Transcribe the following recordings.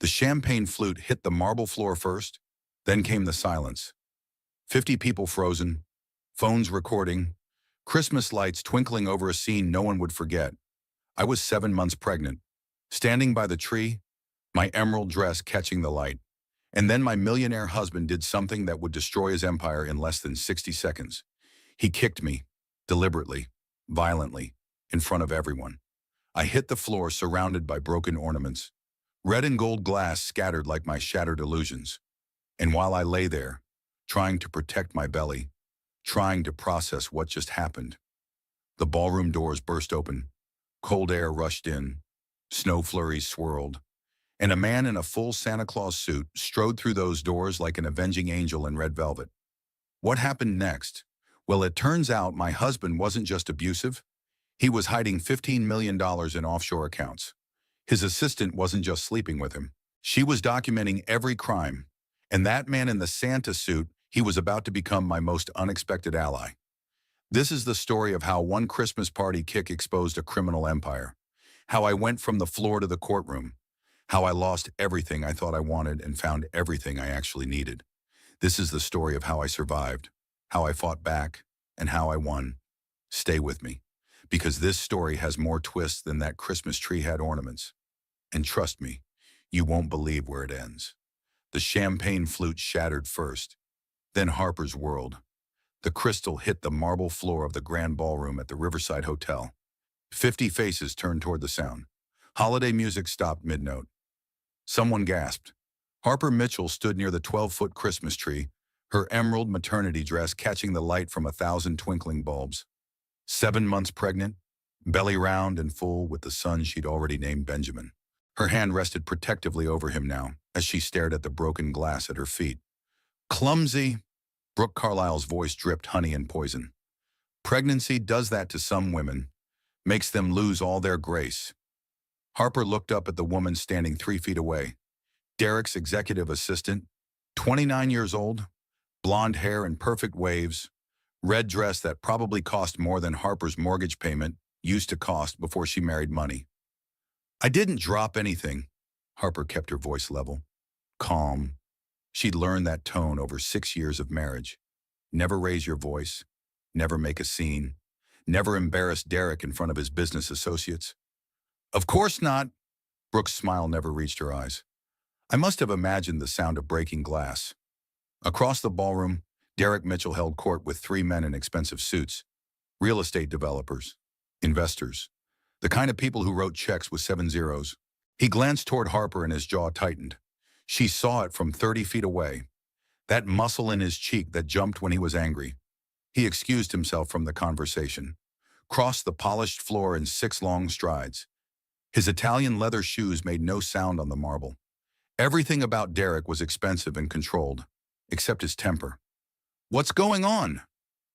The champagne flute hit the marble floor first, then came the silence. 50 people frozen, phones recording, Christmas lights twinkling over a scene no one would forget. I was 7 months pregnant, standing by the tree, my emerald dress catching the light. And then my millionaire husband did something that would destroy his empire in less than 60 seconds. He kicked me, deliberately, violently, in front of everyone. I hit the floor surrounded by broken ornaments. Red and gold glass scattered like my shattered illusions. And while I lay there, trying to protect my belly, trying to process what just happened, the ballroom doors burst open, cold air rushed in, snow flurries swirled, and a man in a full Santa Claus suit strode through those doors like an avenging angel in red velvet. What happened next? Well, it turns out my husband wasn't just abusive. He was hiding $15 million in offshore accounts. His assistant wasn't just sleeping with him. She was documenting every crime. And that man in the Santa suit, he was about to become my most unexpected ally. This is the story of how one Christmas party kick exposed a criminal empire. How I went from the floor to the courtroom. How I lost everything I thought I wanted and found everything I actually needed. This is the story of how I survived, how I fought back, and how I won. Stay with me, because this story has more twists than that Christmas tree had ornaments. And trust me, you won't believe where it ends. The champagne flute shattered first, then Harper's world. The crystal hit the marble floor of the grand ballroom at the Riverside Hotel. 50 faces turned toward the sound. Holiday music stopped mid-note. Someone gasped. Harper Mitchell stood near the 12-foot Christmas tree, her emerald maternity dress catching the light from 1,000 twinkling bulbs. 7 months pregnant, belly round and full with the son she'd already named Benjamin. Her hand rested protectively over him now, as she stared at the broken glass at her feet. Clumsy, Brooke Carlisle's voice dripped honey and poison. Pregnancy does that to some women, makes them lose all their grace. Harper looked up at the woman standing 3 feet away. Derek's executive assistant, 29 years old, blonde hair in perfect waves, red dress that probably cost more than Harper's mortgage payment used to cost before she married money. I didn't drop anything. Harper kept her voice level, calm. She'd learned that tone over 6 years of marriage. Never raise your voice, never make a scene, never embarrass Derek in front of his business associates. Of course not. Brooke's smile never reached her eyes. I must have imagined the sound of breaking glass. Across the ballroom, Derek Mitchell held court with 3 men in expensive suits. Real estate developers, investors, the kind of people who wrote checks with 7 zeros. He glanced toward Harper and his jaw tightened. She saw it from 30 feet away. That muscle in his cheek that jumped when he was angry. He excused himself from the conversation, crossed the polished floor in 6 long strides. His Italian leather shoes made no sound on the marble. Everything about Derek was expensive and controlled, except his temper. What's going on?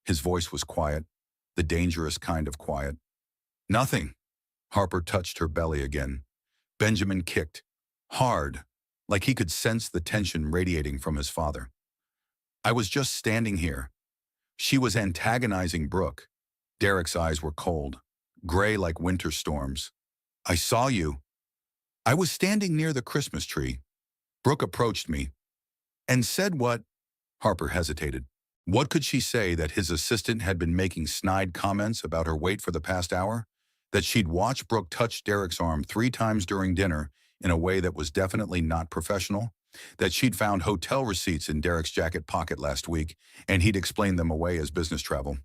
His voice was quiet, the dangerous kind of quiet. Nothing. Harper touched her belly again. Benjamin kicked, hard, like he could sense the tension radiating from his father. I was just standing here. She was antagonizing Brooke. Derek's eyes were cold, gray like winter storms. I saw you. I was standing near the Christmas tree. Brooke approached me and said what? Harper hesitated. What could she say that his assistant had been making snide comments about her weight for the past hour? That she'd watched Brooke touch Derek's arm 3 times during dinner in a way that was definitely not professional? That she'd found hotel receipts in Derek's jacket pocket last week and he'd explained them away as business travel?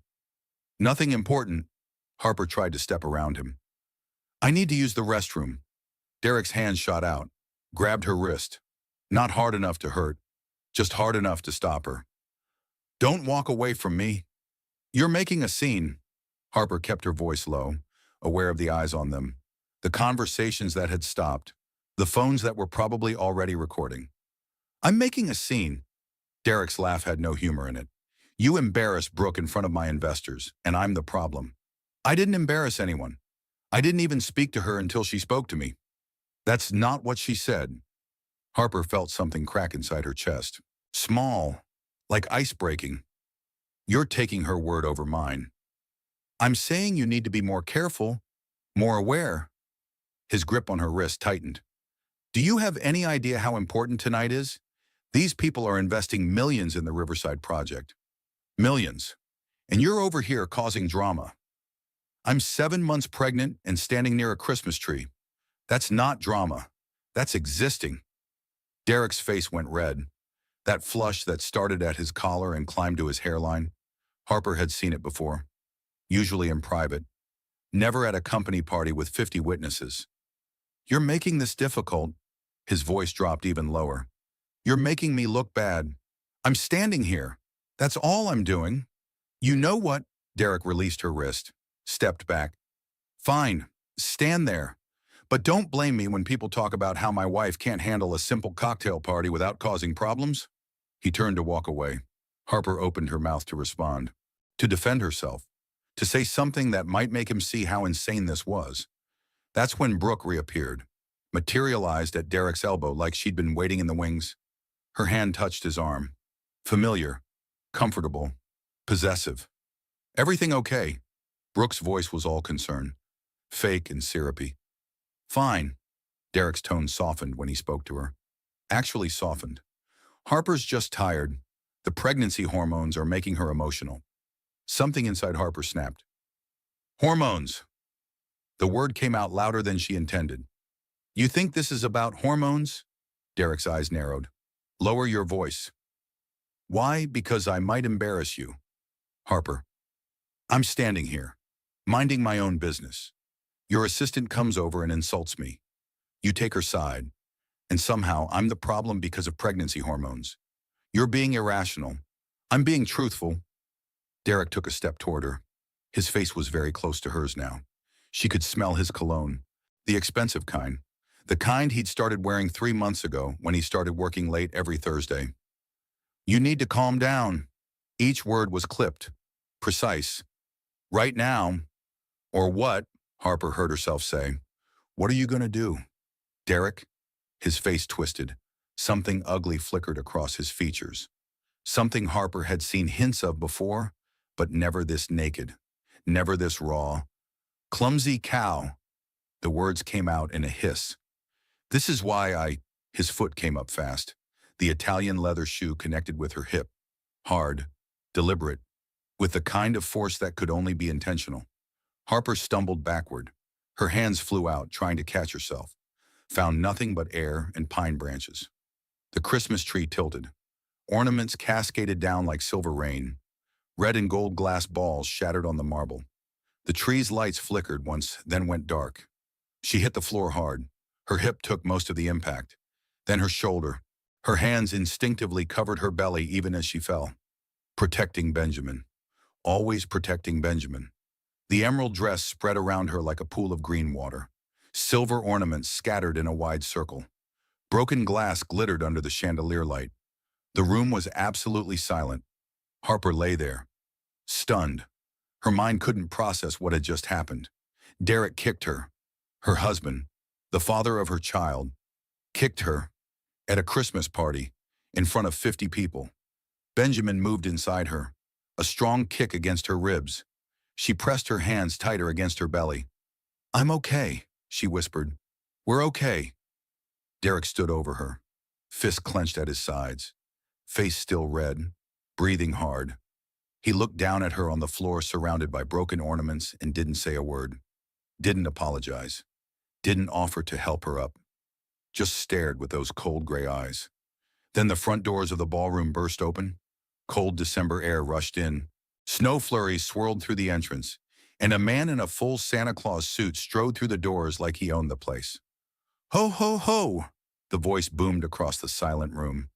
Nothing important. Harper tried to step around him. I need to use the restroom. Derek's hand shot out, grabbed her wrist. Not hard enough to hurt, just hard enough to stop her. Don't walk away from me. You're making a scene. Harper kept her voice low, aware of the eyes on them, the conversations that had stopped, the phones that were probably already recording. I'm making a scene. Derek's laugh had no humor in it. You embarrassed Brooke in front of my investors, and I'm the problem. I didn't embarrass anyone. I didn't even speak to her until she spoke to me. That's not what she said. Harper felt something crack inside her chest. Small, like ice breaking. You're taking her word over mine. I'm saying you need to be more careful, more aware. His grip on her wrist tightened. Do you have any idea how important tonight is? These people are investing millions in the Riverside project. Millions. And you're over here causing drama. I'm 7 months pregnant and standing near a Christmas tree. That's not drama. That's existing. Derek's face went red. That flush that started at his collar and climbed to his hairline. Harper had seen it before. Usually in private. Never at a company party with 50 witnesses. You're making this difficult. His voice dropped even lower. You're making me look bad. I'm standing here. That's all I'm doing. You know what? Derek released her wrist, stepped back. Fine, stand there. But don't blame me when people talk about how my wife can't handle a simple cocktail party without causing problems. He turned to walk away. Harper opened her mouth to respond, to defend herself, to say something that might make him see how insane this was. That's when Brooke reappeared, materialized at Derek's elbow like she'd been waiting in the wings. Her hand touched his arm. Familiar, comfortable, possessive. Everything okay? Brooke's voice was all concern, fake and syrupy. Fine. Derek's tone softened when he spoke to her. Actually softened. Harper's just tired. The pregnancy hormones are making her emotional. Something inside Harper snapped. Hormones. The word came out louder than she intended. You think this is about hormones? Derek's eyes narrowed. Lower your voice. Why? Because I might embarrass you. Harper. I'm standing here, minding my own business. Your assistant comes over and insults me. You take her side, and somehow I'm the problem because of pregnancy hormones. You're being irrational. I'm being truthful. Derek took a step toward her. His face was very close to hers now. She could smell his cologne, the expensive kind, the kind he'd started wearing 3 months ago when he started working late every Thursday. You need to calm down. Each word was clipped, precise. Right now, or what? Harper heard herself say. What are you going to do? Derek? His face twisted. Something ugly flickered across his features. Something Harper had seen hints of before, but never this naked, never this raw. Clumsy cow. The words came out in a hiss. This is why His foot came up fast. The Italian leather shoe connected with her hip. Hard, deliberate, with the kind of force that could only be intentional. Harper stumbled backward. Her hands flew out, trying to catch herself. Found nothing but air and pine branches. The Christmas tree tilted. Ornaments cascaded down like silver rain. Red and gold glass balls shattered on the marble. The tree's lights flickered once, then went dark. She hit the floor hard. Her hip took most of the impact. Then her shoulder. Her hands instinctively covered her belly even as she fell. Protecting Benjamin. Always protecting Benjamin. The emerald dress spread around her like a pool of green water. Silver ornaments scattered in a wide circle. Broken glass glittered under the chandelier light. The room was absolutely silent. Harper lay there, stunned. Her mind couldn't process what had just happened. Derek kicked her. Her husband, the father of her child, kicked her at a Christmas party in front of 50 people. Benjamin moved inside her, a strong kick against her ribs. She pressed her hands tighter against her belly. I'm okay, she whispered. We're okay. Derek stood over her, fists clenched at his sides, face still red, breathing hard. He looked down at her on the floor surrounded by broken ornaments and didn't say a word. Didn't apologize. Didn't offer to help her up. Just stared with those cold gray eyes. Then the front doors of the ballroom burst open. Cold December air rushed in. Snow flurries swirled through the entrance, and a man in a full Santa Claus suit strode through the doors like he owned the place. Ho, ho, ho! The voice boomed across the silent room.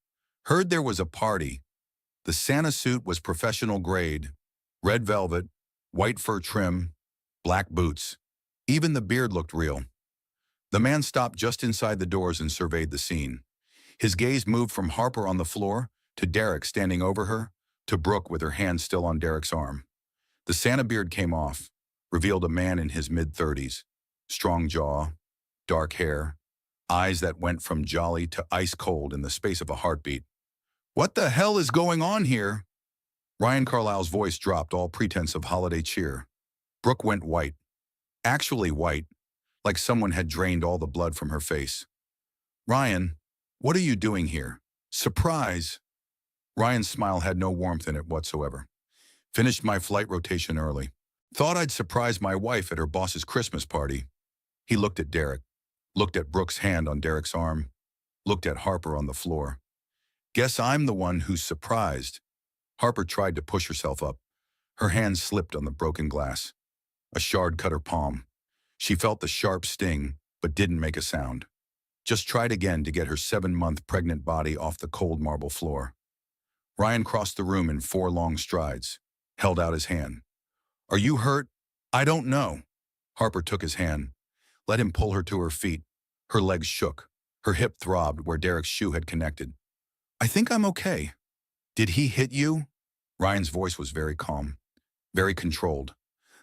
Heard there was a party. The Santa suit was professional grade. Red velvet, white fur trim, black boots. Even the beard looked real. The man stopped just inside the doors and surveyed the scene. His gaze moved from Harper on the floor to Derek standing over her, to Brooke with her hand still on Derek's arm. The Santa beard came off, revealed a man in his mid-30s. Strong jaw, dark hair, eyes that went from jolly to ice cold in the space of a heartbeat. What the hell is going on here? Ryan Carlisle's voice dropped all pretense of holiday cheer. Brooke went white. Actually white, like someone had drained all the blood from her face. Ryan, what are you doing here? Surprise! Ryan's smile had no warmth in it whatsoever. Finished my flight rotation early. Thought I'd surprise my wife at her boss's Christmas party. He looked at Derek, looked at Brooke's hand on Derek's arm, looked at Harper on the floor. Guess I'm the one who's surprised. Harper tried to push herself up. Her hand slipped on the broken glass. A shard cut her palm. She felt the sharp sting, but didn't make a sound. Just tried again to get her 7-month pregnant body off the cold marble floor. Ryan crossed the room in 4 long strides, held out his hand. Are you hurt? I don't know. Harper took his hand, let him pull her to her feet. Her legs shook. Her hip throbbed where Derek's shoe had connected. I think I'm okay. Did he hit you? Ryan's voice was very calm, very controlled.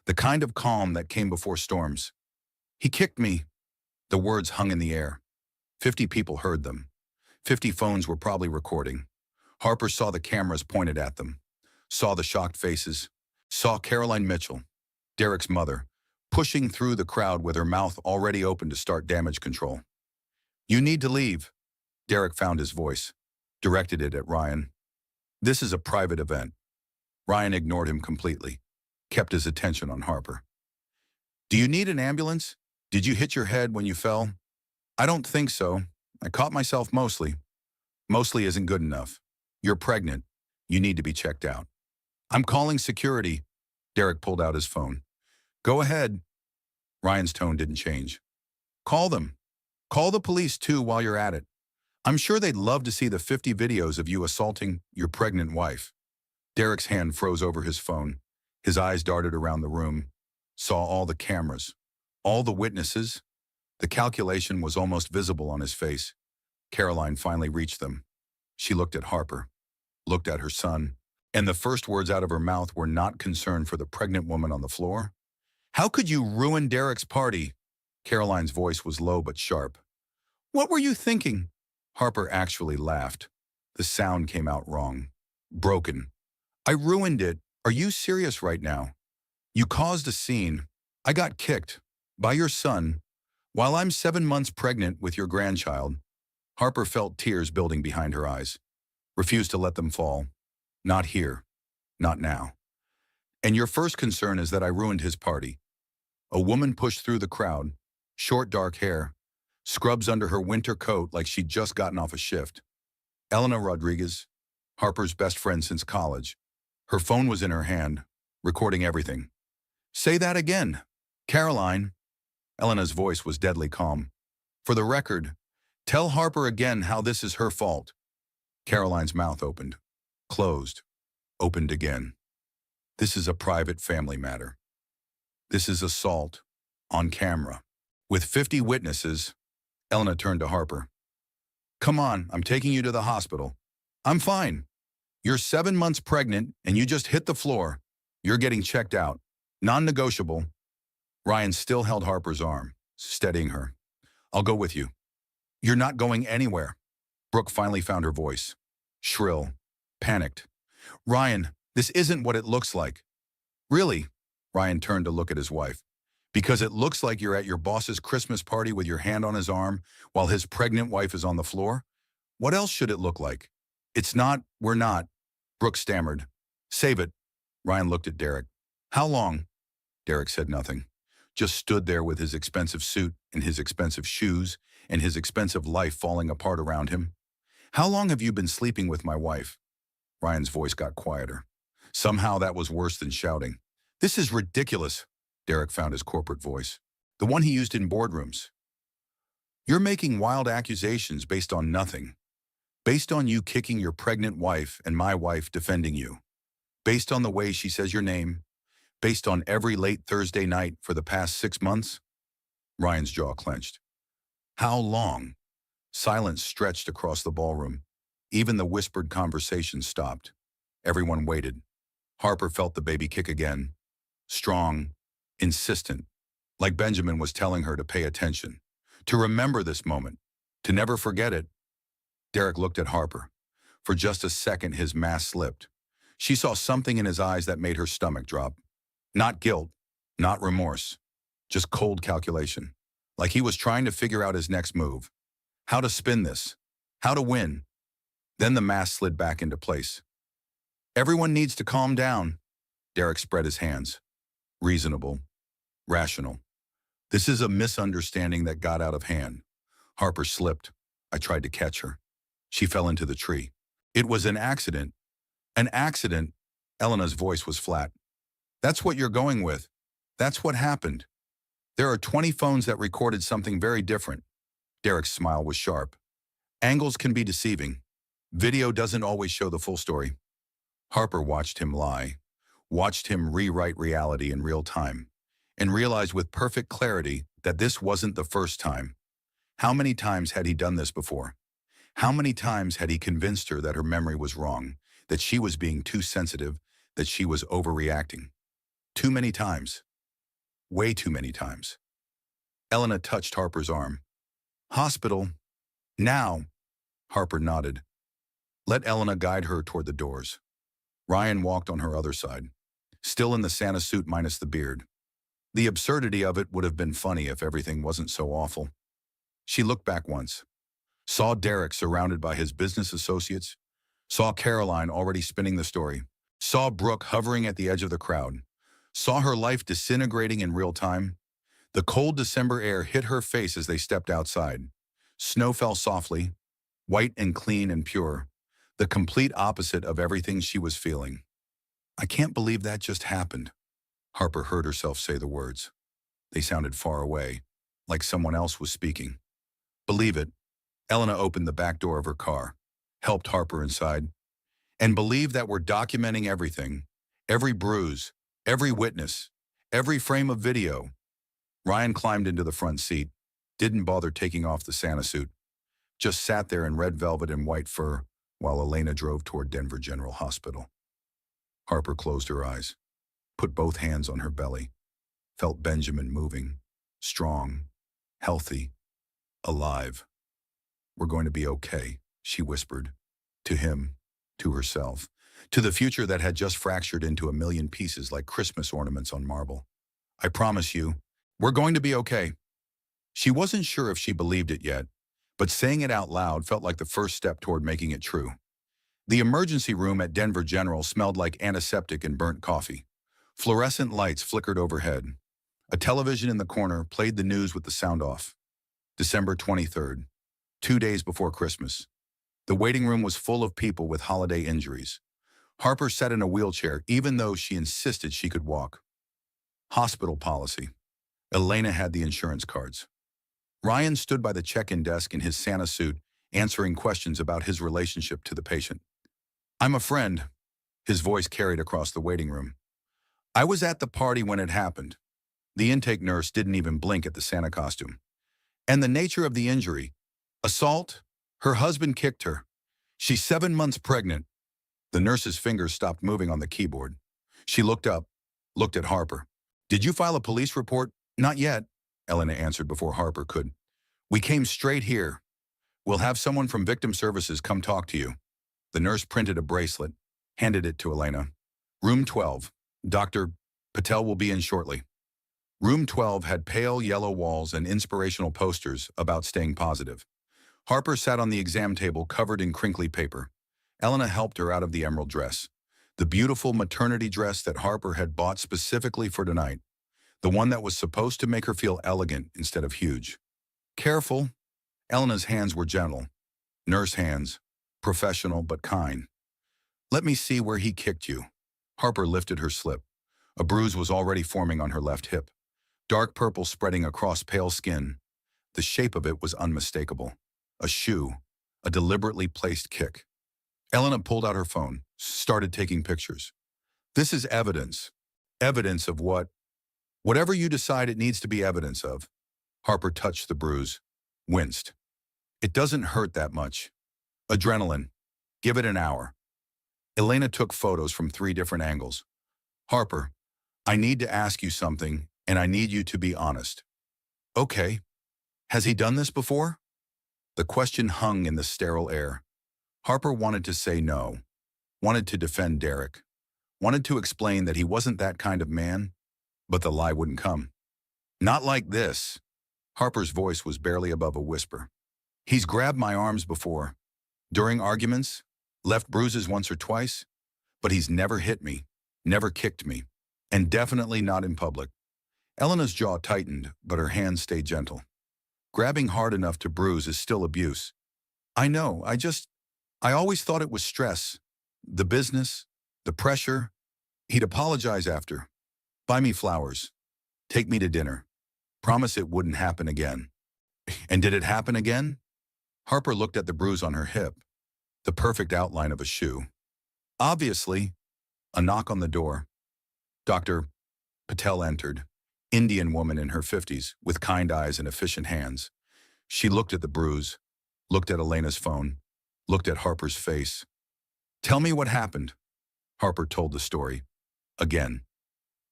The kind of calm that came before storms. He kicked me. The words hung in the air. 50 people heard them. 50 phones were probably recording. Harper saw the cameras pointed at them, saw the shocked faces, saw Caroline Mitchell, Derek's mother, pushing through the crowd with her mouth already open to start damage control. You need to leave. Derek found his voice, directed it at Ryan. This is a private event. Ryan ignored him completely, kept his attention on Harper. Do you need an ambulance? Did you hit your head when you fell? I don't think so. I caught myself mostly. Mostly isn't good enough. You're pregnant. You need to be checked out. I'm calling security. Derek pulled out his phone. Go ahead. Ryan's tone didn't change. Call them. Call the police too while you're at it. I'm sure they'd love to see the 50 videos of you assaulting your pregnant wife. Derek's hand froze over his phone. His eyes darted around the room, saw all the cameras, all the witnesses. The calculation was almost visible on his face. Caroline finally reached them. She looked at Harper, looked at her son, and the first words out of her mouth were not concern for the pregnant woman on the floor. How could you ruin Derek's party? Caroline's voice was low but sharp. What were you thinking? Harper actually laughed. The sound came out wrong. Broken. I ruined it. Are you serious right now? You caused a scene. I got kicked. By your son. While I'm 7 months pregnant with your grandchild. Harper felt tears building behind her eyes. Refused to let them fall. Not here. Not now. And your first concern is that I ruined his party. A woman pushed through the crowd. Short dark hair. Scrubs under her winter coat like she'd just gotten off a shift. Elena Rodriguez, Harper's best friend since college. Her phone was in her hand, recording everything. Say that again. Caroline. Elena's voice was deadly calm. For the record, tell Harper again how this is her fault. Caroline's mouth opened, closed, opened again. This is a private family matter. This is assault, on camera. With 50 witnesses, Elena turned to Harper. Come on, I'm taking you to the hospital. I'm fine. You're 7 months pregnant and you just hit the floor. You're getting checked out. Non-negotiable. Ryan still held Harper's arm, steadying her. I'll go with you. You're not going anywhere. Brooke finally found her voice. Shrill, panicked. Ryan, this isn't what it looks like. Really? Ryan turned to look at his wife. Because it looks like you're at your boss's Christmas party with your hand on his arm while his pregnant wife is on the floor? What else should it look like? It's not, we're not. Brooke stammered. Save it. Ryan looked at Derek. How long? Derek said nothing. Just stood there with his expensive suit and his expensive shoes and his expensive life falling apart around him. How long have you been sleeping with my wife? Ryan's voice got quieter. Somehow that was worse than shouting. This is ridiculous. Derek found his corporate voice, the one he used in boardrooms. You're making wild accusations based on nothing. Based on you kicking your pregnant wife and my wife defending you. Based on the way she says your name. Based on every late Thursday night for the past 6 months. Ryan's jaw clenched. How long? Silence stretched across the ballroom. Even the whispered conversation stopped. Everyone waited. Harper felt the baby kick again. Strong, insistent, like Benjamin was telling her to pay attention, to remember this moment, to never forget it. Derek looked at Harper. For just a second, his mask slipped. She saw something in his eyes that made her stomach drop. Not guilt, not remorse, just cold calculation, like he was trying to figure out his next move. how to spin this, how to win. Then the mask slid back into place. Everyone needs to calm down. Derek spread his hands. Reasonable. Rational. This is a misunderstanding that got out of hand. Harper slipped. I tried to catch her. She fell into the tree. It was an accident. An accident. Elena's voice was flat. That's what you're going with. That's what happened. There are 20 phones that recorded something very different. Derek's smile was sharp. Angles can be deceiving. Video doesn't always show the full story. Harper watched him lie, watched him rewrite reality in real time, and realized with perfect clarity that this wasn't the first time. How many times had he done this before? How many times had he convinced her that her memory was wrong, that she was being too sensitive, that she was overreacting? Too many times. Way too many times. Elena touched Harper's arm. Hospital. Now. Harper nodded. Let Elena guide her toward the doors. Ryan walked on her other side, still in the Santa suit minus the beard. The absurdity of it would have been funny if everything wasn't so awful. She looked back once, saw Derek surrounded by his business associates, saw Caroline already spinning the story, saw Brooke hovering at the edge of the crowd, saw her life disintegrating in real time. The cold December air hit her face as they stepped outside. Snow fell softly, white and clean and pure, the complete opposite of everything she was feeling. I can't believe that just happened. Harper heard herself say the words. They sounded far away, like someone else was speaking. Believe it. Elena opened the back door of her car, helped Harper inside, and believe that we're documenting everything, every bruise, every witness, every frame of video. Ryan climbed into the front seat, didn't bother taking off the Santa suit, just sat there in red velvet and white fur while Elena drove toward Denver General Hospital. Harper closed her eyes, put both hands on her belly, felt Benjamin moving, strong, healthy, alive. We're going to be okay, she whispered, to him, to herself, to the future that had just fractured into a million pieces like Christmas ornaments on marble. I promise you, we're going to be okay. She wasn't sure if she believed it yet, but saying it out loud felt like the first step toward making it true. The emergency room at Denver General smelled like antiseptic and burnt coffee. Fluorescent lights flickered overhead. A television in the corner played the news with the sound off. December 23rd, 2 days before Christmas. The waiting room was full of people with holiday injuries. Harper sat in a wheelchair even though she insisted she could walk. Hospital policy. Elena had the insurance cards. Ryan stood by the check-in desk in his Santa suit, answering questions about his relationship to the patient. I'm a friend, his voice carried across the waiting room. I was at the party when it happened. The intake nurse didn't even blink at the Santa costume. And the nature of the injury. Assault? Her husband kicked her. She's 7 months pregnant. The nurse's fingers stopped moving on the keyboard. She looked up, looked at Harper. Did you file a police report? Not yet, Elena answered before Harper could. We came straight here. We'll have someone from Victim Services come talk to you. The nurse printed a bracelet, handed it to Elena. Room 12. Dr. Patel will be in shortly. Room 12 had pale yellow walls and inspirational posters about staying positive. Harper sat on the exam table covered in crinkly paper. Elena helped her out of the emerald dress, the beautiful maternity dress that Harper had bought specifically for tonight, the one that was supposed to make her feel elegant instead of huge. Careful. Elena's hands were gentle. Nurse hands, professional but kind. Let me see where he kicked you. Harper lifted her slip. A bruise was already forming on her left hip, dark purple spreading across pale skin. The shape of it was unmistakable. A shoe, a deliberately placed kick. Elena pulled out her phone, started taking pictures. This is evidence. Evidence of what? Whatever you decide it needs to be evidence of. Harper touched the bruise, winced. It doesn't hurt that much. Adrenaline. Give it an hour. Elena took photos from 3 different angles. Harper, I need to ask you something, and I need you to be honest. Okay. Has he done this before? The question hung in the sterile air. Harper wanted to say no, wanted to defend Derek, wanted to explain that he wasn't that kind of man, but the lie wouldn't come. Not like this. Harper's voice was barely above a whisper. He's grabbed my arms before, during arguments, left bruises once or twice, but he's never hit me, never kicked me, and definitely not in public. Elena's jaw tightened, but her hands stayed gentle. Grabbing hard enough to bruise is still abuse. I know, I always thought it was stress. The business, the pressure. He'd apologize after. Buy me flowers. Take me to dinner. Promise it wouldn't happen again. And did it happen again? Harper looked at the bruise on her hip, the perfect outline of a shoe. Obviously, a knock on the door. Dr. Patel entered, Indian woman in her 50s, with kind eyes and efficient hands. She looked at the bruise, looked at Elena's phone, looked at Harper's face. Tell me what happened. Harper told the story. Again.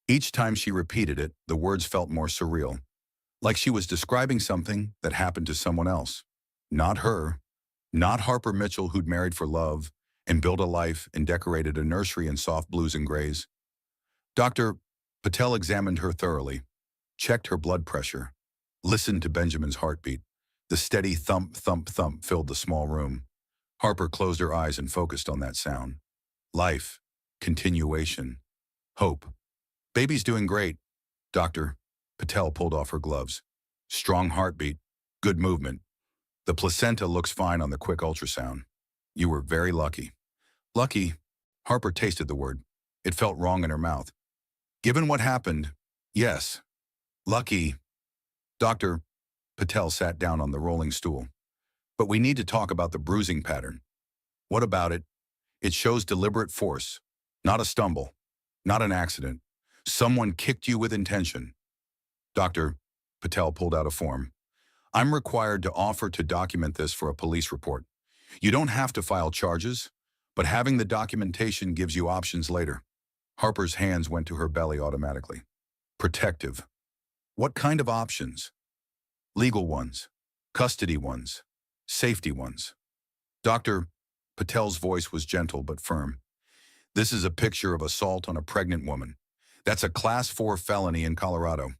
Each time she repeated it, the words felt more surreal, like she was describing something that happened to someone else. Not her, not Harper Mitchell, who'd married for love and built a life and decorated a nursery in soft blues and grays. Dr. Patel examined her thoroughly, checked her blood pressure, listened to Benjamin's heartbeat. The steady thump, thump, thump filled the small room. Harper closed her eyes and focused on that sound. Life, continuation, hope. Baby's doing great. Dr. Patel pulled off her gloves. Strong heartbeat, good movement. The placenta looks fine on the quick ultrasound. You were very lucky. Lucky? Harper tasted the word. It felt wrong in her mouth. Given what happened, yes. Lucky. Dr. Patel sat down on the rolling stool. But we need to talk about the bruising pattern. What about it? It shows deliberate force, not a stumble, not an accident. Someone kicked you with intention. Dr. Patel pulled out a form. I'm required to offer to document this for a police report. You don't have to file charges, but having the documentation gives you options later. Harper's hands went to her belly automatically. Protective. What kind of options? Legal ones, custody ones, safety ones. Dr. Patel's voice was gentle but firm. This is a picture of assault on a pregnant woman. That's a Class 4 felony in Colorado.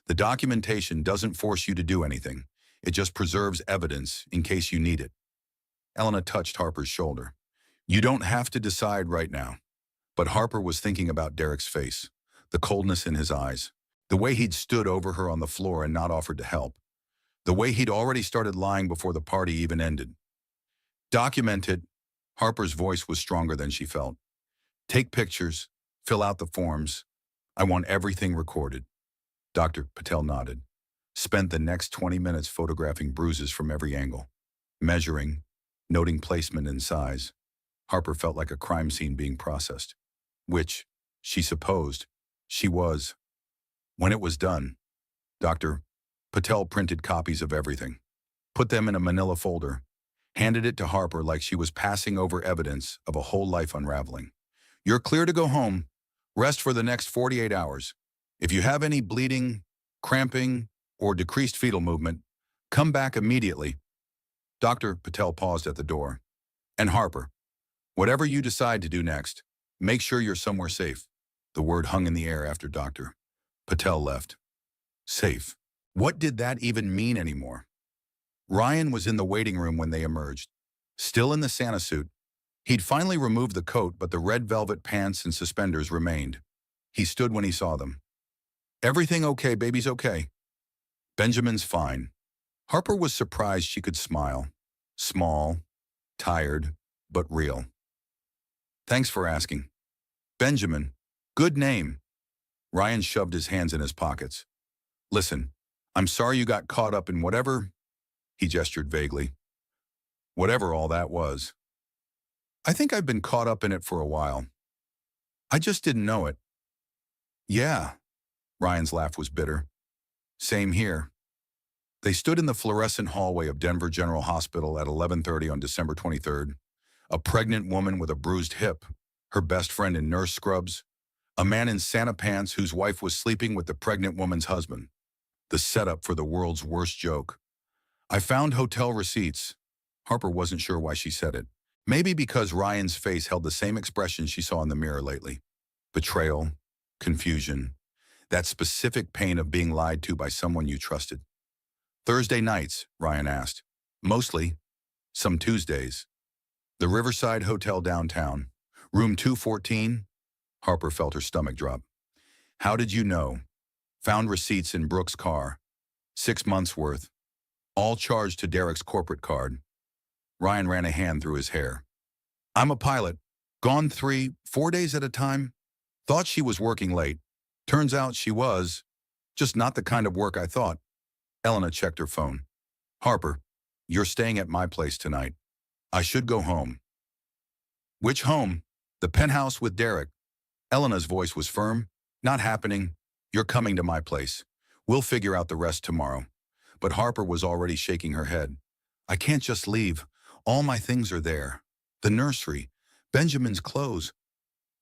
The documentation doesn't force you to do anything. It just preserves evidence in case you need it. Elena touched Harper's shoulder. You don't have to decide right now. But Harper was thinking about Derek's face, the coldness in his eyes, the way he'd stood over her on the floor and not offered to help, the way he'd already started lying before the party even ended. Document it. Harper's voice was stronger than she felt. Take pictures, fill out the forms. I want everything recorded. Dr. Patel nodded. Spent the next 20 minutes photographing bruises from every angle, measuring, noting placement and size. Harper felt like a crime scene being processed, which, she supposed, she was. When it was done, Dr. Patel printed copies of everything, put them in a manila folder, handed it to Harper like she was passing over evidence of a whole life unraveling. You're clear to go home. Rest for the next 48 hours. If you have any bleeding, cramping, or decreased fetal movement, come back immediately. Dr. Patel paused at the door. And Harper, whatever you decide to do next, make sure you're somewhere safe. The word hung in the air after Dr. Patel left. Safe. What did that even mean anymore? Ryan was in the waiting room when they emerged. Still in the Santa suit. He'd finally removed the coat, but the red velvet pants and suspenders remained. He stood when he saw them. Everything okay, baby's okay. Benjamin's fine. Harper was surprised she could smile. Small, tired, but real. Thanks for asking. Benjamin, good name. Ryan shoved his hands in his pockets. Listen, I'm sorry you got caught up in whatever, he gestured vaguely. Whatever all that was. I think I've been caught up in it for a while. I just didn't know it. Yeah. Ryan's laugh was bitter. Same here. They stood in the fluorescent hallway of Denver General Hospital at 11:30 on December 23rd. A pregnant woman with a bruised hip, her best friend in nurse scrubs, a man in Santa pants whose wife was sleeping with the pregnant woman's husband. The setup for the world's worst joke. I found hotel receipts. Harper wasn't sure why she said it. Maybe because Ryan's face held the same expression she saw in the mirror lately. Betrayal, confusion, that specific pain of being lied to by someone you trusted. Thursday nights, Ryan asked. Mostly, some Tuesdays. The Riverside Hotel downtown. Room 214. Harper felt her stomach drop. How did you know? Found receipts in Brooke's car. 6 months worth. All charged to Derek's corporate card. Ryan ran a hand through his hair. I'm a pilot. Gone 3, 4 days at a time. Thought she was working late. Turns out she was. Just not the kind of work I thought. Elena checked her phone. Harper, you're staying at my place tonight. I should go home. Which home? The penthouse with Derek. Elena's voice was firm. Not happening. You're coming to my place. We'll figure out the rest tomorrow. But Harper was already shaking her head. I can't just leave. All my things are there. The nursery. Benjamin's clothes.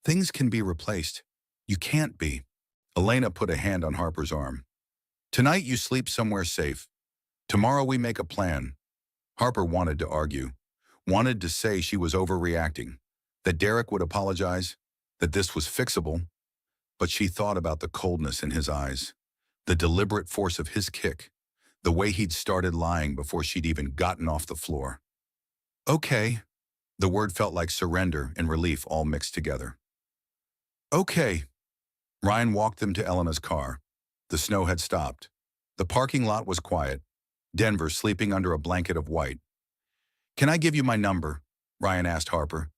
Things can be replaced. You can't be. Elena put a hand on Harper's arm. Tonight you sleep somewhere safe. Tomorrow we make a plan. Harper wanted to argue. Wanted to say she was overreacting. That Derek would apologize. That this was fixable. But she thought about the coldness in his eyes. The deliberate force of his kick. The way he'd started lying before she'd even gotten off the floor. Okay. The word felt like surrender and relief all mixed together. Okay. Ryan walked them to Elena's car. The snow had stopped. The parking lot was quiet. Denver sleeping under a blanket of white. Can I give you my number? Ryan asked Harper.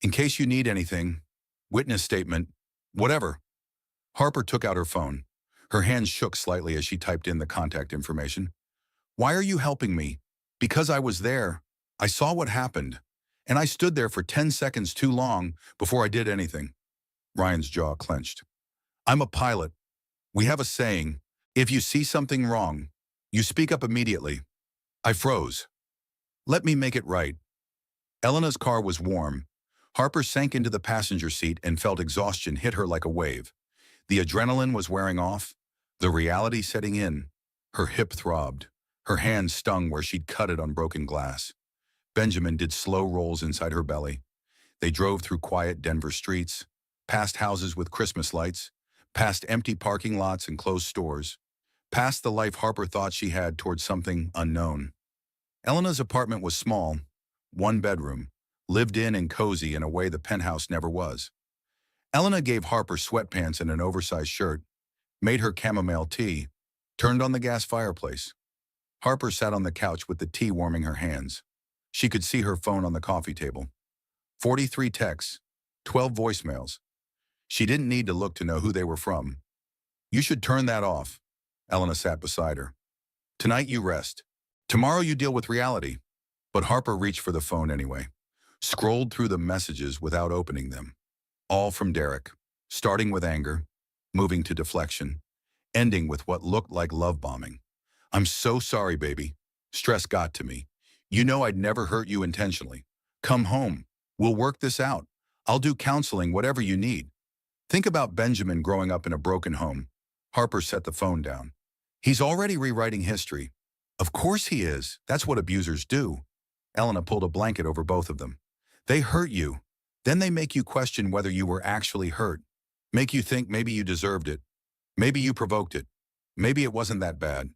In case you need anything. Witness statement. Whatever. Harper took out her phone. Her hands shook slightly as she typed in the contact information. Why are you helping me? Because I was there. I saw what happened. And I stood there for 10 seconds too long before I did anything. Ryan's jaw clenched. I'm a pilot. We have a saying, if you see something wrong, you speak up immediately. I froze. Let me make it right. Elena's car was warm. Harper sank into the passenger seat and felt exhaustion hit her like a wave. The adrenaline was wearing off, the reality setting in. Her hip throbbed. Her hand stung where she'd cut it on broken glass. Benjamin did slow rolls inside her belly. They drove through quiet Denver streets, past houses with Christmas lights, past empty parking lots and closed stores, past the life Harper thought she had towards something unknown. Elena's apartment was small, 1 bedroom, lived in and cozy in a way the penthouse never was. Elena gave Harper sweatpants and an oversized shirt, made her chamomile tea, turned on the gas fireplace. Harper sat on the couch with the tea warming her hands. She could see her phone on the coffee table. 43 texts, 12 voicemails. She didn't need to look to know who they were from. You should turn that off. Elena sat beside her. Tonight you rest. Tomorrow you deal with reality. But Harper reached for the phone anyway. Scrolled through the messages without opening them. All from Derek, starting with anger, moving to deflection, ending with what looked like love bombing. I'm so sorry, baby. Stress got to me. You know I'd never hurt you intentionally. Come home. We'll work this out. I'll do counseling, whatever you need. Think about Benjamin growing up in a broken home. Harper set the phone down. He's already rewriting history. Of course he is. That's what abusers do. Elena pulled a blanket over both of them. They hurt you. Then they make you question whether you were actually hurt. Make you think maybe you deserved it. Maybe you provoked it. Maybe it wasn't that bad.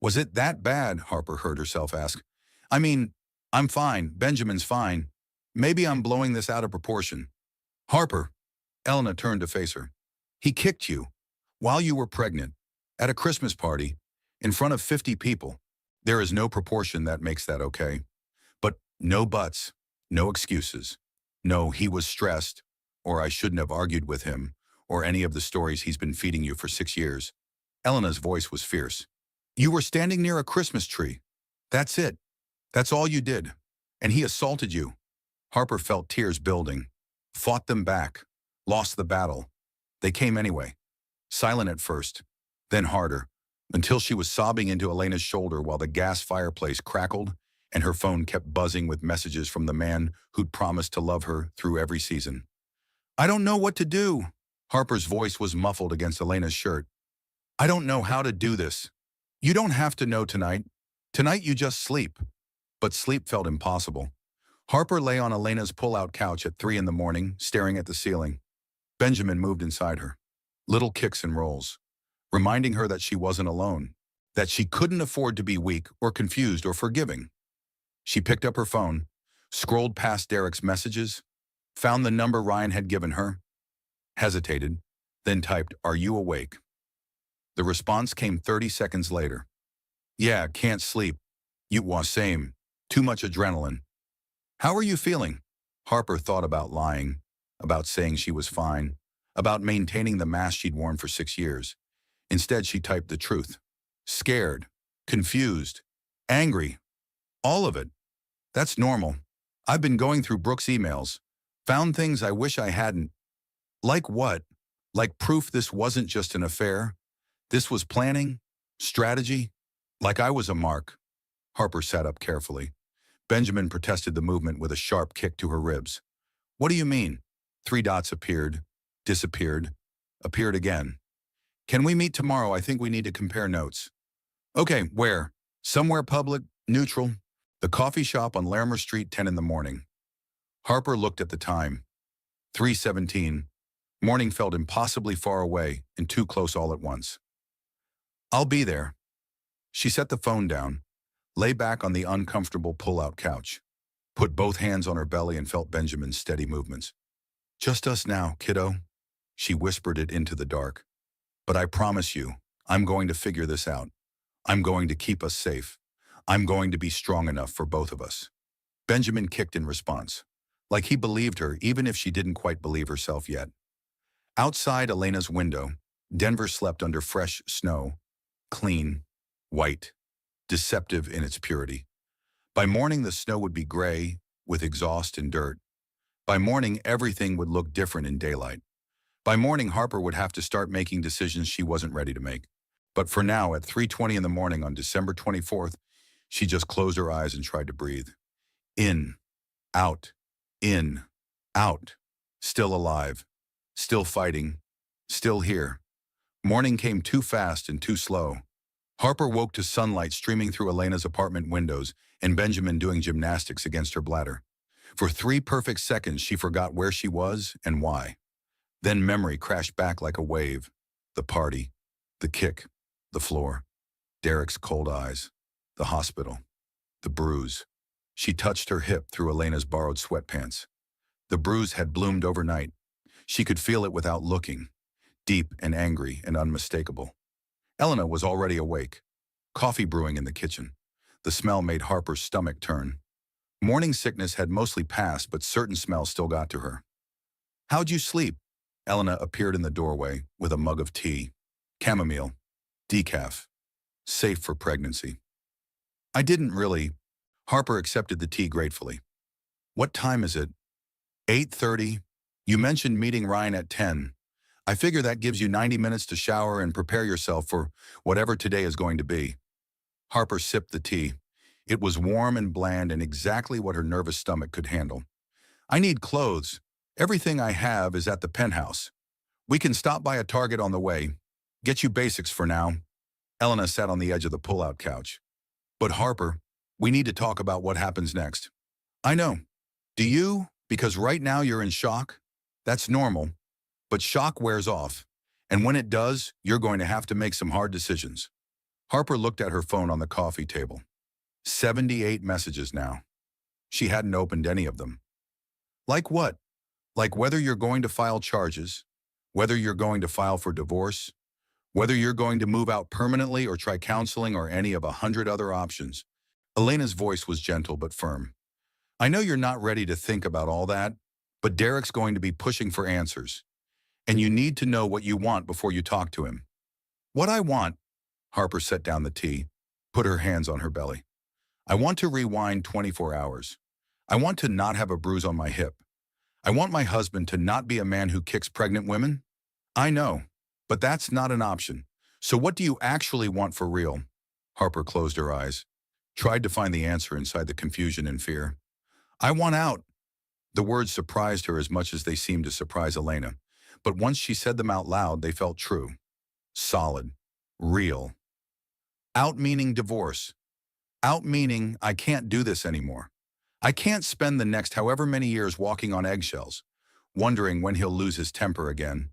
Was it that bad? Harper heard herself ask. I mean, I'm fine. Benjamin's fine. Maybe I'm blowing this out of proportion. Harper. Elena turned to face her. He kicked you while you were pregnant at a Christmas party in front of 50 people. There is no proportion that makes that okay. But no buts, no excuses. No, he was stressed, or I shouldn't have argued with him, or any of the stories he's been feeding you for 6 years. Elena's voice was fierce. You were standing near a Christmas tree. That's it. That's all you did. And he assaulted you. Harper felt tears building, fought them back, lost the battle. They came anyway. Silent at first, then harder, until she was sobbing into Elena's shoulder while the gas fireplace crackled and her phone kept buzzing with messages from the man who'd promised to love her through every season. I don't know what to do. Harper's voice was muffled against Elena's shirt. I don't know how to do this. You don't have to know tonight. Tonight you just sleep. But sleep felt impossible. Harper lay on Elena's pull-out couch at 3 in the morning, staring at the ceiling. Benjamin moved inside her. Little kicks and rolls, reminding her that she wasn't alone, that she couldn't afford to be weak or confused or forgiving. She picked up her phone, scrolled past Derek's messages, found the number Ryan had given her, hesitated, then typed, "Are you awake?" The response came 30 seconds later. "Yeah, can't sleep. You was same. Too much adrenaline." "How are you feeling?" Harper thought about lying, about saying she was fine, about maintaining the mask she'd worn for 6 years. Instead, she typed the truth. Scared, confused, angry, all of it. "That's normal. I've been going through Brooke's emails. Found things I wish I hadn't." "Like what?" "Like proof this wasn't just an affair. This was planning, strategy, like I was a mark." Harper sat up carefully. Benjamin protested the movement with a sharp kick to her ribs. "What do you mean?" Three dots appeared, disappeared, appeared again. "Can we meet tomorrow? I think we need to compare notes." "Okay, where?" "Somewhere public, neutral. The coffee shop on Larimer Street, 10 in the morning." Harper looked at the time. 3:17. Morning felt impossibly far away and too close all at once. "I'll be there." She set the phone down, lay back on the uncomfortable pull-out couch, put both hands on her belly and felt Benjamin's steady movements. "Just us now, kiddo." She whispered it into the dark. "But I promise you, I'm going to figure this out. I'm going to keep us safe. I'm going to be strong enough for both of us." Benjamin kicked in response, like he believed her even if she didn't quite believe herself yet. Outside Elena's window, Denver slept under fresh snow, clean, white, deceptive in its purity. By morning, the snow would be gray, with exhaust and dirt. By morning, everything would look different in daylight. By morning, Harper would have to start making decisions she wasn't ready to make. But for now, at 3:20 in the morning on December 24th, she just closed her eyes and tried to breathe. In, out, in, out. Still alive, still fighting, still here. Morning came too fast and too slow. Harper woke to sunlight streaming through Elena's apartment windows and Benjamin doing gymnastics against her bladder. For 3 perfect seconds, she forgot where she was and why. Then memory crashed back like a wave. The party, the kick, the floor, Derek's cold eyes, the hospital, the bruise. She touched her hip through Elena's borrowed sweatpants. The bruise had bloomed overnight. She could feel it without looking, deep and angry and unmistakable. Elena was already awake, coffee brewing in the kitchen. The smell made Harper's stomach turn. Morning sickness had mostly passed, but certain smells still got to her. "How'd you sleep?" Elena appeared in the doorway with a mug of tea. Chamomile. Decaf. Safe for pregnancy. "I didn't really." Harper accepted the tea gratefully. "What time is it?" 8:30. "You mentioned meeting Ryan at 10. I figure that gives you 90 minutes to shower and prepare yourself for whatever today is going to be." Harper sipped the tea. It was warm and bland and exactly what her nervous stomach could handle. "I need clothes. Everything I have is at the penthouse. We can stop by a Target on the way. Get you basics for now." Elena sat on the edge of the pull-out couch. "But Harper, we need to talk about what happens next." "I know. Do you? Because right now you're in shock. That's normal. But shock wears off. And when it does, you're going to have to make some hard decisions." Harper looked at her phone on the coffee table. 78 messages now. She hadn't opened any of them. "Like what?" "Like whether you're going to file charges, whether you're going to file for divorce, whether you're going to move out permanently or try counseling or any of 100 other options." Elena's voice was gentle but firm. "I know you're not ready to think about all that, but Derek's going to be pushing for answers. And you need to know what you want before you talk to him." "What I want?" Harper set down the tea, put her hands on her belly. "I want to rewind 24 hours. I want to not have a bruise on my hip. I want my husband to not be a man who kicks pregnant women." "I know, but that's not an option. So what do you actually want for real?" Harper closed her eyes, tried to find the answer inside the confusion and fear. "I want out." The words surprised her as much as they seemed to surprise Elena. But once she said them out loud, they felt true, solid, real. Out meaning divorce. Out meaning I can't do this anymore. I can't spend the next however many years walking on eggshells, wondering when he'll lose his temper again,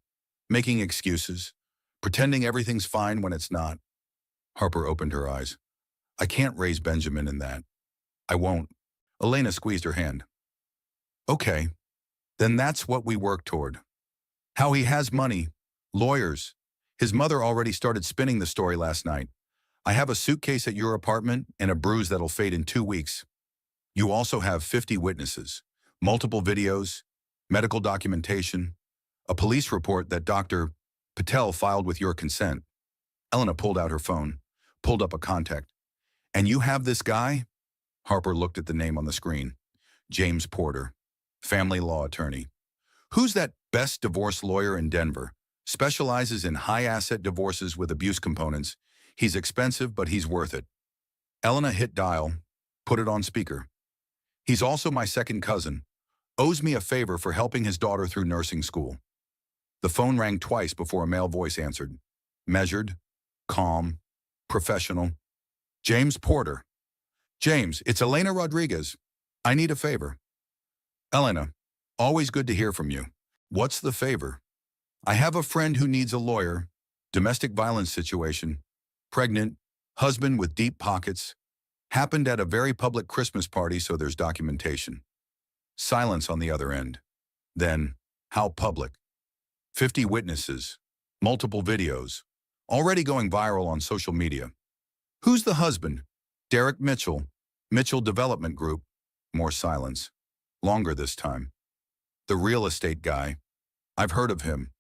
making excuses, pretending everything's fine when it's not. Harper opened her eyes. "I can't raise Benjamin in that. I won't. Elena squeezed her hand. Okay, then that's what we work toward. How he has money, lawyers. His mother already started spinning the story last night. I have a suitcase at your apartment and a bruise that'll fade in 2 weeks. You also have 50 witnesses, multiple videos, medical documentation, a police report that Dr. Patel filed with your consent. Elena pulled out her phone, pulled up a contact. And you have this guy? Harper looked at the name on the screen. James Porter, family law attorney. Who's that best divorce lawyer in Denver? Specializes in high-asset divorces with abuse components. He's expensive, but he's worth it. Elena hit dial, put it on speaker. He's also my second cousin. Owes me a favor for helping his daughter through nursing school. The phone rang twice before a male voice answered. Measured, calm, professional. James Porter. James, it's Elena Rodriguez. I need a favor. Elena, always good to hear from you. What's the favor? I have a friend who needs a lawyer, domestic violence situation, pregnant, husband with deep pockets, happened at a very public Christmas party, so there's documentation. Silence on the other end. Then, how public? 50 witnesses, multiple videos, already going viral on social media. Who's the husband? Derek Mitchell, Mitchell Development Group. More silence. Longer this time. The real estate guy. I've heard of him.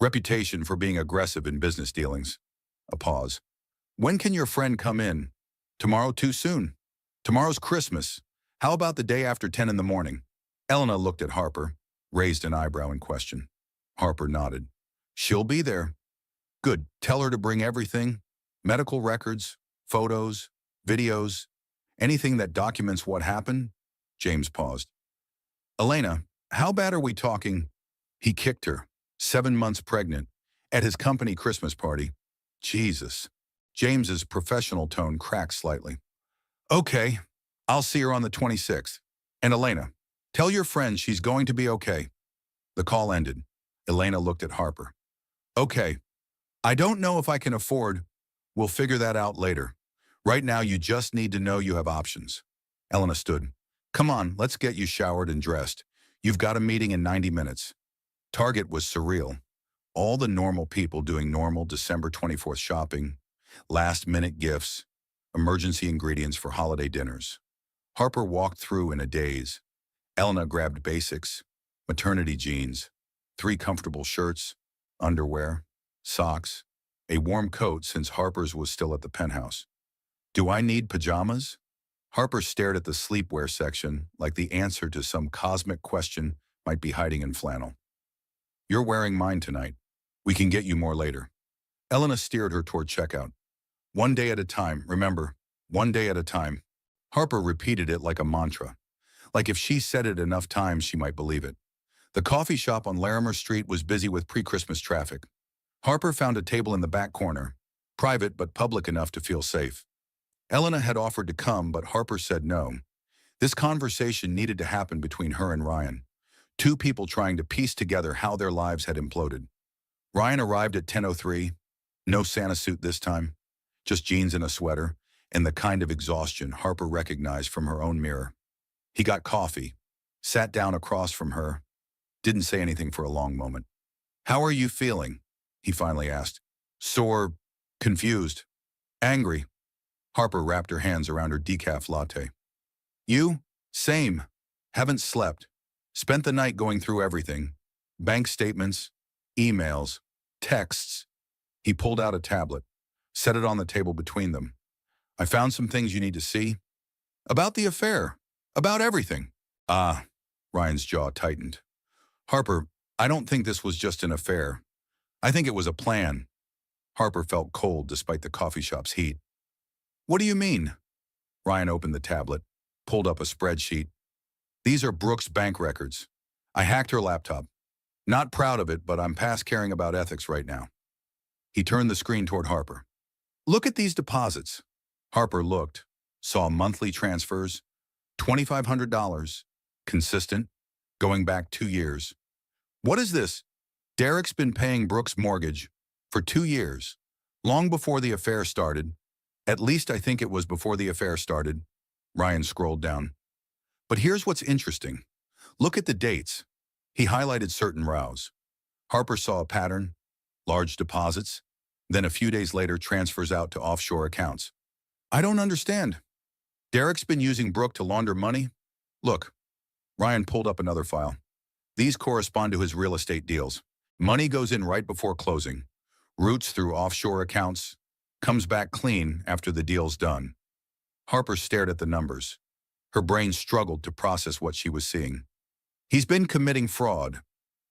Reputation for being aggressive in business dealings. A pause. When can your friend come in? Tomorrow too soon. Tomorrow's Christmas. How about the day after 10 in the morning? Elena looked at Harper, raised an eyebrow in question. Harper nodded. She'll be there. Good. Tell her to bring everything. Medical records, photos, videos, anything that documents what happened. James paused. Elena, how bad are we talking? He kicked her, 7 months pregnant, at his company Christmas party. Jesus. James's professional tone cracked slightly. Okay, I'll see her on the 26th. And Elena, tell your friend she's going to be okay. The call ended. Elena looked at Harper. Okay, I don't know if I can afford. We'll figure that out later. Right now, you just need to know you have options. Elena stood. Come on, let's get you showered and dressed. You've got a meeting in 90 minutes. Target was surreal. All the normal people doing normal December 24th shopping, last-minute gifts, emergency ingredients for holiday dinners. Harper walked through in a daze. Elena grabbed basics, maternity jeans, 3 comfortable shirts, underwear, socks, a warm coat since Harper's was still at the penthouse. Do I need pajamas? Harper stared at the sleepwear section like the answer to some cosmic question might be hiding in flannel. You're wearing mine tonight. We can get you more later. Elena steered her toward checkout. One day at a time, remember, one day at a time. Harper repeated it like a mantra, like if she said it enough times she might believe it. The coffee shop on Larimer Street was busy with pre-Christmas traffic. Harper found a table in the back corner, private but public enough to feel safe. Elena had offered to come, but Harper said no. This conversation needed to happen between her and Ryan, 2 people trying to piece together how their lives had imploded. Ryan arrived at 10:03, no Santa suit this time, just jeans and a sweater, and the kind of exhaustion Harper recognized from her own mirror. He got coffee, sat down across from her, didn't say anything for a long moment. How are you feeling? He finally asked. Sore, confused, angry. Harper wrapped her hands around her decaf latte. You? Same. Haven't slept. Spent the night going through everything. Bank statements, emails, texts. He pulled out a tablet, set it on the table between them. I found some things you need to see. About the affair. About everything. Ah, Ryan's jaw tightened. Harper, I don't think this was just an affair. I think it was a plan. Harper felt cold despite the coffee shop's heat. What do you mean? Ryan opened the tablet, pulled up a spreadsheet. These are Brooke's bank records. I hacked her laptop. Not proud of it, but I'm past caring about ethics right now. He turned the screen toward Harper. Look at these deposits. Harper looked, saw monthly transfers, $2,500, consistent, going back 2 years. What is this? Derek's been paying Brooke's mortgage for 2 years, long before the affair started. At least I think it was before the affair started. Ryan scrolled down. But here's what's interesting. Look at the dates. He highlighted certain rows. Harper saw a pattern, large deposits, then a few days later transfers out to offshore accounts. I don't understand. Derek's been using Brooke to launder money? Look, Ryan pulled up another file. These correspond to his real estate deals. Money goes in right before closing, routes through offshore accounts, comes back clean after the deal's done. Harper stared at the numbers. Her brain struggled to process what she was seeing. He's been committing fraud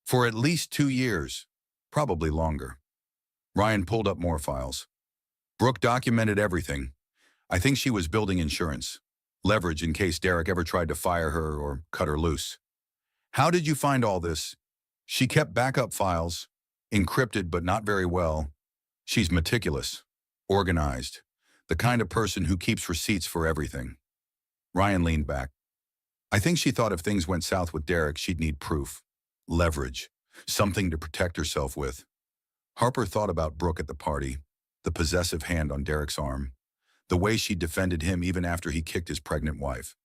for at least 2 years, probably longer. Ryan pulled up more files. Brooke documented everything. I think she was building insurance, leverage in case Derek ever tried to fire her or cut her loose. How did you find all this? She kept backup files, encrypted but not very well. She's meticulous, organized, the kind of person who keeps receipts for everything. Ryan leaned back. I think she thought if things went south with Derek, she'd need proof, leverage, something to protect herself with. Harper thought about Brooke at the party, the possessive hand on Derek's arm, the way she defended him even after he kicked his pregnant wife.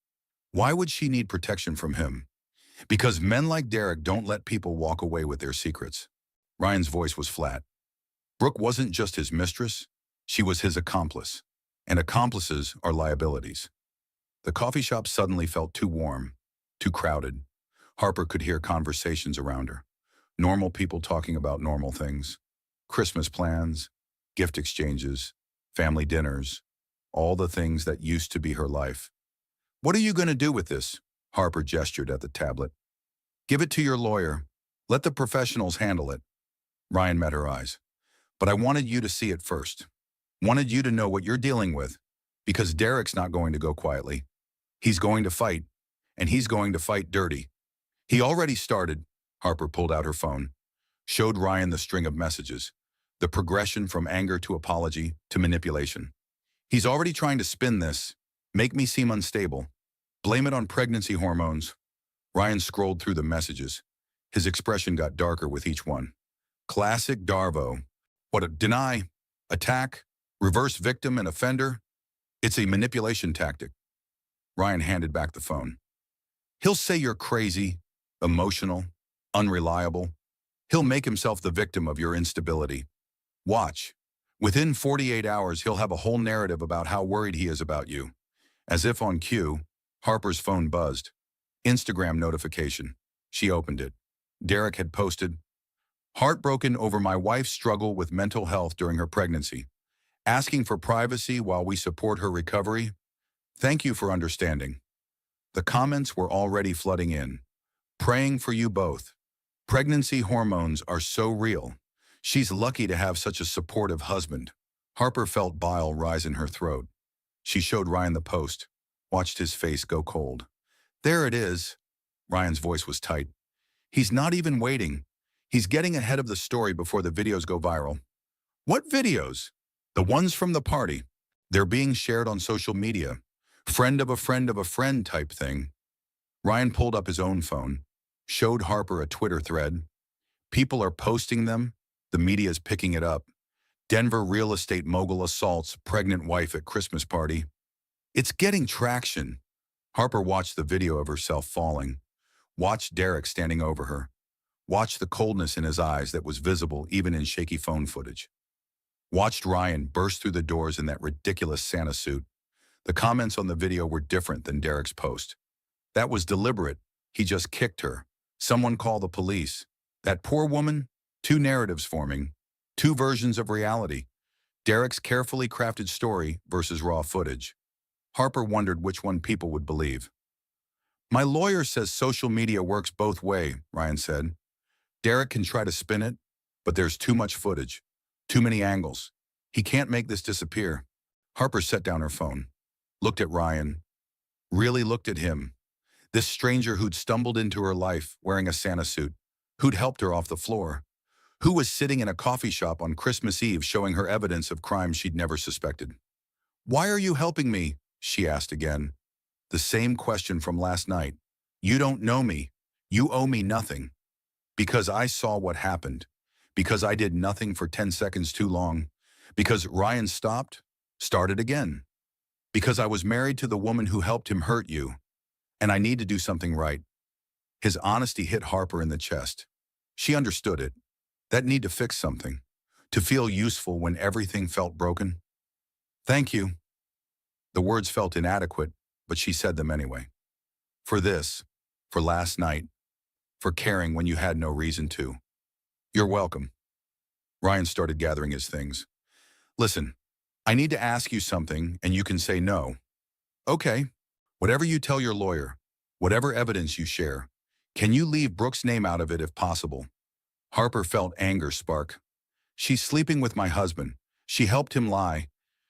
Why would she need protection from him? Because men like Derek don't let people walk away with their secrets. Ryan's voice was flat. Brooke wasn't just his mistress, she was his accomplice. And accomplices are liabilities. The coffee shop suddenly felt too warm, too crowded. Harper could hear conversations around her. Normal people talking about normal things. Christmas plans, gift exchanges, family dinners, all the things that used to be her life. What are you going to do with this? Harper gestured at the tablet. Give it to your lawyer. Let the professionals handle it. Ryan met her eyes. But I wanted you to see it first. Wanted you to know what you're dealing with. Because Derek's not going to go quietly. He's going to fight. And he's going to fight dirty. He already started. Harper pulled out her phone. Showed Ryan the string of messages. The progression from anger to apology to manipulation. He's already trying to spin this. Make me seem unstable. Blame it on pregnancy hormones. Ryan scrolled through the messages. His expression got darker with each one. Classic Darvo. What a deny, attack, reverse victim and offender. It's a manipulation tactic. Ryan handed back the phone. He'll say you're crazy, emotional, unreliable. He'll make himself the victim of your instability. Watch. Within 48 hours, he'll have a whole narrative about how worried he is about you. As if on cue, Harper's phone buzzed. Instagram notification. She opened it. Derek had posted, heartbroken over my wife's struggle with mental health during her pregnancy. Asking for privacy while we support her recovery. Thank you for understanding. The comments were already flooding in. Praying for you both. Pregnancy hormones are so real. She's lucky to have such a supportive husband. Harper felt bile rise in her throat. She showed Ryan the post, watched his face go cold. There it is. Ryan's voice was tight. He's not even waiting. He's getting ahead of the story before the videos go viral. What videos? The ones from the party. They're being shared on social media. Friend of a friend of a friend type thing. Ryan pulled up his own phone, showed Harper a Twitter thread. People are posting them. The media's picking it up. Denver real estate mogul assaults pregnant wife at Christmas party. It's getting traction. Harper watched the video of herself falling. Watched Derek standing over her. Watched the coldness in his eyes that was visible even in shaky phone footage. Watched Ryan burst through the doors in that ridiculous Santa suit. The comments on the video were different than Derek's post. That was deliberate. He just kicked her. Someone call the police. That poor woman? Two narratives forming. Two versions of reality. Derek's carefully crafted story versus raw footage. Harper wondered which one people would believe. My lawyer says social media works both ways, Ryan said. Derek can try to spin it, but there's too much footage. Too many angles. He can't make this disappear. Harper set down her phone. Looked at Ryan. Really looked at him. This stranger who'd stumbled into her life wearing a Santa suit. Who'd helped her off the floor. Who was sitting in a coffee shop on Christmas Eve showing her evidence of crimes she'd never suspected. Why are you helping me? She asked again. The same question from last night. You don't know me. You owe me nothing. Because I saw what happened. Because I did nothing for 10 seconds too long. Because Ryan stopped, started again. Because I was married to the woman who helped him hurt you. And I need to do something right. His honesty hit Harper in the chest. She understood it. That need to fix something. To feel useful when everything felt broken. Thank you. The words felt inadequate, but she said them anyway. For this, for last night, for caring when you had no reason to. You're welcome. Ryan started gathering his things. Listen, I need to ask you something and you can say no. Okay. Whatever you tell your lawyer, whatever evidence you share, can you leave Brooke's name out of it if possible? Harper felt anger spark. She's sleeping with my husband. She helped him lie.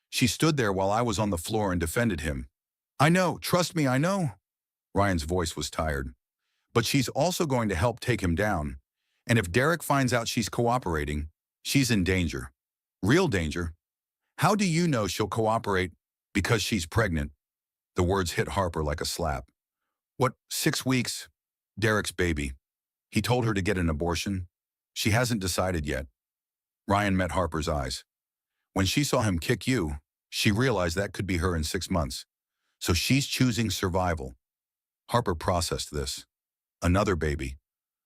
She stood there while I was on the floor and defended him. I know, trust me, I know. Ryan's voice was tired. But she's also going to help take him down. And if Derek finds out she's cooperating, she's in danger. Real danger. How do you know she'll cooperate? Because she's pregnant. The words hit Harper like a slap. What, 6 weeks? Derek's baby. He told her to get an abortion. She hasn't decided yet. Ryan met Harper's eyes. When she saw him kick you, she realized that could be her in 6 months. So she's choosing survival. Harper processed this. Another baby.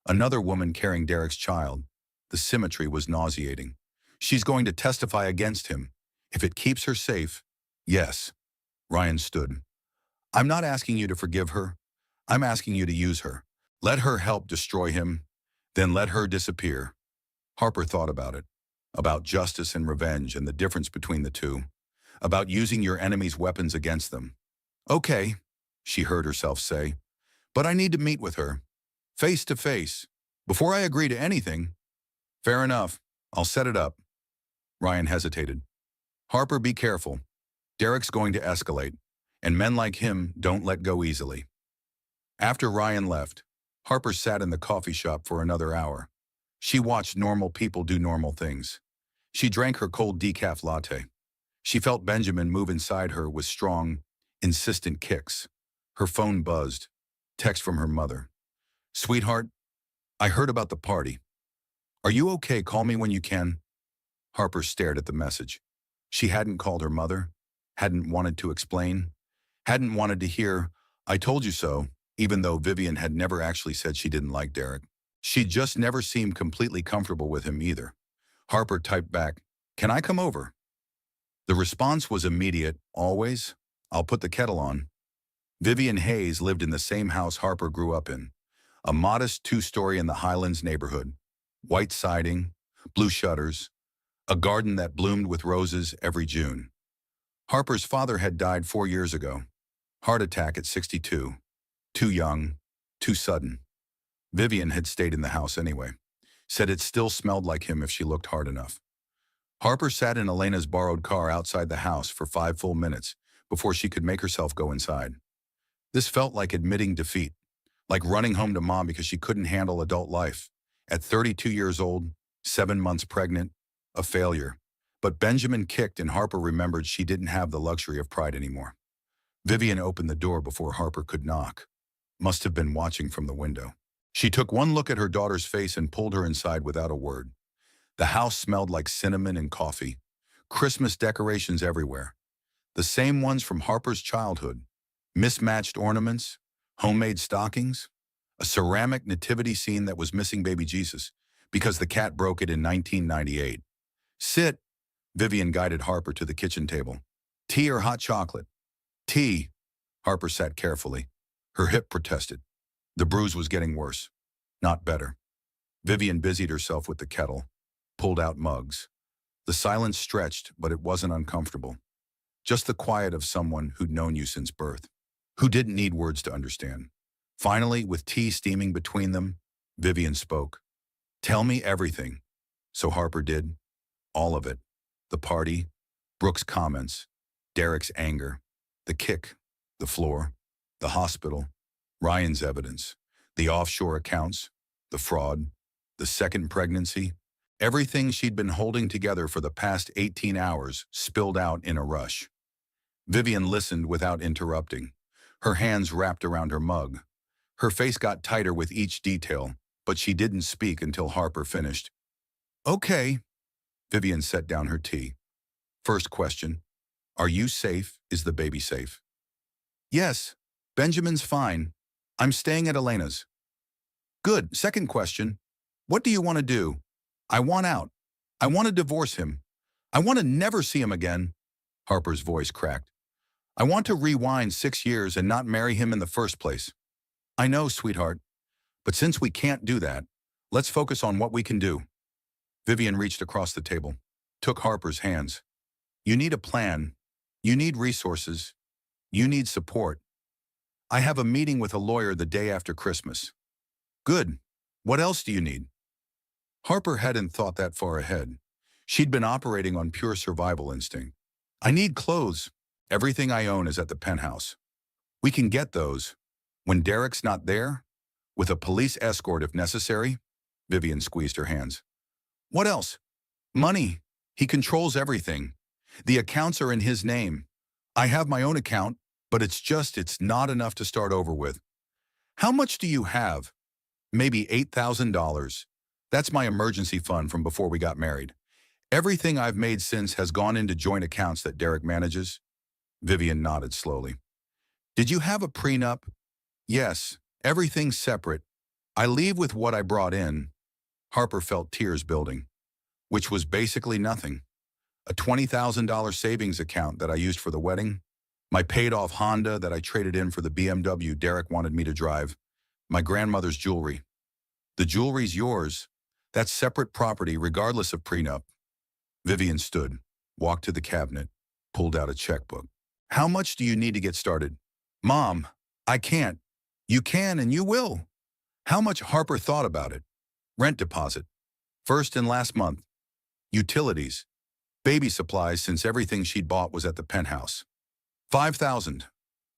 Another woman carrying Derek's child. The symmetry was nauseating. She's going to testify against him. If it keeps her safe, yes. Ryan stood. I'm not asking you to forgive her. I'm asking you to use her. Let her help destroy him, then let her disappear. Harper thought about it. About justice and revenge and the difference between the two. About using your enemy's weapons against them. Okay, she heard herself say, but I need to meet with her. Face to face. Before I agree to anything. Fair enough. I'll set it up. Ryan hesitated. Harper, be careful. Derek's going to escalate, and men like him don't let go easily. After Ryan left, Harper sat in the coffee shop for another hour. She watched normal people do normal things. She drank her cold decaf latte. She felt Benjamin move inside her with strong, insistent kicks. Her phone buzzed. Text from her mother. Sweetheart, I heard about the party. Are you okay? Call me when you can. Harper stared at the message. She hadn't called her mother, hadn't wanted to explain, hadn't wanted to hear, I told you so, even though Vivian had never actually said she didn't like Derek. She just never seemed completely comfortable with him either. Harper typed back, can I come over? The response was immediate, always. I'll put the kettle on. Vivian Hayes lived in the same house Harper grew up in, a modest 2-story in the Highlands neighborhood. White siding, blue shutters, a garden that bloomed with roses every June. Harper's father had died 4 years ago. Heart attack at 62. Too young, too sudden. Vivian had stayed in the house anyway. Said it still smelled like him if she looked hard enough. Harper sat in Elena's borrowed car outside the house for 5 full minutes before she could make herself go inside. This felt like admitting defeat, like running home to mom because she couldn't handle adult life. At 32 years old, 7 months pregnant, a failure. But Benjamin kicked and Harper remembered she didn't have the luxury of pride anymore. Vivian opened the door before Harper could knock. Must have been watching from the window. She took one look at her daughter's face and pulled her inside without a word. The house smelled like cinnamon and coffee. Christmas decorations everywhere. The same ones from Harper's childhood. Mismatched ornaments, homemade stockings, a ceramic nativity scene that was missing baby Jesus because the cat broke it in 1998. Sit. Vivian guided Harper to the kitchen table. Tea or hot chocolate? Tea. Harper sat carefully. Her hip protested. The bruise was getting worse, not better. Vivian busied herself with the kettle, pulled out mugs. The silence stretched, but it wasn't uncomfortable. Just the quiet of someone who'd known you since birth, who didn't need words to understand. Finally, with tea steaming between them, Vivian spoke. Tell me everything. So Harper did. All of it. The party, Brooke's comments, Derek's anger, the kick, the floor, the hospital, Ryan's evidence, the offshore accounts, the fraud, the second pregnancy. Everything she'd been holding together for the past 18 hours spilled out in a rush. Vivian listened without interrupting, her hands wrapped around her mug. Her face got tighter with each detail, but she didn't speak until Harper finished. Okay. Vivian set down her tea. First question, are you safe? Is the baby safe? Yes, Benjamin's fine. I'm staying at Elena's. Good. Second question. What do you want to do? I want out. I want to divorce him. I want to never see him again. Harper's voice cracked. I want to rewind 6 years and not marry him in the first place. I know, sweetheart. But since we can't do that, let's focus on what we can do. Vivian reached across the table, took Harper's hands. You need a plan. You need resources. You need support. I have a meeting with a lawyer the day after Christmas. Good. What else do you need? Harper hadn't thought that far ahead. She'd been operating on pure survival instinct. I need clothes. Everything I own is at the penthouse. We can get those. When Derek's not there, with a police escort if necessary. Vivian squeezed her hands. What else? Money. He controls everything. The accounts are in his name. I have my own account, but it's not enough to start over with. How much do you have? Maybe $8,000. That's my emergency fund from before we got married. Everything I've made since has gone into joint accounts that Derek manages. Vivian nodded slowly. Did you have a prenup? Yes, everything's separate. I leave with what I brought in. Harper felt tears building, which was basically nothing. A $20,000 savings account that I used for the wedding, my paid-off Honda that I traded in for the BMW Derek wanted me to drive, my grandmother's jewelry. The jewelry's yours. That's separate property regardless of prenup. Vivian stood, walked to the cabinet, pulled out a checkbook. How much do you need to get started? Mom, I can't. You can and you will. How much? Harper thought about it. Rent deposit. First and last month. Utilities. Baby supplies since everything she'd bought was at the penthouse. 5,000.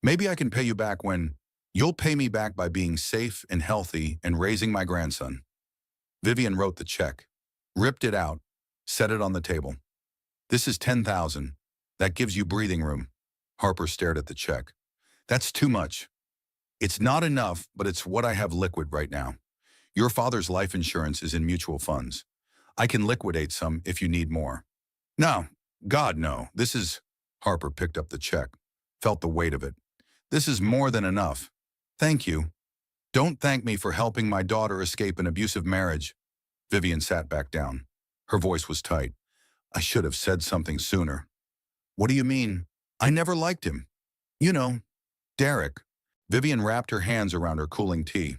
Maybe I can pay you back when you'll pay me back by being safe and healthy and raising my grandson. Vivian wrote the check, ripped it out, set it on the table. This is 10,000. That gives you breathing room. Harper stared at the check. That's too much. It's not enough, but it's what I have liquid right now. Your father's life insurance is in mutual funds. I can liquidate some if you need more. No, God, no. Harper picked up the check, felt the weight of it. This is more than enough. Thank you. Don't thank me for helping my daughter escape an abusive marriage. Vivian sat back down. Her voice was tight. I should have said something sooner. What do you mean? I never liked him. You know, Derek. Vivian wrapped her hands around her cooling tea.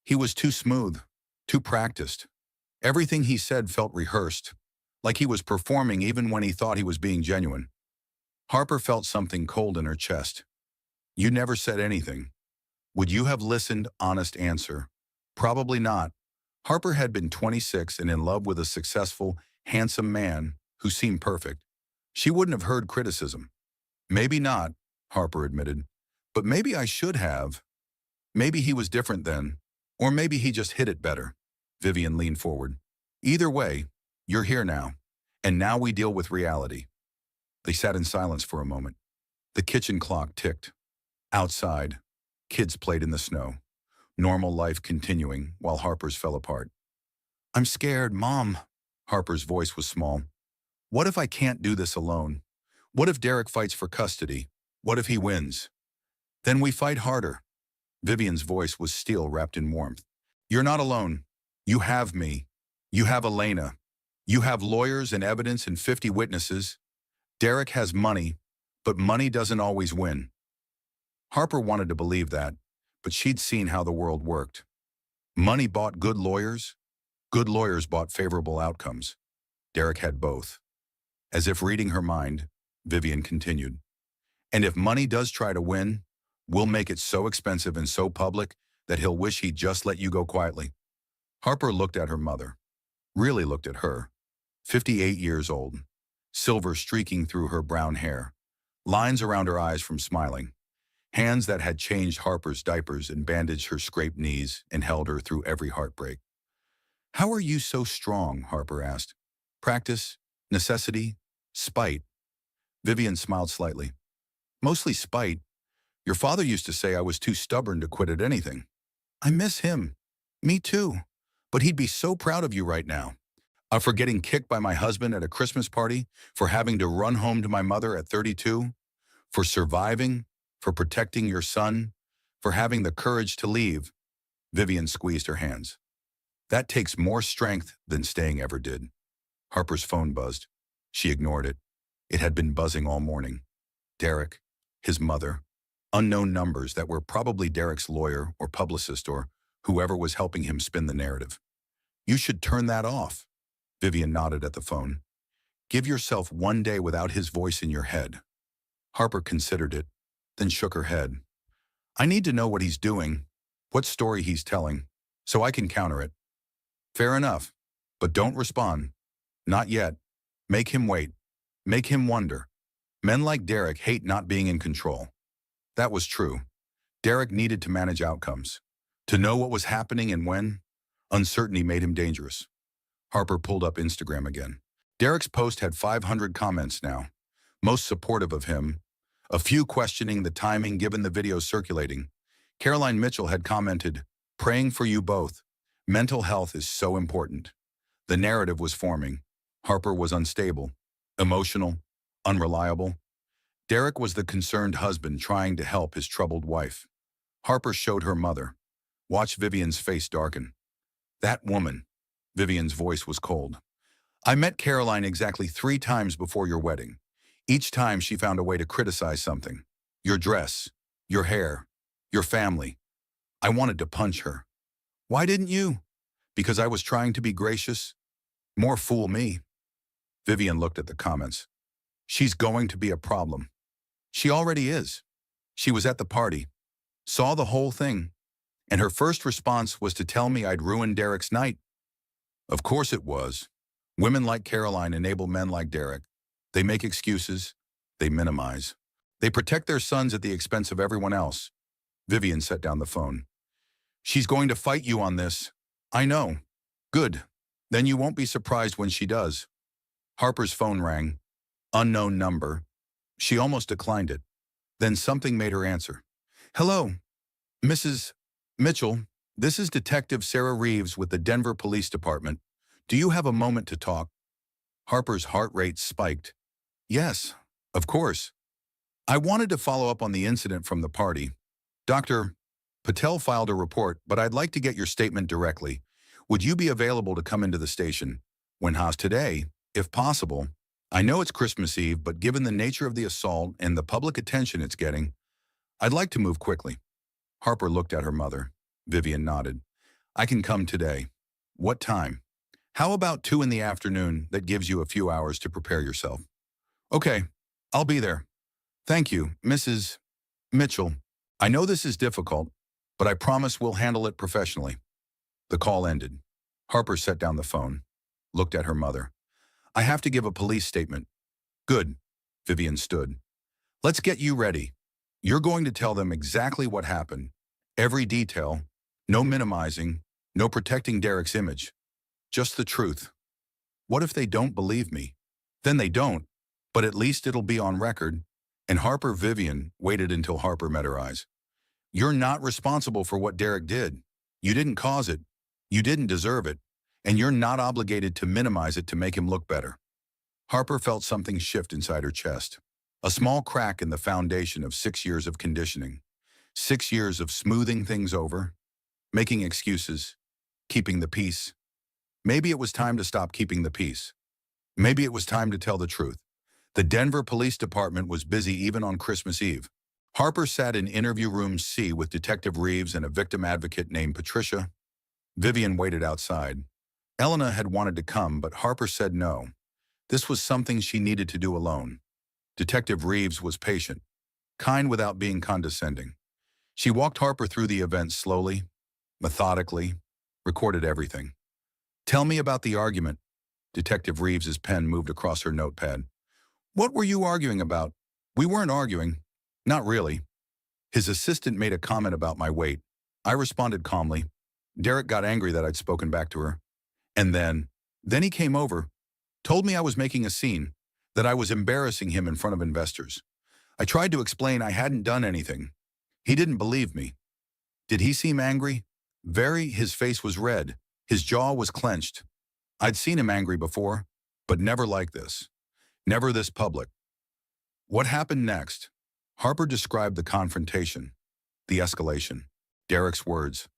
He was too smooth, too practiced. Everything he said felt rehearsed, like he was performing even when he thought he was being genuine. Harper felt something cold in her chest. You never said anything. Would you have listened? Honest answer. Probably not. Harper had been 26 and in love with a successful, handsome man who seemed perfect. She wouldn't have heard criticism. Maybe not, Harper admitted. But maybe I should have. Maybe he was different then. Or maybe he just hit it better. Vivian leaned forward. Either way, you're here now. And now we deal with reality. They sat in silence for a moment. The kitchen clock ticked. Outside, kids played in the snow. Normal life continuing while Harper's fell apart. I'm scared, Mom. Harper's voice was small. What if I can't do this alone? What if Derek fights for custody? What if he wins? Then we fight harder. Vivian's voice was steel wrapped in warmth. You're not alone. You have me. You have Elena. You have lawyers and evidence and 50 witnesses. Derek has money, but money doesn't always win. Harper wanted to believe that, but she'd seen how the world worked. Money bought good lawyers bought favorable outcomes. Derek had both. As if reading her mind, Vivian continued. And if money does try to win, we'll make it so expensive and so public that he'll wish he'd just let you go quietly. Harper looked at her mother, really looked at her, 58 years old, silver streaking through her brown hair, lines around her eyes from smiling, hands that had changed Harper's diapers and bandaged her scraped knees and held her through every heartbreak. How are you so strong? Harper asked. Practice, necessity, spite. Vivian smiled slightly. Mostly spite. Your father used to say I was too stubborn to quit at anything. I miss him. Me too. But he'd be so proud of you right now. For getting kicked by my husband at a Christmas party, for having to run home to my mother at 32, for surviving, for protecting your son. for having the courage to leave. Vivian squeezed her hands. That takes more strength than staying ever did. Harper's phone buzzed. She ignored it. It had been buzzing all morning. Derek, his mother, unknown numbers that were probably Derek's lawyer or publicist or whoever was helping him spin the narrative. You should turn that off. Vivian nodded at the phone. Give yourself one day without his voice in your head. Harper considered it, then shook her head. I need to know what he's doing, what story he's telling, so I can counter it. Fair enough, but don't respond. Not yet. Make him wait. Make him wonder. Men like Derek hate not being in control. That was true. Derek needed to manage outcomes. To know what was happening and when, uncertainty made him dangerous. Harper pulled up Instagram again. Derek's post had 500 comments now, most supportive of him, a few questioning the timing given the video circulating. Caroline Mitchell had commented, praying for you both. Mental health is so important. The narrative was forming. Harper was unstable, emotional, unreliable. Derek was the concerned husband trying to help his troubled wife. Harper showed her mother. Watch Vivian's face darken. That woman. Vivian's voice was cold. I met Caroline exactly 3 times before your wedding. Each time she found a way to criticize something. Your dress, your hair, your family. I wanted to punch her. Why didn't you? Because I was trying to be gracious? More fool me. Vivian looked at the comments. She's going to be a problem. She already is. She was at the party, saw the whole thing, and her first response was to tell me I'd ruined Derek's night. Of course it was. Women like Caroline enable men like Derek. They make excuses. They minimize. They protect their sons at the expense of everyone else. Vivian set down the phone. She's going to fight you on this. I know. Good. Then you won't be surprised when she does. Harper's phone rang. Unknown number. She almost declined it. Then something made her answer. Hello, Mrs. Mitchell. This is Detective Sarah Reeves with the Denver Police Department. Do you have a moment to talk? Harper's heart rate spiked. Yes, of course. I wanted to follow up on the incident from the party. Dr. Patel filed a report, but I'd like to get your statement directly. Would you be available to come into the station? When how's today, if possible? I know it's Christmas Eve, but given the nature of the assault and the public attention it's getting, I'd like to move quickly. Harper looked at her mother. Vivian nodded. I can come today. What time? How about 2 in the afternoon? That gives you a few hours to prepare yourself. Okay, I'll be there. Thank you, Mrs. Mitchell. I know this is difficult, but I promise we'll handle it professionally. The call ended. Harper set down the phone, looked at her mother. I have to give a police statement. Good. Vivian stood. Let's get you ready. You're going to tell them exactly what happened. Every detail. No minimizing. No protecting Derek's image. Just the truth. What if they don't believe me? Then they don't, but at least it'll be on record. And Vivian waited until Harper met her eyes. You're not responsible for what Derek did. You didn't cause it. You didn't deserve it. And you're not obligated to minimize it to make him look better. Harper felt something shift inside her chest. A small crack in the foundation of 6 years of conditioning. 6 years of smoothing things over, making excuses, keeping the peace. Maybe it was time to stop keeping the peace. Maybe it was time to tell the truth. The Denver Police Department was busy even on Christmas Eve. Harper sat in interview room C with Detective Reeves and a victim advocate named Patricia. Vivian waited outside. Elena had wanted to come, but Harper said no. This was something she needed to do alone. Detective Reeves was patient, kind without being condescending. She walked Harper through the event slowly, methodically, recorded everything. Tell me about the argument. Detective Reeves's pen moved across her notepad. What were you arguing about? We weren't arguing. Not really. His assistant made a comment about my weight. I responded calmly. Derek got angry that I'd spoken back to her. And then he came over, told me I was making a scene, that I was embarrassing him in front of investors. I tried to explain I hadn't done anything. He didn't believe me. Did he seem angry? Very. His face was red. His jaw was clenched. I'd seen him angry before, but never like this. Never this public. What happened next? Harper described the confrontation. The escalation. Derek's words.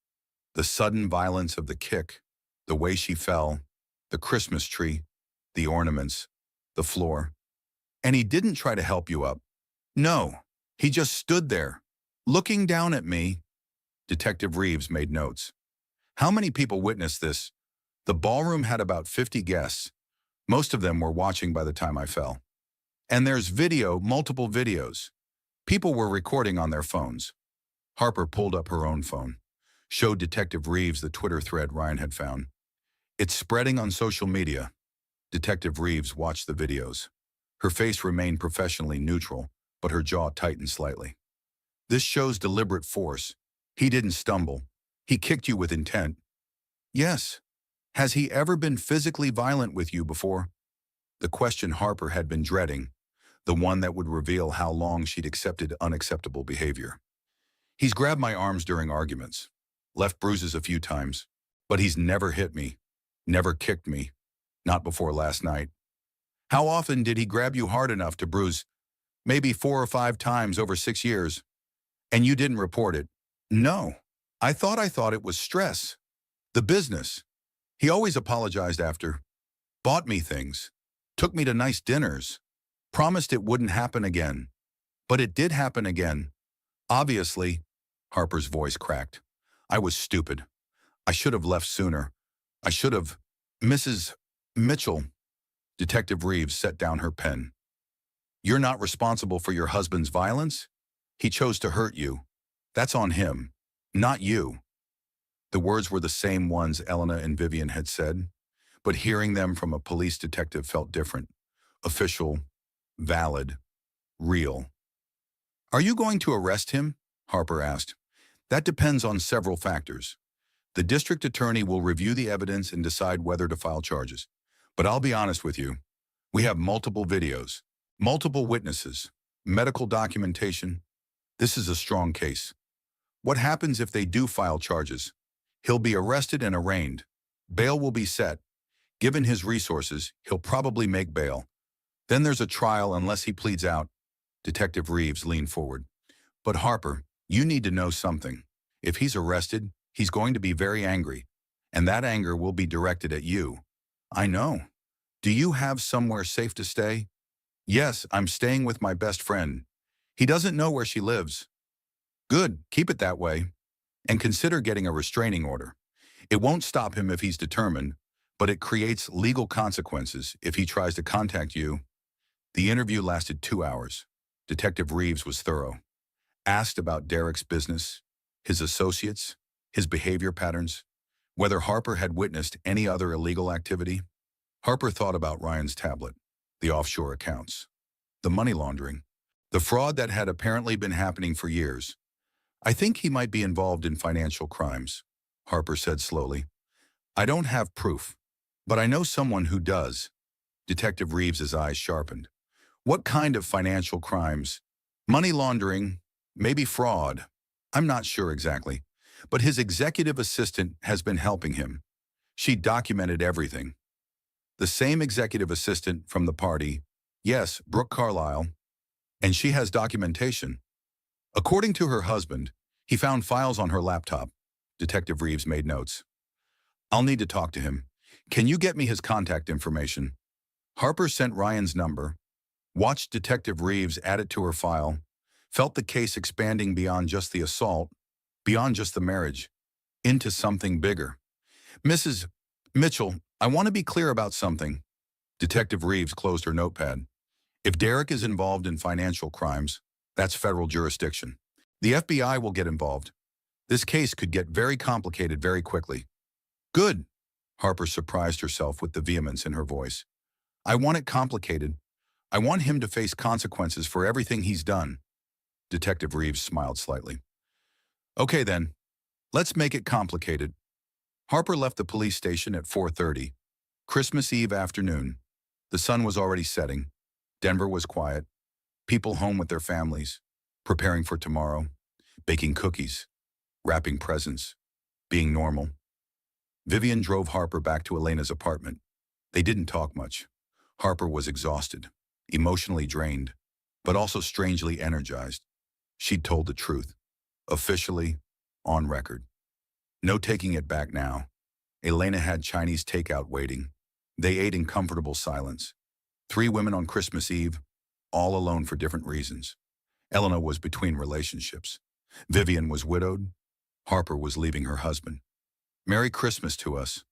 The sudden violence of the kick. The way she fell. The Christmas tree. The ornaments. The floor. And he didn't try to help you up. No. He just stood there, looking down at me. Detective Reeves made notes. How many people witnessed this? The ballroom had about 50 guests. Most of them were watching by the time I fell. And there's video, multiple videos. People were recording on their phones. Harper pulled up her own phone, showed Detective Reeves the Twitter thread Ryan had found. It's spreading on social media. Detective Reeves watched the videos. Her face remained professionally neutral, but her jaw tightened slightly. This shows deliberate force. He didn't stumble. He kicked you with intent. Yes. Has he ever been physically violent with you before? The question Harper had been dreading, the one that would reveal how long she'd accepted unacceptable behavior. He's grabbed my arms during arguments, left bruises a few times, but he's never hit me, never kicked me, not before last night. How often did he grab you hard enough to bruise? Maybe 4 or 5 times over 6 years. And you didn't report it? No. I thought it was stress. The business. He always apologized after. Bought me things. Took me to nice dinners. Promised it wouldn't happen again. But it did happen again. Obviously. Harper's voice cracked. I was stupid. I should have left sooner. I should have. Mrs. Mitchell. Detective Reeves set down her pen. You're not responsible for your husband's violence? He chose to hurt you. That's on him, not you. The words were the same ones Elena and Vivian had said, but hearing them from a police detective felt different. Official, valid, real. Are you going to arrest him? Harper asked. That depends on several factors. The district attorney will review the evidence and decide whether to file charges. But I'll be honest with you. We have multiple videos, multiple witnesses, medical documentation. This is a strong case. What happens if they do file charges? He'll be arrested and arraigned. Bail will be set. Given his resources, he'll probably make bail. Then there's a trial unless he pleads out. Detective Reeves leaned forward. But Harper, you need to know something. If he's arrested, he's going to be very angry. And that anger will be directed at you. I know. Do you have somewhere safe to stay? Yes, I'm staying with my best friend. He doesn't know where she lives. Good, keep it that way. And consider getting a restraining order. It won't stop him if he's determined, but it creates legal consequences if he tries to contact you. The interview lasted 2 hours. Detective Reeves was thorough. Asked about Derek's business, his associates, his behavior patterns, whether Harper had witnessed any other illegal activity. Harper thought about Ryan's tablet, the offshore accounts, the money laundering, the fraud that had apparently been happening for years. I think he might be involved in financial crimes, Harper said slowly. I don't have proof, but I know someone who does. Detective Reeves's eyes sharpened. What kind of financial crimes? Money laundering, maybe fraud. I'm not sure exactly, but his executive assistant has been helping him. She documented everything. The same executive assistant from the party, yes, Brooke Carlisle, and she has documentation. According to her husband, he found files on her laptop. Detective Reeves made notes. I'll need to talk to him. Can you get me his contact information? Harper sent Ryan's number, watched Detective Reeves add it to her file, felt the case expanding beyond just the assault, beyond just the marriage, into something bigger. Mrs. Mitchell, I want to be clear about something. Detective Reeves closed her notepad. If Derek is involved in financial crimes, that's federal jurisdiction. The FBI will get involved. This case could get very complicated very quickly. Good. Harper surprised herself with the vehemence in her voice. I want it complicated. I want him to face consequences for everything he's done. Detective Reeves smiled slightly. Okay then, let's make it complicated. Harper left the police station at 4:30. Christmas Eve afternoon. The sun was already setting. Denver was quiet. People home with their families, preparing for tomorrow, baking cookies, wrapping presents, being normal. Vivian drove Harper back to Elena's apartment. They didn't talk much. Harper was exhausted, emotionally drained, but also strangely energized. She'd told the truth. Officially, on record. No taking it back now. Elena had Chinese takeout waiting. They ate in comfortable silence. 3 women on Christmas Eve, all alone for different reasons. Elena was between relationships. Vivian was widowed. Harper was leaving her husband. Merry Christmas to us.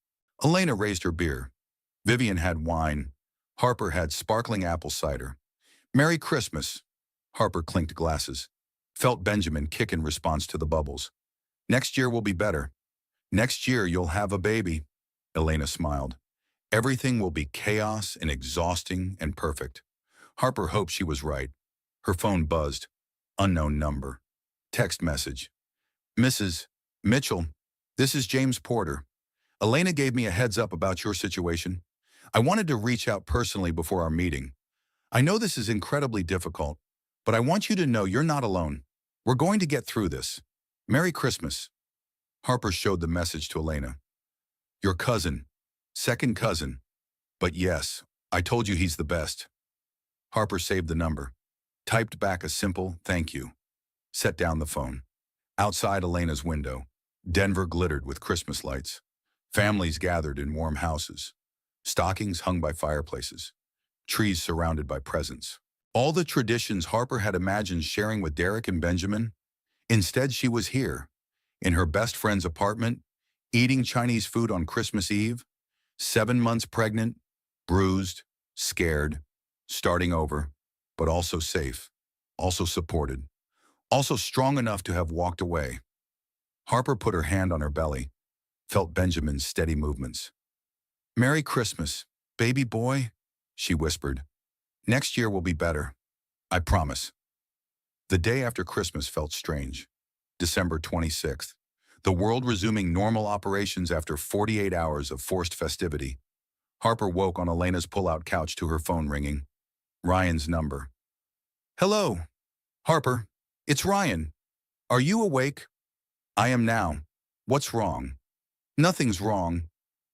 Elena raised her beer. Vivian had wine. Harper had sparkling apple cider. Merry Christmas. Harper clinked glasses. Felt Benjamin kick in response to the bubbles. Next year will be better. Next year you'll have a baby. Elena smiled. Everything will be chaos and exhausting and perfect. Harper hoped she was right. Her phone buzzed. Unknown number. Text message. Mrs. Mitchell, this is James Porter. Elena gave me a heads up about your situation. I wanted to reach out personally before our meeting. I know this is incredibly difficult, but I want you to know you're not alone. We're going to get through this. Merry Christmas. Harper showed the message to Elena. Your cousin. Second cousin. But yes, I told you he's the best. Harper saved the number. Typed back a simple thank you. Set down the phone. Outside Elena's window, Denver glittered with Christmas lights. Families gathered in warm houses. Stockings hung by fireplaces. Trees surrounded by presents. All the traditions Harper had imagined sharing with Derek and Benjamin. Instead, she was here, in her best friend's apartment, eating Chinese food on Christmas Eve, 7 months pregnant, bruised, scared, starting over, but also safe, also supported, also strong enough to have walked away. Harper put her hand on her belly, felt Benjamin's steady movements. Merry Christmas, baby boy, she whispered. Next year will be better. I promise. The day after Christmas felt strange. December 26th. The world resuming normal operations after 48 hours of forced festivity. Harper woke on Elena's pull-out couch to her phone ringing. Ryan's number. Hello. Harper, it's Ryan. Are you awake? I am now. What's wrong? Nothing's wrong,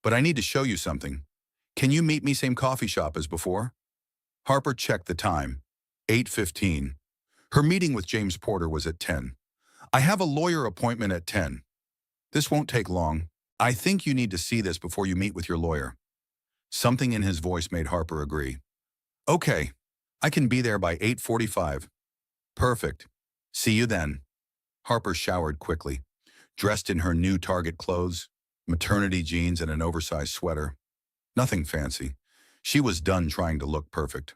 but I need to show you something. Can you meet me same coffee shop as before? Harper checked the time. 8:15. Her meeting with James Porter was at 10. I have a lawyer appointment at 10. This won't take long. I think you need to see this before you meet with your lawyer. Something in his voice made Harper agree. Okay, I can be there by 8:45. Perfect. See you then. Harper showered quickly, dressed in her new Target clothes, maternity jeans and an oversized sweater. Nothing fancy. She was done trying to look perfect.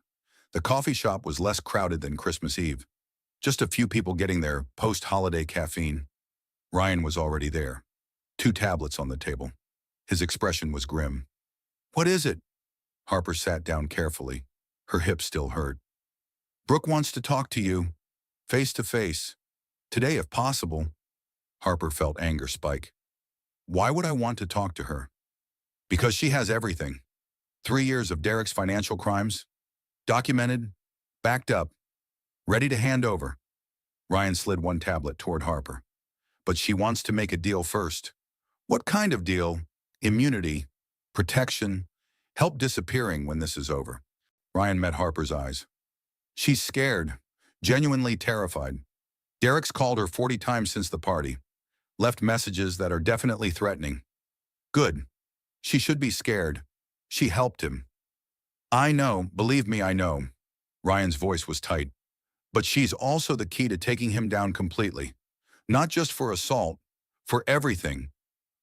The coffee shop was less crowded than Christmas Eve. Just a few people getting their post-holiday caffeine. Ryan was already there. 2 tablets on the table. His expression was grim. What is it? Harper sat down carefully. Her hips still hurt. Brooke wants to talk to you. Face to face. Today, if possible. Harper felt anger spike. Why would I want to talk to her? Because she has everything. 3 years of Derek's financial crimes. Documented. Backed up. Ready to hand over. Ryan slid 1 tablet toward Harper. But she wants to make a deal first. What kind of deal? Immunity. Protection. Help disappearing when this is over. Ryan met Harper's eyes. She's scared. Genuinely terrified. Derek's called her 40 times since the party. Left messages that are definitely threatening. Good. She should be scared. She helped him. I know, believe me, I know. Ryan's voice was tight. But she's also the key to taking him down completely. Not just for assault, for everything.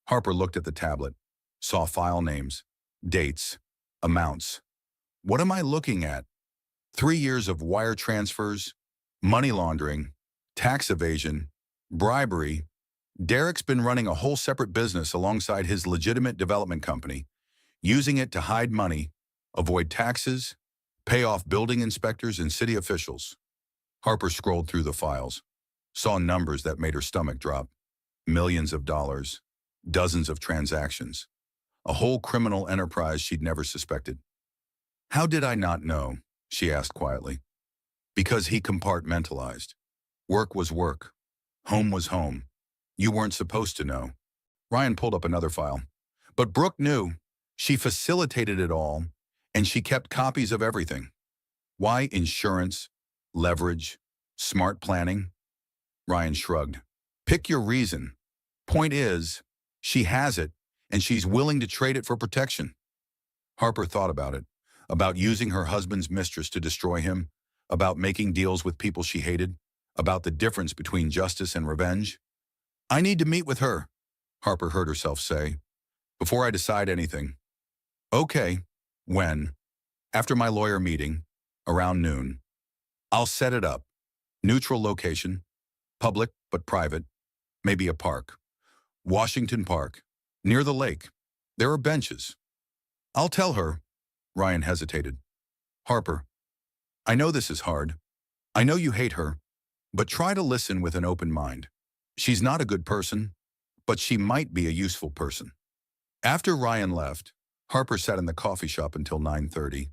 Harper looked at the tablet, saw file names, dates, amounts. What am I looking at? 3 years of wire transfers, money laundering, tax evasion, bribery. Derek's been running a whole separate business alongside his legitimate development company, using it to hide money, avoid taxes, pay off building inspectors and city officials. Harper scrolled through the files, saw numbers that made her stomach drop. Millions of dollars, dozens of transactions, a whole criminal enterprise she'd never suspected. How did I not know? She asked quietly. Because he compartmentalized. Work was work. Home was home. You weren't supposed to know. Ryan pulled up another file. But Brooke knew. She facilitated it all, and she kept copies of everything. Why insurance, leverage, smart planning? Ryan shrugged. Pick your reason. Point is, she has it, and she's willing to trade it for protection. Harper thought about using her husband's mistress to destroy him, about making deals with people she hated, about the difference between justice and revenge. I need to meet with her, Harper heard herself say, before I decide anything. Okay, when? After my lawyer meeting, around noon. I'll set it up. Neutral location, public but private, maybe a park. Washington Park, near the lake. There are benches. I'll tell her. Ryan hesitated. Harper, I know this is hard. I know you hate her, but try to listen with an open mind. She's not a good person, but she might be a useful person. After Ryan left, Harper sat in the coffee shop until 9:30.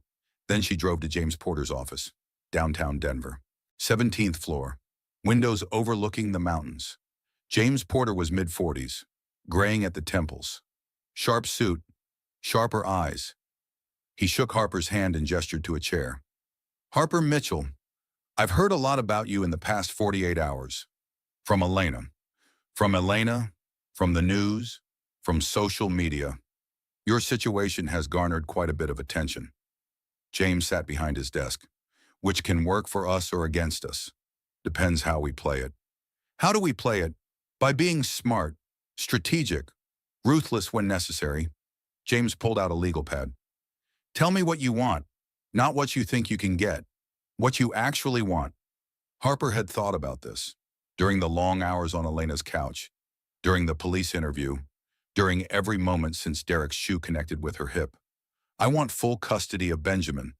Then she drove to James Porter's office, downtown Denver. 17th floor, windows overlooking the mountains. James Porter was mid-40s, graying at the temples. Sharp suit, sharper eyes. He shook Harper's hand and gestured to a chair. Harper Mitchell, I've heard a lot about you in the past 48 hours. From Elena. From the news, from social media. Your situation has garnered quite a bit of attention. James sat behind his desk, which can work for us or against us. Depends how we play it. How do we play it? By being smart, strategic, ruthless when necessary. James pulled out a legal pad. Tell me what you want, not what you think you can get. What you actually want. Harper had thought about this. During the long hours on Elena's couch. During the police interview. During every moment since Derek's shoe connected with her hip. I want full custody of Benjamin.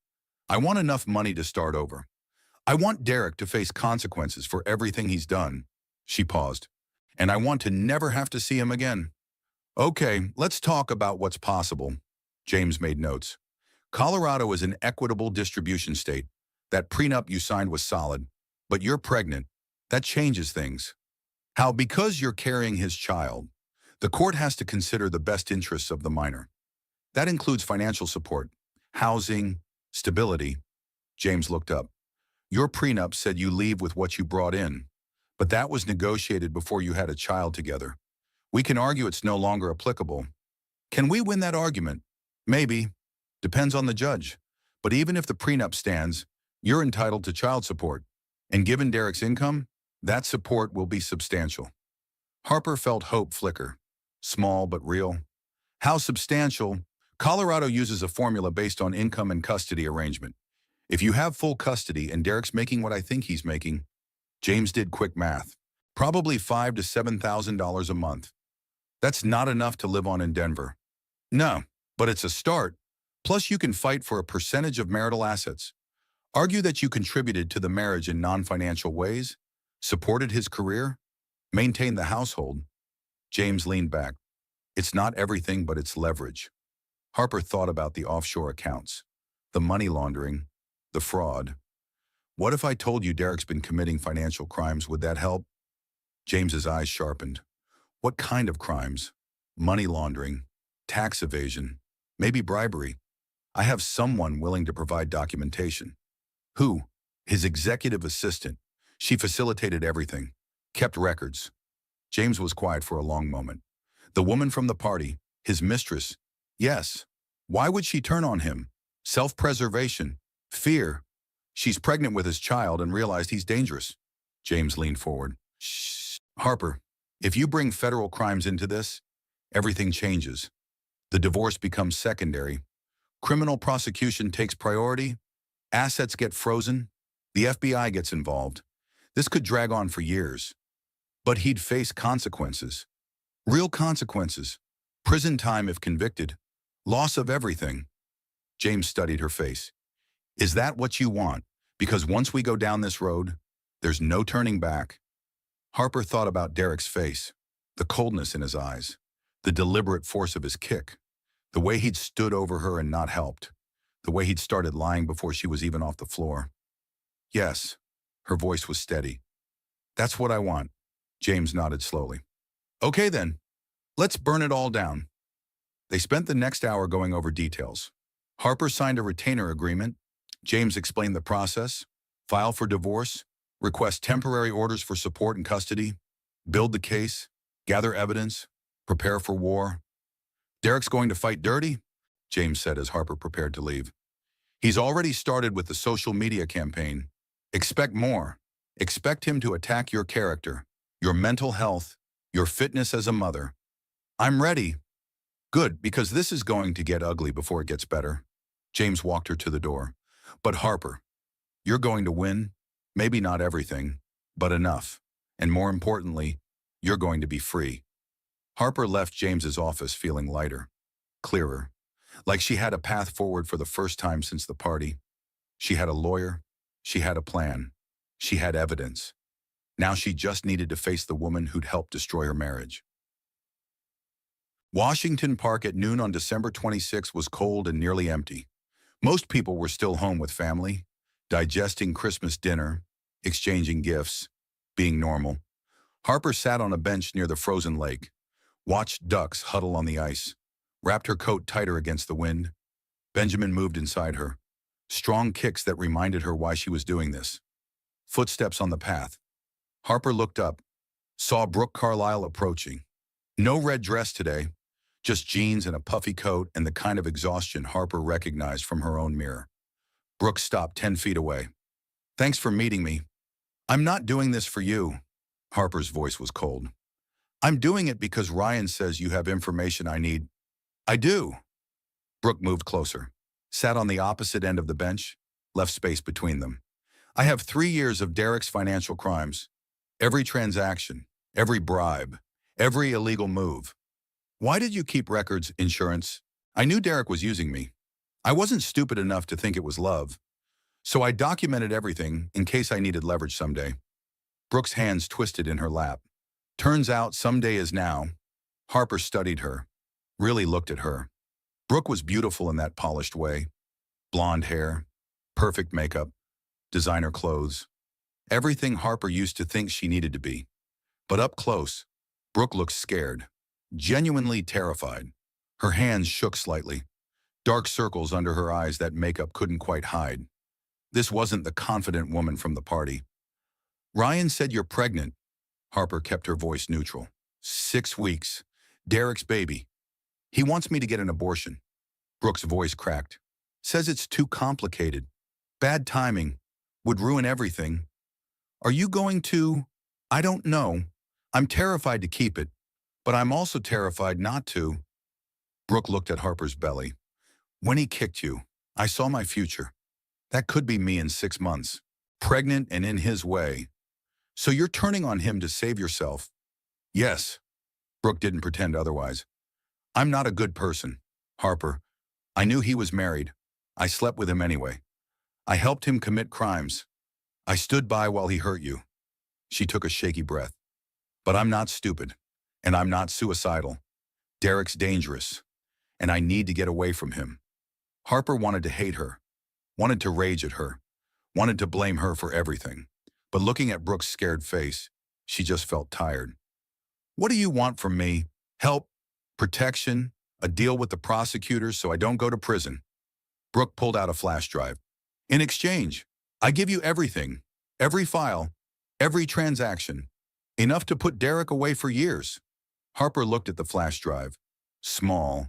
I want enough money to start over. I want Derek to face consequences for everything he's done. She paused. And I want to never have to see him again. Okay, let's talk about what's possible. James made notes. Colorado is an equitable distribution state. That prenup you signed was solid, but you're pregnant. That changes things. How because you're carrying his child, the court has to consider the best interests of the minor. That includes financial support, housing, stability. James looked up. Your prenup said you leave with what you brought in, but that was negotiated before you had a child together. We can argue it's no longer applicable. Can we win that argument? Maybe. Depends on the judge. But even if the prenup stands, you're entitled to child support. And given Derek's income, that support will be substantial. Harper felt hope flicker. Small but real. How substantial? Colorado uses a formula based on income and custody arrangement. If you have full custody and Derek's making what I think he's making, James did quick math. Probably $5,000 to $7,000 a month. That's not enough to live on in Denver. No, but it's a start. Plus you can fight for a percentage of marital assets. Argue that you contributed to the marriage in non-financial ways, supported his career, maintained the household. James leaned back. It's not everything, but it's leverage. Harper thought about the offshore accounts, the money laundering, the fraud. What if I told you Derek's been committing financial crimes? Would that help? James's eyes sharpened. What kind of crimes? Money laundering, tax evasion, maybe bribery. I have someone willing to provide documentation. Who? His executive assistant. She facilitated everything, kept records. James was quiet for a long moment. The woman from the party, his mistress. Yes. Why would she turn on him? Self-preservation. Fear. She's pregnant with his child and realized he's dangerous. James leaned forward. Shh. Harper, if you bring federal crimes into this, everything changes. The divorce becomes secondary. Criminal prosecution takes priority. Assets get frozen. The FBI gets involved. This could drag on for years. But he'd face consequences. Real consequences. Prison time if convicted. Loss of everything. James studied her face. Is that what you want? Because once we go down this road, there's no turning back. Harper thought about Derek's face, the coldness in his eyes, the deliberate force of his kick, the way he'd stood over her and not helped, the way he'd started lying before she was even off the floor. Yes, her voice was steady. That's what I want. James nodded slowly. Okay then, let's burn it all down. They spent the next hour going over details. Harper signed a retainer agreement. James explained the process, file for divorce, request temporary orders for support and custody. Build the case, gather evidence, prepare for war. Derek's going to fight dirty, James said as Harper prepared to leave. He's already started with the social media campaign. Expect more. Expect him to attack your character, your mental health, your fitness as a mother. I'm ready. Good, because this is going to get ugly before it gets better. James walked her to the door. But Harper, you're going to win. Maybe not everything, but enough. And more importantly, you're going to be free. Harper left James's office feeling lighter, clearer, like she had a path forward for the first time since the party. She had a lawyer. She had a plan. She had evidence. Now she just needed to face the woman who'd helped destroy her marriage. Washington Park at noon on December 26 was cold and nearly empty. Most people were still home with family, digesting Christmas dinner, exchanging gifts, being normal. Harper sat on a bench near the frozen lake, watched ducks huddle on the ice, wrapped her coat tighter against the wind. Benjamin moved inside her, strong kicks that reminded her why she was doing this. Footsteps on the path. Harper looked up, saw Brooke Carlisle approaching. No red dress today, just jeans and a puffy coat and the kind of exhaustion Harper recognized from her own mirror. Brooke stopped 10 feet away. Thanks for meeting me. I'm not doing this for you. Harper's voice was cold. I'm doing it because Ryan says you have information I need. I do. Brooke moved closer, sat on the opposite end of the bench, left space between them. I have 3 years of Derek's financial crimes. Every transaction, every bribe, every illegal move. Why did you keep records, insurance? I knew Derek was using me. I wasn't stupid enough to think it was love. So I documented everything in case I needed leverage someday. Brooke's hands twisted in her lap. Turns out someday is now. Harper studied her, really looked at her. Brooke was beautiful in that polished way. Blonde hair, perfect makeup, designer clothes. Everything Harper used to think she needed to be. But up close, Brooke looked scared, genuinely terrified. Her hands shook slightly, dark circles under her eyes that makeup couldn't quite hide. This wasn't the confident woman from the party. Ryan said you're pregnant. Harper kept her voice neutral. 6 weeks. Derek's baby. He wants me to get an abortion. Brooke's voice cracked. Says it's too complicated. Bad timing. Would ruin everything. Are you going to? I don't know. I'm terrified to keep it, but I'm also terrified not to. Brooke looked at Harper's belly. When he kicked you, I saw my future. That could be me in 6 months. Pregnant and in his way. So you're turning on him to save yourself? Yes. Brooke didn't pretend otherwise. I'm not a good person, Harper. I knew he was married. I slept with him anyway. I helped him commit crimes. I stood by while he hurt you. She took a shaky breath. But I'm not stupid, and I'm not suicidal. Derek's dangerous, and I need to get away from him. Harper wanted to hate her, wanted to rage at her, wanted to blame her for everything. But looking at Brooke's scared face, she just felt tired. What do you want from me? Help? Protection? A deal with the prosecutors so I don't go to prison? Brooke pulled out a flash drive. In exchange, I give you everything, every file, every transaction, enough to put Derek away for years. Harper looked at the flash drive. Small,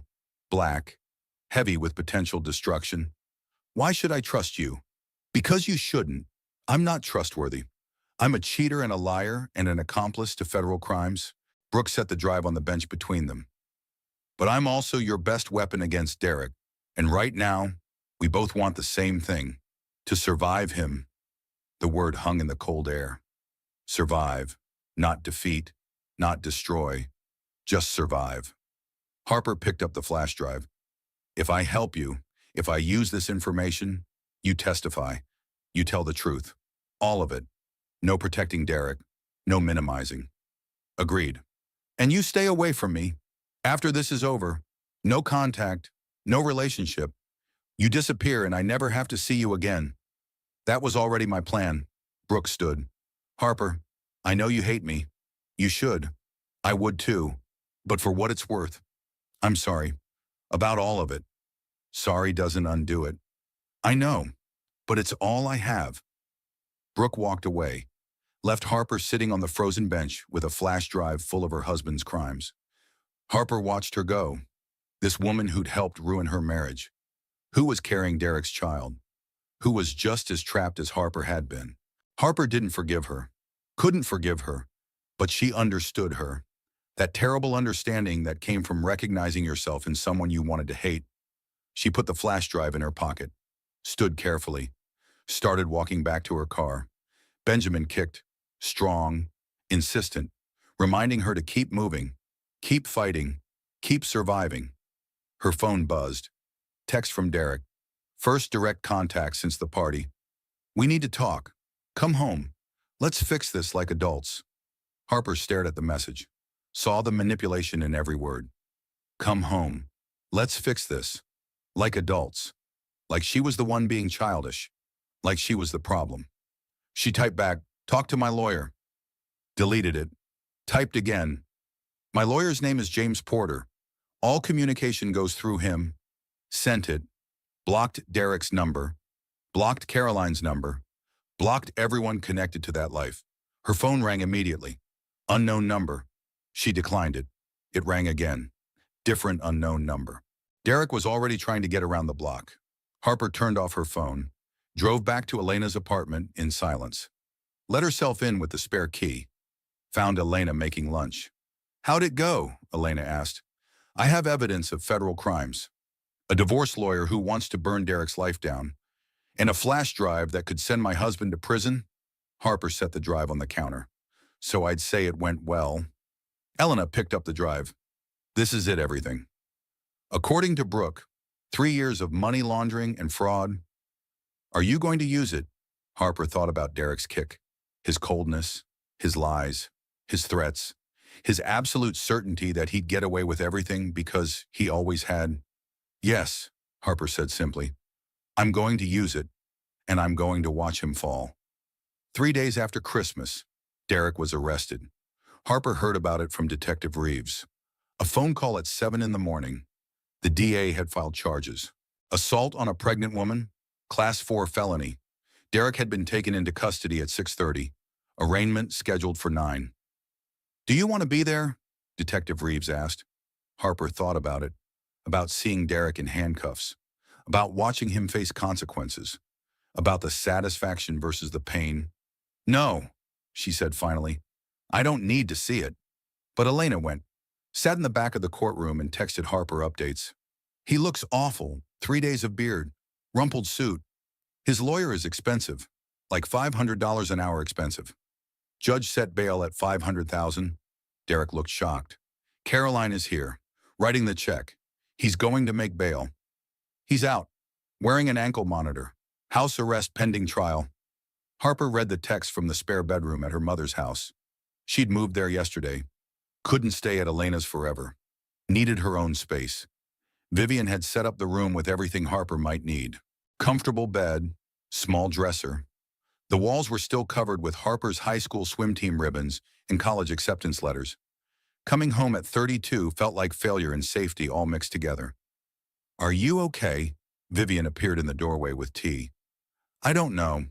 black, heavy with potential destruction. Why should I trust you? Because you shouldn't. I'm not trustworthy. I'm a cheater and a liar and an accomplice to federal crimes. Brooke set the drive on the bench between them. But I'm also your best weapon against Derek. And right now, we both want the same thing. To survive him. The word hung in the cold air. Survive. Not defeat. Not destroy. Just survive. Harper picked up the flash drive. If I help you, if I use this information, you testify. You tell the truth. All of it. No protecting Derek. No minimizing. Agreed. And you stay away from me. After this is over, no contact, no relationship. You disappear and I never have to see you again. That was already my plan. Brooke stood. Harper, I know you hate me. You should. I would too. But for what it's worth, I'm sorry. About all of it. Sorry doesn't undo it. I know, but it's all I have. Brooke walked away, left Harper sitting on the frozen bench with a flash drive full of her husband's crimes. Harper watched her go, this woman who'd helped ruin her marriage, who was carrying Derek's child, who was just as trapped as Harper had been. Harper didn't forgive her, couldn't forgive her, but she understood her. That terrible understanding that came from recognizing yourself in someone you wanted to hate. She put the flash drive in her pocket, stood carefully, started walking back to her car. Benjamin kicked, strong, insistent, reminding her to keep moving, keep fighting, keep surviving. Her phone buzzed. Text from Derek. First direct contact since the party. We need to talk. Come home. Let's fix this like adults. Harper stared at the message, saw the manipulation in every word. Come home. Let's fix this. Like adults. Like she was the one being childish. Like she was the problem. She typed back, talk to my lawyer. Deleted it. Typed again. My lawyer's name is James Porter. All communication goes through him. Sent it. Blocked Derek's number. Blocked Caroline's number. Blocked everyone connected to that life. Her phone rang immediately. Unknown number. She declined it. It rang again. Different unknown number. Derek was already trying to get around the block. Harper turned off her phone, drove back to Elena's apartment in silence. Let herself in with the spare key. Found Elena making lunch. How'd it go? Elena asked. I have evidence of federal crimes. A divorce lawyer who wants to burn Derek's life down. And a flash drive that could send my husband to prison. Harper set the drive on the counter. So I'd say it went well. Elena picked up the drive. This is it, everything. According to Brooke, 3 years of money laundering and fraud. Are you going to use it? Harper thought about Derek's kick, his coldness, his lies, his threats, his absolute certainty that he'd get away with everything because he always had. Yes, Harper said simply. I'm going to use it, and I'm going to watch him fall. 3 days after Christmas, Derek was arrested. Harper heard about it from Detective Reeves. A phone call at 7 in the morning. The DA had filed charges. Assault on a pregnant woman, Class 4 felony. Derek had been taken into custody at 6:30. Arraignment scheduled for 9. Do you want to be there? Detective Reeves asked. Harper thought about it, about seeing Derek in handcuffs, about watching him face consequences, about the satisfaction versus the pain. No, she said finally. I don't need to see it. But Elena went, sat in the back of the courtroom and texted Harper updates. He looks awful, 3 days of beard, rumpled suit. His lawyer is expensive, like $500 an hour expensive. Judge set bail at $500,000. Derek looked shocked. Caroline is here, writing the check. He's going to make bail. He's out, wearing an ankle monitor. House arrest pending trial. Harper read the text from the spare bedroom at her mother's house. She'd moved there yesterday. Couldn't stay at Elena's forever. Needed her own space. Vivian had set up the room with everything Harper might need. Comfortable bed, small dresser. The walls were still covered with Harper's high school swim team ribbons and college acceptance letters. Coming home at 32 felt like failure and safety all mixed together. Are you okay? Vivian appeared in the doorway with tea. I don't know.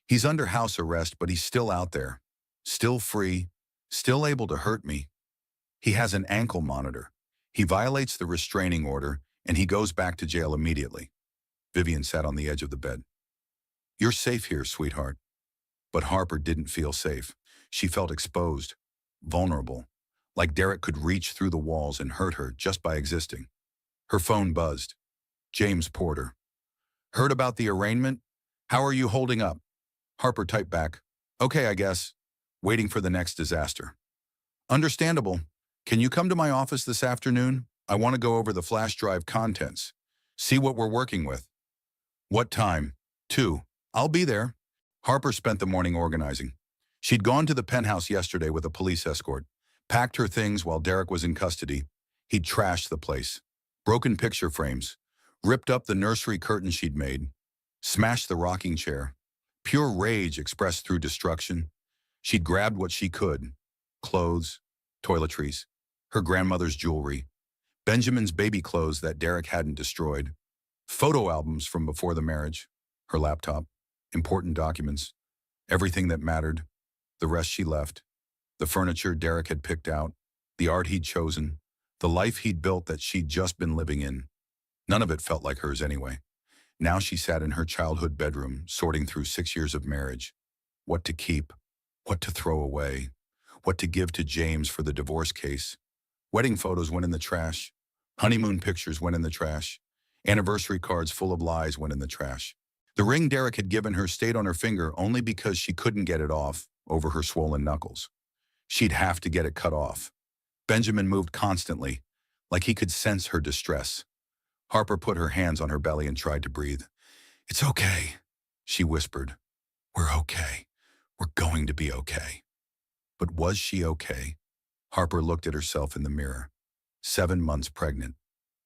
He's under house arrest, but he's still out there. Still free. Still able to hurt me. He has an ankle monitor. He violates the restraining order, and he goes back to jail immediately. Vivian sat on the edge of the bed. You're safe here, sweetheart. But Harper didn't feel safe. She felt exposed, vulnerable, like Derek could reach through the walls and hurt her just by existing. Her phone buzzed. James Porter. Heard about the arraignment? How are you holding up? Harper typed back. Okay, I guess. Waiting for the next disaster. Understandable. Can you come to my office this afternoon? I want to go over the flash drive contents. See what we're working with. What time? 2. I'll be there. Harper spent the morning organizing. She'd gone to the penthouse yesterday with a police escort, packed her things while Derek was in custody. He'd trashed the place. Broken picture frames, ripped up the nursery curtain she'd made, smashed the rocking chair. Pure rage expressed through destruction. She'd grabbed what she could. Clothes, toiletries, her grandmother's jewelry, Benjamin's baby clothes that Derek hadn't destroyed, photo albums from before the marriage, her laptop, important documents, everything that mattered. The rest she left. The furniture Derek had picked out, the art he'd chosen, the life he'd built that she'd just been living in. None of it felt like hers anyway. Now she sat in her childhood bedroom, sorting through 6 years of marriage. What to keep, what to throw away, what to give to James for the divorce case. Wedding photos went in the trash. Honeymoon pictures went in the trash. Anniversary cards full of lies went in the trash. The ring Derek had given her stayed on her finger only because she couldn't get it off over her swollen knuckles. She'd have to get it cut off. Benjamin moved constantly, like he could sense her distress. Harper put her hands on her belly and tried to breathe. "It's okay," she whispered. "We're okay. We're going to be okay." But was she okay? Harper looked at herself in the mirror. 7 months pregnant,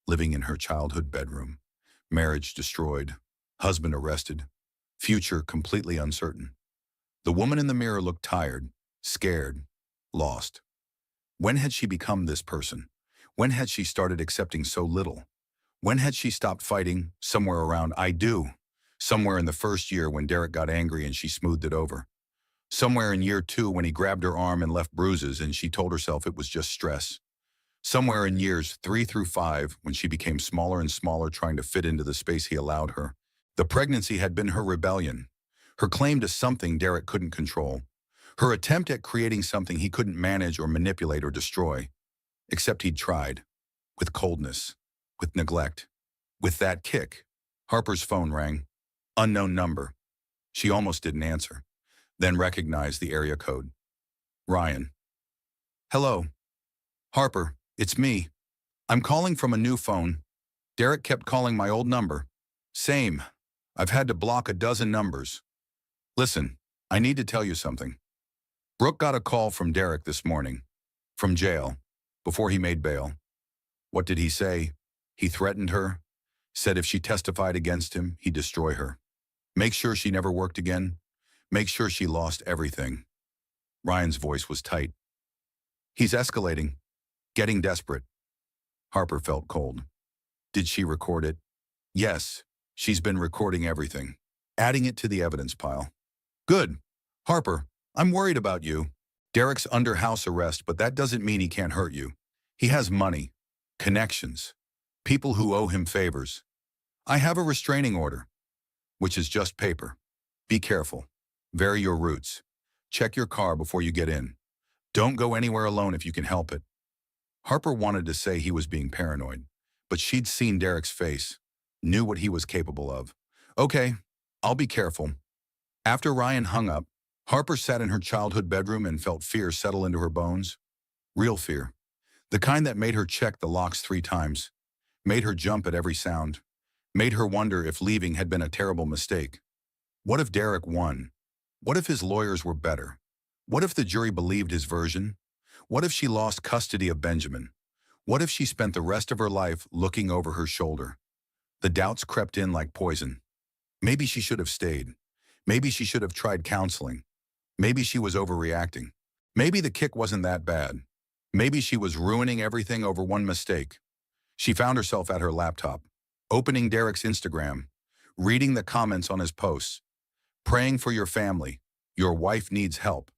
living in her childhood bedroom. Marriage destroyed, husband arrested, future completely uncertain. The woman in the mirror looked tired, scared, lost. When had she become this person? When had she started accepting so little? When had she stopped fighting? Somewhere around "I do." Somewhere in the first year when Derek got angry and she smoothed it over. Somewhere in year 2 when he grabbed her arm and left bruises and she told herself it was just stress. Somewhere in years 3 through 5 when she became smaller and smaller trying to fit into the space he allowed her. The pregnancy had been her rebellion, her claim to something Derek couldn't control, her attempt at creating something he couldn't manage or manipulate or destroy. Except he'd tried. With coldness. With neglect. With that kick. Harper's phone rang. Unknown number. She almost didn't answer. Then recognized the area code. Ryan. "Hello. Harper, it's me. I'm calling from a new phone. Derek kept calling my old number. Same. I've had to block a dozen numbers. Listen, I need to tell you something. Brooke got a call from Derek this morning. From jail. Before he made bail. What did he say? He threatened her. Said if she testified against him, he'd destroy her. Make sure she never worked again. Make sure she lost everything." Ryan's voice was tight. "He's escalating. Getting desperate." Harper felt cold. Did she record it? Yes, she's been recording everything. Adding it to the evidence pile. Good. Harper, I'm worried about you. Derek's under house arrest, but that doesn't mean he can't hurt you. He has money, connections, people who owe him favors. I have a restraining order, which is just paper. Be careful. Vary your routes. Check your car before you get in. Don't go anywhere alone if you can help it. Harper wanted to say he was being paranoid, but she'd seen Derek's face, knew what he was capable of. Okay, I'll be careful. After Ryan hung up, Harper sat in her childhood bedroom and felt fear settle into her bones. Real fear. The kind that made her check the locks 3 times, made her jump at every sound, made her wonder if leaving had been a terrible mistake. What if Derek won? What if his lawyers were better? What if the jury believed his version? What if she lost custody of Benjamin? What if she spent the rest of her life looking over her shoulder? The doubts crept in like poison. Maybe she should have stayed. Maybe she should have tried counseling. Maybe she was overreacting. Maybe the kick wasn't that bad. Maybe she was ruining everything over one mistake. She found herself at her laptop, opening Derek's Instagram, reading the comments on his posts, praying for your family. Your wife needs help.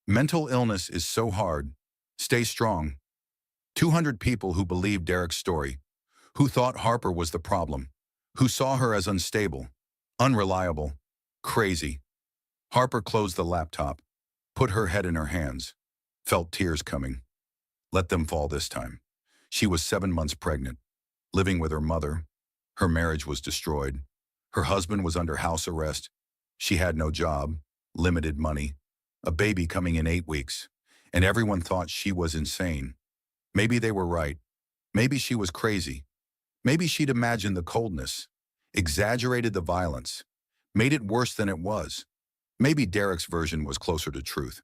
Mental illness is so hard. Stay strong. 200 people who believed Derek's story, who thought Harper was the problem, who saw her as unstable, unreliable, crazy. Harper closed the laptop, put her head in her hands, felt tears coming. Let them fall this time. She was 7 months pregnant, living with her mother. Her marriage was destroyed. Her husband was under house arrest. She had no job, limited money, a baby coming in 8 weeks, and everyone thought she was insane. Maybe they were right. Maybe she was crazy. Maybe she'd imagined the coldness, exaggerated the violence, made it worse than it was. Maybe Derek's version was closer to truth.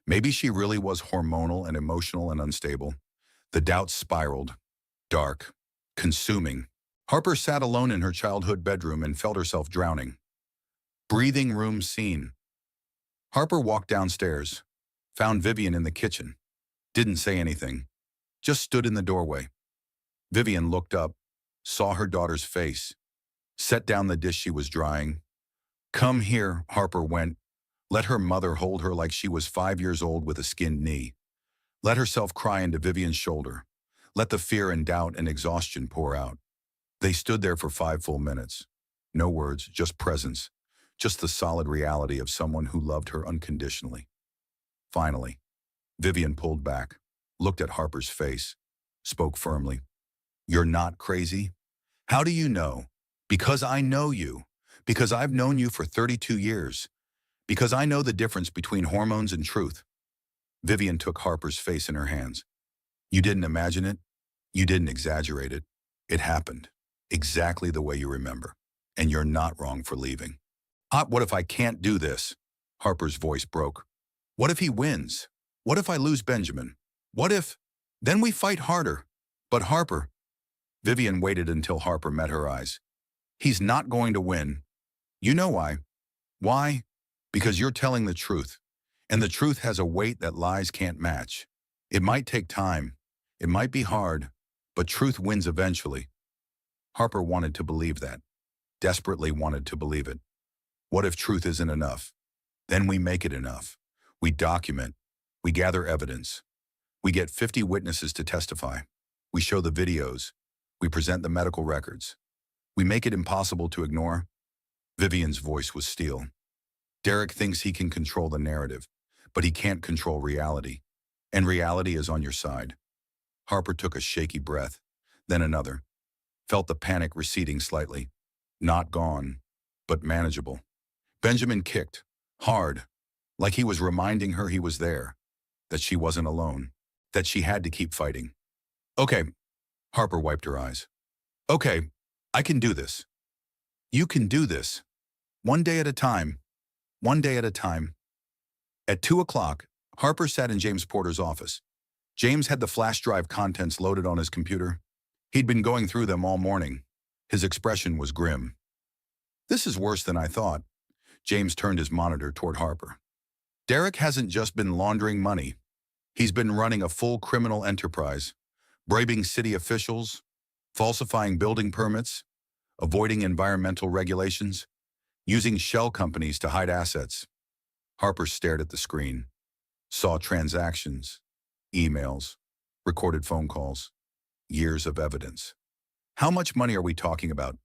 Maybe she really was hormonal and emotional and unstable. The doubts spiraled, dark, consuming. Harper sat alone in her childhood bedroom and felt herself drowning. Breathing room scene. Harper walked downstairs, found Vivian in the kitchen. Didn't say anything, just stood in the doorway. Vivian looked up, saw her daughter's face, set down the dish she was drying. Come here, Harper went, Let her mother hold her like she was 5 years old with a skinned knee. Let herself cry into Vivian's shoulder. Let the fear and doubt and exhaustion pour out. They stood there for 5 full minutes. No words, just presence. Just the solid reality of someone who loved her unconditionally. Finally, Vivian pulled back, looked at Harper's face, spoke firmly. You're not crazy? How do you know? Because I know you. Because I've known you for 32 years. Because I know the difference between hormones and truth. Vivian took Harper's face in her hands. You didn't imagine it. You didn't exaggerate it. It happened. Exactly the way you remember. And you're not wrong for leaving. What if I can't do this? Harper's voice broke. What if he wins? What if I lose Benjamin? What if? Then we fight harder. But Harper. Vivian waited until Harper met her eyes. He's not going to win. You know why. Why? Because you're telling the truth. And the truth has a weight that lies can't match. It might take time. It might be hard. But truth wins eventually. Harper wanted to believe that. Desperately wanted to believe it. What if truth isn't enough? Then we make it enough. We document. We gather evidence. We get 50 witnesses to testify. We show the videos. We present the medical records. We make it impossible to ignore. Vivian's voice was steel. Derek thinks he can control the narrative, but he can't control reality. And reality is on your side. Harper took a shaky breath, then another. Felt the panic receding slightly. Not gone, but manageable. Benjamin kicked, hard, like he was reminding her he was there, that she wasn't alone, that she had to keep fighting. Okay, Harper wiped her eyes. Okay, I can do this. You can do this. One day at a time. One day at a time. At 2 o'clock, Harper sat in James Porter's office. James had the flash drive contents loaded on his computer. He'd been going through them all morning. His expression was grim. This is worse than I thought. James turned his monitor toward Harper. Derek hasn't just been laundering money. He's been running a full criminal enterprise, bribing city officials, falsifying building permits, avoiding environmental regulations, using shell companies to hide assets. Harper stared at the screen, saw transactions, emails, recorded phone calls, years of evidence. How much money are we talking about?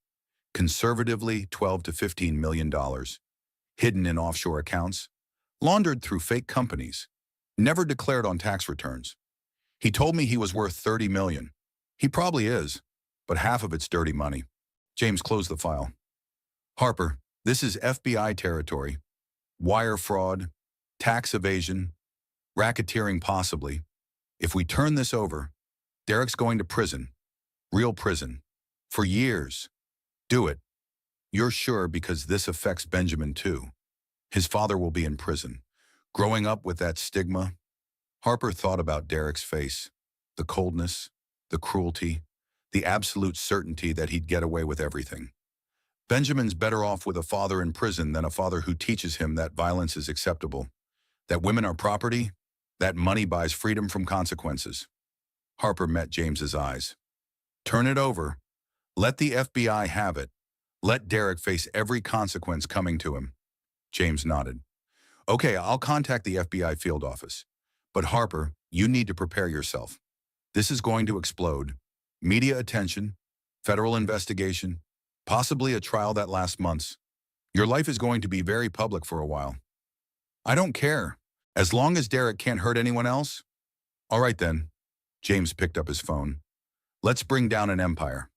Conservatively, $12 to $15 million, hidden in offshore accounts, laundered through fake companies, never declared on tax returns. He told me he was worth $30 million. He probably is, but half of it's dirty money. James closed the file. Harper, this is FBI territory. Wire fraud, tax evasion, racketeering possibly. If we turn this over, Derek's going to prison. Real prison. For years. Do it. You're sure because this affects Benjamin too. His father will be in prison. Growing up with that stigma. Harper thought about Derek's face. The coldness, the cruelty, the absolute certainty that he'd get away with everything. Benjamin's better off with a father in prison than a father who teaches him that violence is acceptable, that women are property, that money buys freedom from consequences. Harper met James's eyes. Turn it over. Let the FBI have it. Let Derek face every consequence coming to him. James nodded. Okay, I'll contact the FBI field office. But Harper, you need to prepare yourself. This is going to explode. Media attention, federal investigation, possibly a trial that lasts months. Your life is going to be very public for a while. I don't care. As long as Derek can't hurt anyone else. All right then. James picked up his phone. Let's bring down an empire.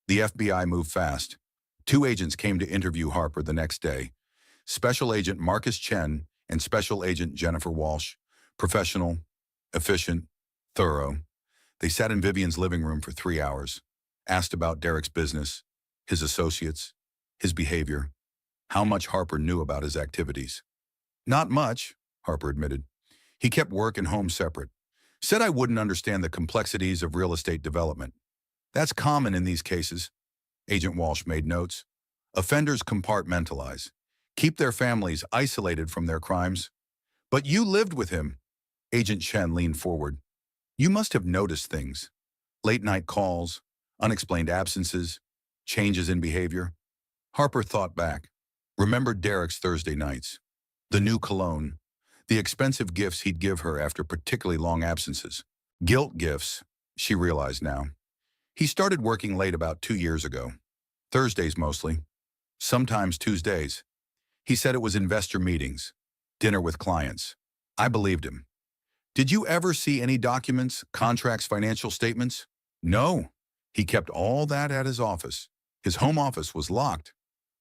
The FBI moved fast. 2 agents came to interview Harper the next day. Special Agent Marcus Chen and Special Agent Jennifer Walsh. Professional, efficient, thorough. They sat in Vivian's living room for 3 hours. Asked about Derek's business, his associates, his behavior, how much Harper knew about his activities. Not much, Harper admitted. He kept work and home separate. Said I wouldn't understand the complexities of real estate development. That's common in these cases. Agent Walsh made notes. Offenders compartmentalize, keep their families isolated from their crimes. But you lived with him. Agent Chen leaned forward. You must have noticed things. Late-night calls, unexplained absences, changes in behavior. Harper thought back, remembered Derek's Thursday nights. The new cologne, the expensive gifts he'd give her after particularly long absences. Guilt gifts, she realized now. He started working late about 2 years ago. Thursdays mostly. Sometimes Tuesdays. He said it was investor meetings, dinner with clients. I believed him. Did you ever see any documents, contracts, financial statements? No. He kept all that at his office. His home office was locked.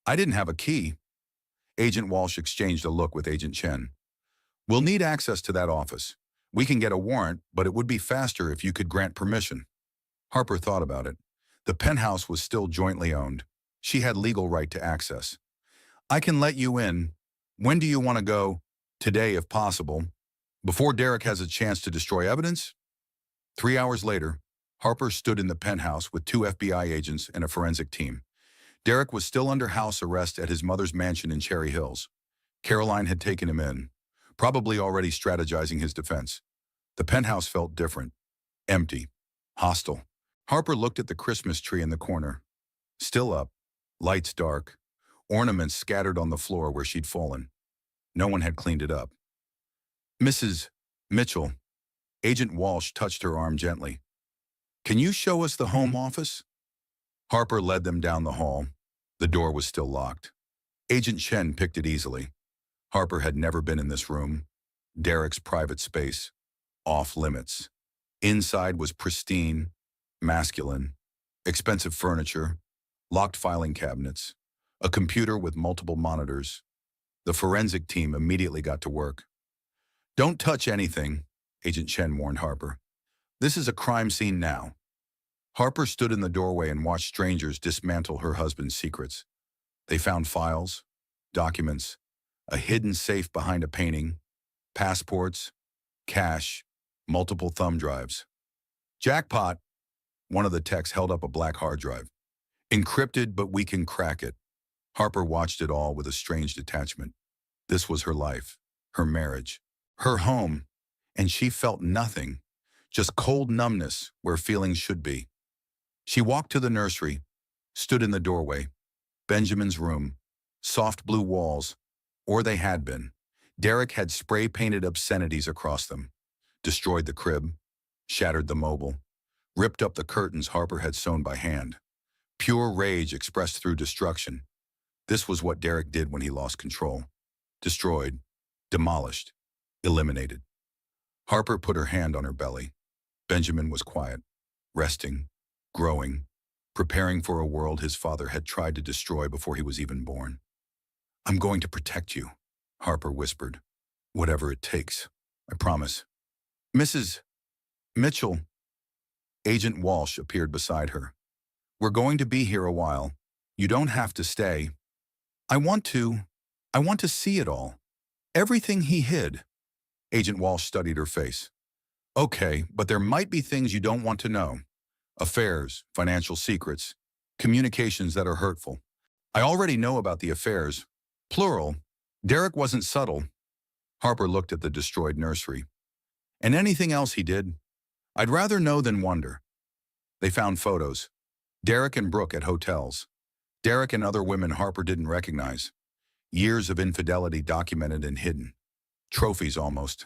I didn't have a key. Agent Walsh exchanged a look with Agent Chen. We'll need access to that office. We can get a warrant, but it would be faster if you could grant permission. Harper thought about it. The penthouse was still jointly owned. She had legal right to access. I can let you in. When do you want to go? Today, if possible. Before Derek has a chance to destroy evidence? 3 hours later, Harper stood in the penthouse with 2 FBI agents and a forensic team. Derek was still under house arrest at his mother's mansion in Cherry Hills. Caroline had taken him in, probably already strategizing his defense. The penthouse felt different, empty, hostile. Harper looked at the Christmas tree in the corner. Still up, lights dark, ornaments scattered on the floor where she'd fallen. No one had cleaned it up. Mrs. Mitchell, Agent Walsh touched her arm gently. Can you show us the home office? Harper led them down the hall. The door was still locked. Agent Chen picked it easily. Harper had never been in this room. Derek's private space. Off limits. Inside was pristine, masculine, expensive furniture, locked filing cabinets, a computer with multiple monitors. The forensic team immediately got to work. Don't touch anything, Agent Chen warned Harper. This is a crime scene now. Harper stood in the doorway and watched strangers dismantle her husband's secrets. They found files, documents, a hidden safe behind a painting, passports, cash, multiple thumb drives. Jackpot! One of the techs held up a black hard drive. Encrypted, but we can crack it. Harper watched it all with a strange detachment. This was her life, her marriage, her home, and she felt nothing, just cold numbness where feelings should be. She walked to the nursery, stood in the doorway. Benjamin's room, soft blue walls, or they had been. Derek had spray-painted obscenities across them, destroyed the crib, shattered the mobile, ripped up the curtains Harper had sewn by hand. Pure rage expressed through destruction. This was what Derek did when he lost control. Destroyed, demolished, eliminated. Harper put her hand on her belly. Benjamin was quiet, resting, growing, preparing for a world his father had tried to destroy before he was even born. I'm going to protect you, Harper whispered. Whatever it takes, I promise. Mrs. Mitchell. Agent Walsh appeared beside her. We're going to be here a while. You don't have to stay. I want to see it all. Everything he hid. Agent Walsh studied her face. Okay, but there might be things you don't want to know. Affairs, financial secrets, communications that are hurtful. I already know about the affairs. Plural. Derek wasn't subtle. Harper looked at the destroyed nursery. And anything else he did? I'd rather know than wonder. They found photos. Derek and Brooke at hotels. Derek and other women Harper didn't recognize. Years of infidelity documented and hidden. Trophies almost.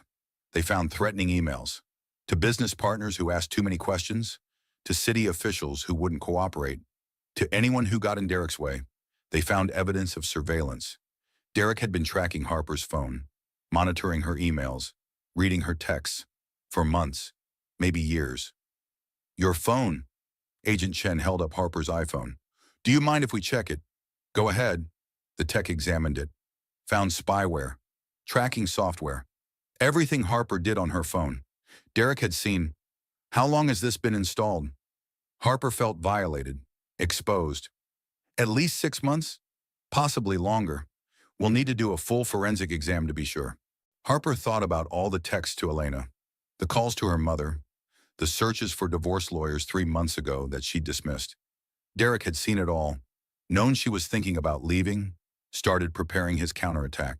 They found threatening emails. To business partners who asked too many questions. To city officials who wouldn't cooperate. To anyone who got in Derek's way. They found evidence of surveillance. Derek had been tracking Harper's phone, monitoring her emails, reading her texts, for months, maybe years. Your phone. Agent Chen held up Harper's iPhone. Do you mind if we check it? Go ahead. The tech examined it. Found spyware, tracking software. Everything Harper did on her phone. Derek had seen. How long has this been installed? Harper felt violated, exposed. At least 6 months? Possibly longer. We'll need to do a full forensic exam to be sure. Harper thought about all the texts to Elena, the calls to her mother, the searches for divorce lawyers 3 months ago that she'd dismissed. Derek had seen it all, known she was thinking about leaving, started preparing his counterattack.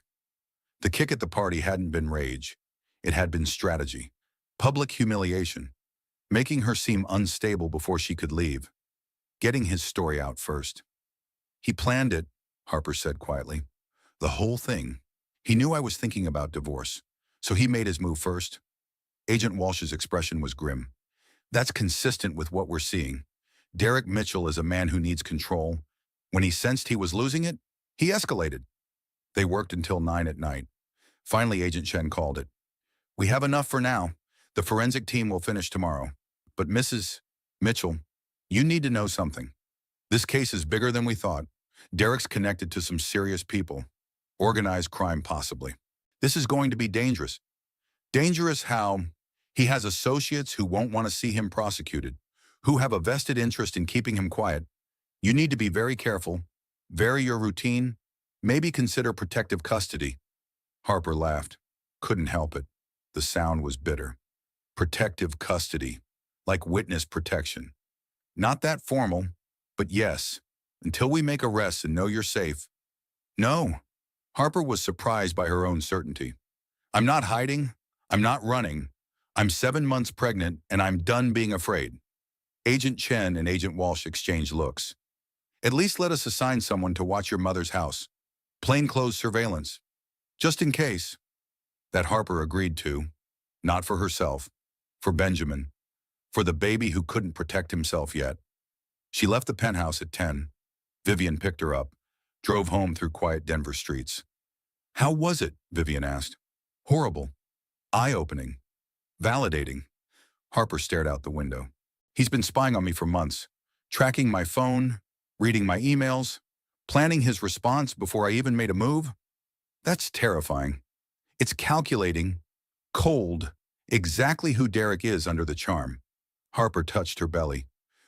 The kick at the party hadn't been rage. It had been strategy, public humiliation, making her seem unstable before she could leave, getting his story out first. He planned it, Harper said quietly. The whole thing. He knew I was thinking about divorce, so he made his move first. Agent Walsh's expression was grim. That's consistent with what we're seeing. Derek Mitchell is a man who needs control. When he sensed he was losing it, he escalated. They worked until 9 at night. Finally, Agent Chen called it. We have enough for now. The forensic team will finish tomorrow. But Mrs. Mitchell, you need to know something. This case is bigger than we thought. Derek's connected to some serious people. Organized crime, possibly. This is going to be dangerous. Dangerous how he has associates who won't want to see him prosecuted, who have a vested interest in keeping him quiet. You need to be very careful, vary your routine, maybe consider protective custody. Harper laughed. Couldn't help it. The sound was bitter. Protective custody, like witness protection. Not that formal, but yes, until we make arrests and know you're safe. No. Harper was surprised by her own certainty. I'm not hiding. I'm not running. I'm 7 months pregnant, and I'm done being afraid. Agent Chen and Agent Walsh exchanged looks. At least let us assign someone to watch your mother's house. Plainclothes surveillance. Just in case. That Harper agreed to. Not for herself. For Benjamin. For the baby who couldn't protect himself yet. She left the penthouse at 10. Vivian picked her up. Drove home through quiet Denver streets. How was it? Vivian asked. Horrible. Eye-opening. Validating. Harper stared out the window. He's been spying on me for months. Tracking my phone. Reading my emails. Planning his response before I even made a move. That's terrifying. It's calculating. Cold. Exactly who Derek is under the charm. Harper touched her belly.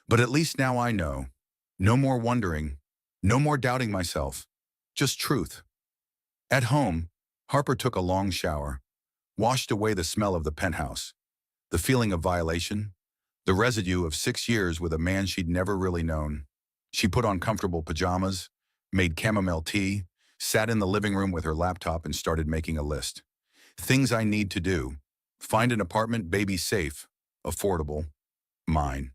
But at least now I know. No more wondering. No more doubting myself. Just truth. At home, Harper took a long shower. Washed away the smell of the penthouse. The feeling of violation. The residue of 6 years with a man she'd never really known. She put on comfortable pajamas, made chamomile tea, sat in the living room with her laptop and started making a list. Things I need to do. Find an apartment baby safe, affordable, mine.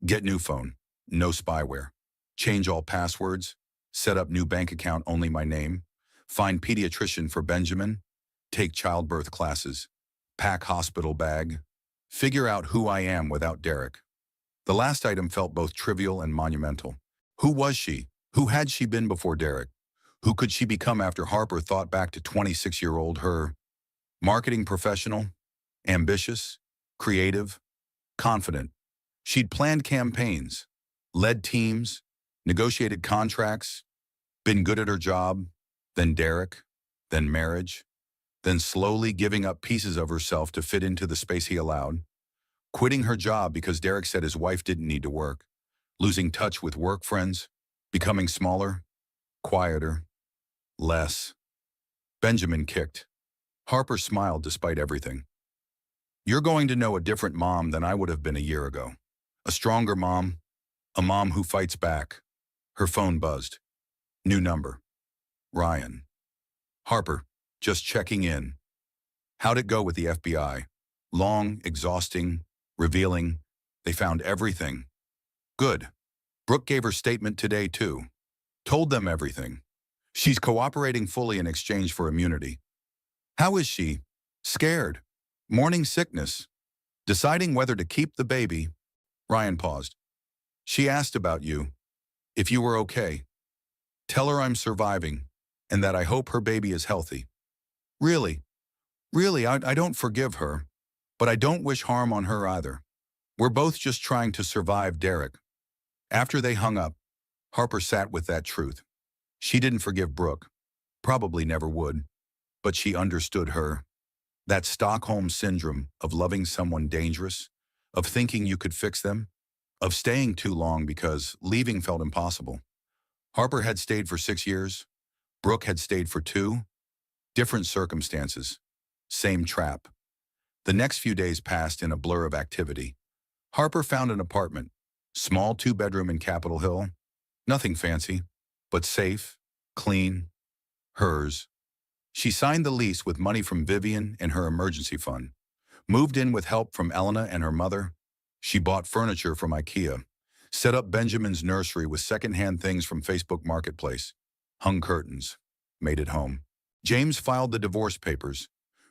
Get new phone, no spyware. Change all passwords. Set up new bank account, only my name. Find pediatrician for Benjamin. Take childbirth classes. Pack hospital bag. Figure out who I am without Derek. The last item felt both trivial and monumental. Who was she? Who had she been before Derek? Who could she become after Harper thought back to 26-year-old her? Marketing professional, ambitious, creative, confident. She'd planned campaigns, led teams, negotiated contracts, been good at her job, then Derek, then marriage, then slowly giving up pieces of herself to fit into the space he allowed, quitting her job because Derek said his wife didn't need to work, losing touch with work friends, becoming smaller, quieter, less. Benjamin kicked. Harper smiled despite everything. You're going to know a different mom than I would have been a year ago. A stronger mom, a mom who fights back. Her phone buzzed. New number. Ryan. Harper, just checking in. How'd it go with the FBI? Long, exhausting, revealing. They found everything. Good. Brooke gave her statement today, too. Told them everything. She's cooperating fully in exchange for immunity. How is she? Scared. Morning sickness. Deciding whether to keep the baby. Ryan paused. She asked about you. If you were okay. Tell her I'm surviving, and that I hope her baby is healthy. Really, I don't forgive her, but I don't wish harm on her either. We're both just trying to survive Derek. After they hung up, Harper sat with that truth. She didn't forgive Brooke. Probably never would. But she understood her. That Stockholm syndrome of loving someone dangerous, of thinking you could fix them, of staying too long because leaving felt impossible. Harper had stayed for 6 years. Brooke had stayed for 2. Different circumstances. Same trap. The next few days passed in a blur of activity. Harper found an apartment. Small 2-bedroom in Capitol Hill. Nothing fancy, but safe, clean, hers. She signed the lease with money from Vivian and her emergency fund. Moved in with help from Elena and her mother. She bought furniture from IKEA. Set up Benjamin's nursery with secondhand things from Facebook Marketplace. Hung curtains. Made it home. James filed the divorce papers,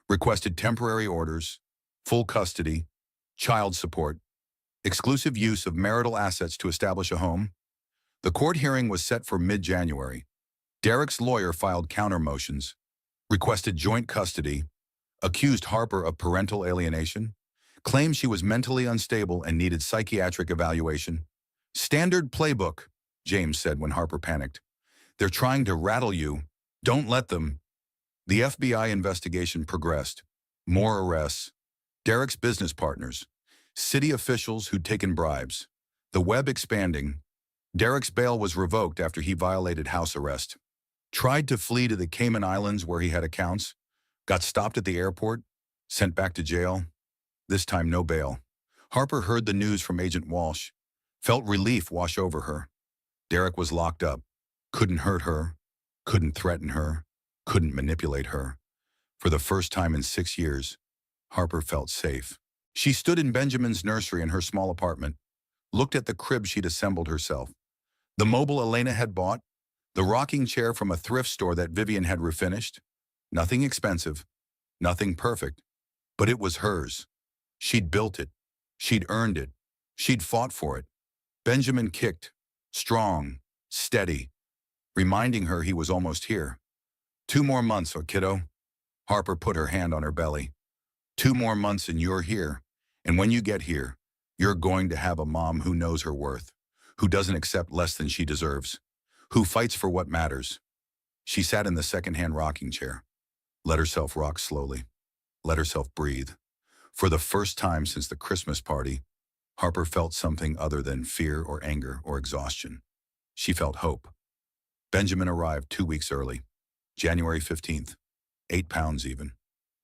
requested temporary orders, full custody, child support, exclusive use of marital assets to establish a home. The court hearing was set for mid-January. Derek's lawyer filed counter motions, requested joint custody, accused Harper of parental alienation, claimed she was mentally unstable and needed psychiatric evaluation. Standard playbook, James said when Harper panicked. They're trying to rattle you. Don't let them. The FBI investigation progressed. More arrests. Derek's business partners. City officials who'd taken bribes. The web expanding. Derek's bail was revoked after he violated house arrest. Tried to flee to the Cayman Islands where he had accounts. Got stopped at the airport. Sent back to jail. This time no bail. Harper heard the news from Agent Walsh. Felt relief wash over her. Derek was locked up. Couldn't hurt her. Couldn't threaten her. Couldn't manipulate her. For the first time in 6 years, Harper felt safe. She stood in Benjamin's nursery in her small apartment, looked at the crib she'd assembled herself. The mobile Elena had bought, the rocking chair from a thrift store that Vivian had refinished. Nothing expensive, nothing perfect, but it was hers. She'd built it. She'd earned it. She'd fought for it. Benjamin kicked, strong, steady, reminding her he was almost here. 2 more months, oh kiddo. Harper put her hand on her belly. 2 more months and you're here. And when you get here, you're going to have a mom who knows her worth, who doesn't accept less than she deserves, who fights for what matters. She sat in the second-hand rocking chair, let herself rock slowly, let herself breathe. For the first time since the Christmas party, Harper felt something other than fear or anger or exhaustion. She felt hope. Benjamin arrived 2 weeks early, January 15th, 8 pounds even.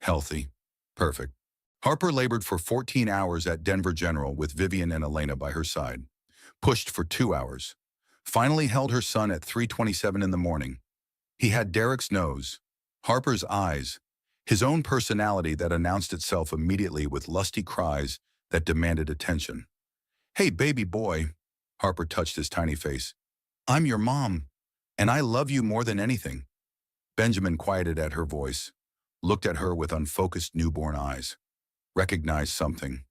Healthy. Perfect. Harper labored for 14 hours at Denver General with Vivian and Elena by her side. Pushed for 2 hours. Finally held her son at 3:27 in the morning. He had Derek's nose, Harper's eyes, his own personality that announced itself immediately with lusty cries that demanded attention. "Hey, baby boy," Harper touched his tiny face. "I'm your mom, and I love you more than anything." Benjamin quieted at her voice, looked at her with unfocused newborn eyes. Recognized something.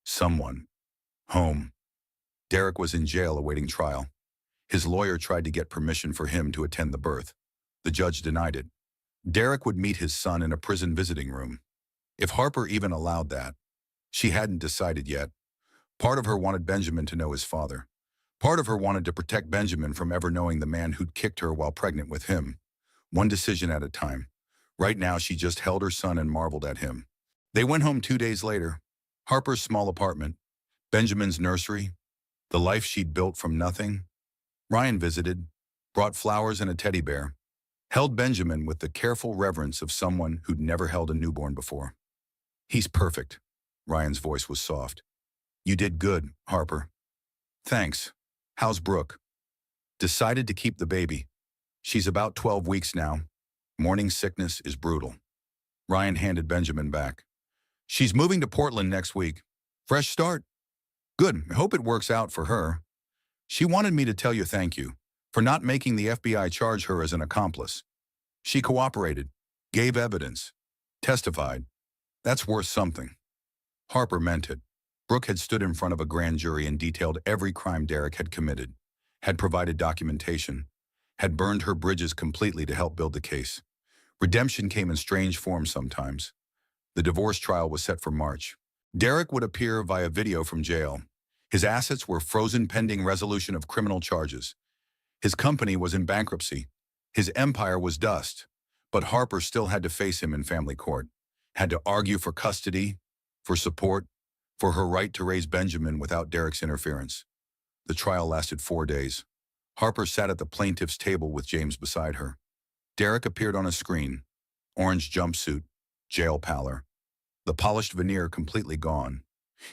Someone. Home. Derek was in jail awaiting trial. His lawyer tried to get permission for him to attend the birth. The judge denied it. Derek would meet his son in a prison visiting room. If Harper even allowed that. She hadn't decided yet. Part of her wanted Benjamin to know his father. Part of her wanted to protect Benjamin from ever knowing the man who'd kicked her while pregnant with him. One decision at a time. Right now she just held her son and marveled at him. They went home 2 days later. Harper's small apartment. Benjamin's nursery. The life she'd built from nothing. Ryan visited, brought flowers and a teddy bear. Held Benjamin with the careful reverence of someone who'd never held a newborn before. "He's perfect." Ryan's voice was soft. "You did good, Harper." "Thanks. How's Brooke?" "Decided to keep the baby. She's about 12 weeks now. Morning sickness is brutal." Ryan handed Benjamin back. "She's moving to Portland next week. Fresh start." "Good. I hope it works out for her. She wanted me to tell you thank you for not making the FBI charge her as an accomplice. She cooperated, gave evidence, testified. That's worth something." Harper meant it. Brooke had stood in front of a grand jury and detailed every crime Derek had committed, had provided documentation, had burned her bridges completely to help build the case. Redemption came in strange forms sometimes. The divorce trial was set for March. Derek would appear via video from jail. His assets were frozen pending resolution of criminal charges. His company was in bankruptcy. His empire was dust. But Harper still had to face him in family court. Had to argue for custody, for support, for her right to raise Benjamin without Derek's interference. The trial lasted 4 days. Harper sat at the plaintiff's table with James beside her. Derek appeared on a screen. Orange jumpsuit, jail pallor. The polished veneer completely gone.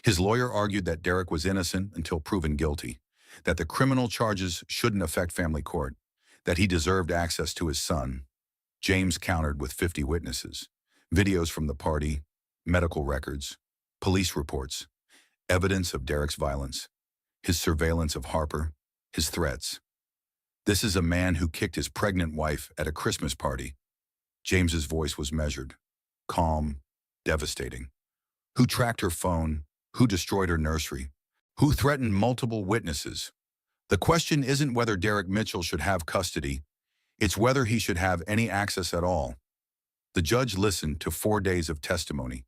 His lawyer argued that Derek was innocent until proven guilty, that the criminal charges shouldn't affect family court, that he deserved access to his son. James countered with 50 witnesses, videos from the party, medical records, police reports, evidence of Derek's violence, his surveillance of Harper, his threats. This is a man who kicked his pregnant wife at a Christmas party. James's voice was measured, calm, devastating. Who tracked her phone? Who destroyed her nursery? Who threatened multiple witnesses? The question isn't whether Derek Mitchell should have custody, it's whether he should have any access at all. The judge listened to 4 days of testimony,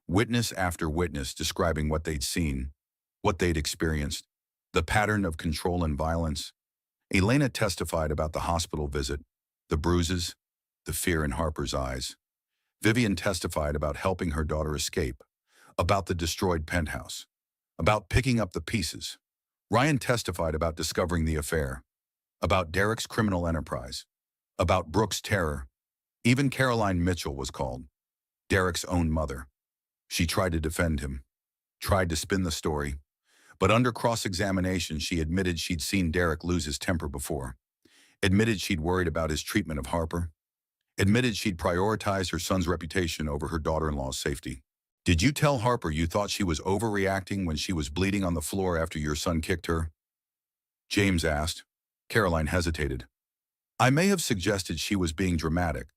witness after witness describing what they'd seen, what they'd experienced, the pattern of control and violence. Elena testified about the hospital visit, the bruises, the fear in Harper's eyes. Vivian testified about helping her daughter escape, about the destroyed penthouse, about picking up the pieces. Ryan testified about discovering the affair, about Derek's criminal enterprise, about Brooke's terror. Even Caroline Mitchell was called, Derek's own mother. She tried to defend him, tried to spin the story, but under cross-examination she admitted she'd seen Derek lose his temper before, admitted she'd worried about his treatment of Harper, admitted she'd prioritized her son's reputation over her daughter-in-law's safety. Did you tell Harper you thought she was overreacting when she was bleeding on the floor after your son kicked her? James asked. Caroline hesitated. I may have suggested she was being dramatic.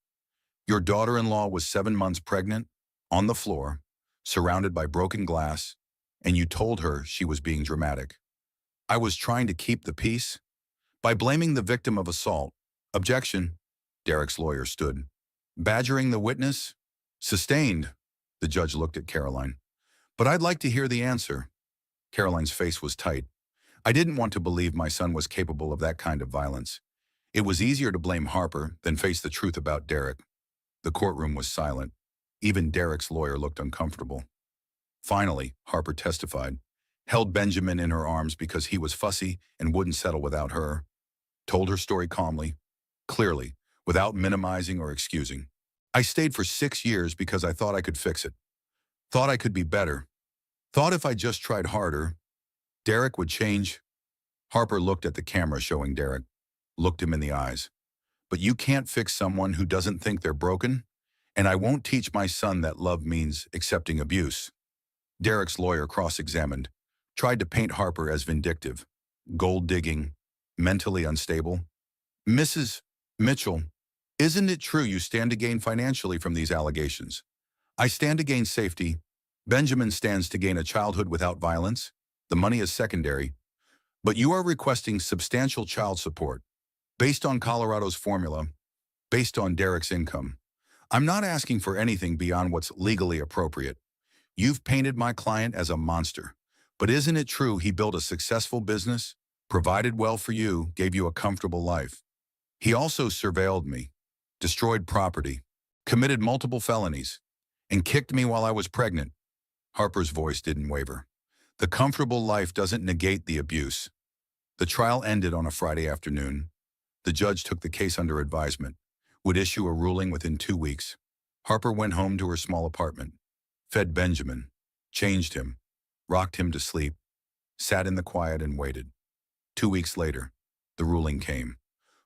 Your daughter-in-law was 7 months pregnant, on the floor, surrounded by broken glass, and you told her she was being dramatic. I was trying to keep the peace by blaming the victim of assault. Objection. Derek's lawyer stood. Badgering the witness? Sustained. The judge looked at Caroline. But I'd like to hear the answer. Caroline's face was tight. I didn't want to believe my son was capable of that kind of violence. It was easier to blame Harper than face the truth about Derek. The courtroom was silent. Even Derek's lawyer looked uncomfortable. Finally, Harper testified, held Benjamin in her arms because he was fussy and wouldn't settle without her, told her story calmly, clearly, without minimizing or excusing. I stayed for 6 years because I thought I could fix it. Thought I could be better. Thought if I just tried harder, Derek would change. Harper looked at the camera showing Derek, looked him in the eyes. But you can't fix someone who doesn't think they're broken, and I won't teach my son that love means accepting abuse. Derek's lawyer cross-examined, tried to paint Harper as vindictive, gold-digging, mentally unstable. Mrs. Mitchell, isn't it true you stand to gain financially from these allegations? I stand to gain safety. Benjamin stands to gain a childhood without violence. The money is secondary. But you are requesting substantial child support, based on Colorado's formula, based on Derek's income. I'm not asking for anything beyond what's legally appropriate. You've painted my client as a monster. But isn't it true he built a successful business, provided well for you, gave you a comfortable life? He also surveilled me, destroyed property, committed multiple felonies, and kicked me while I was pregnant. Harper's voice didn't waver. The comfortable life doesn't negate the abuse. The trial ended on a Friday afternoon. The judge took the case under advisement, would issue a ruling within 2 weeks. Harper went home to her small apartment, fed Benjamin, changed him, rocked him to sleep, sat in the quiet and waited. 2 weeks later, the ruling came.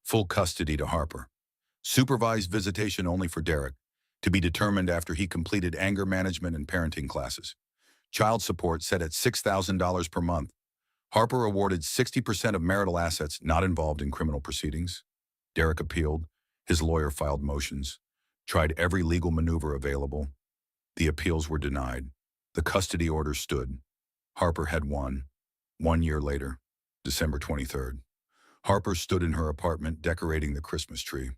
Full custody to Harper. Supervised visitation only for Derek, to be determined after he completed anger management and parenting classes. Child support set at $6,000 per month. Harper awarded 60% of marital assets not involved in criminal proceedings. Derek appealed. His lawyer filed motions, tried every legal maneuver available. The appeals were denied. The custody order stood. Harper had won. 1 year later, December 23rd. Harper stood in her apartment decorating the Christmas tree.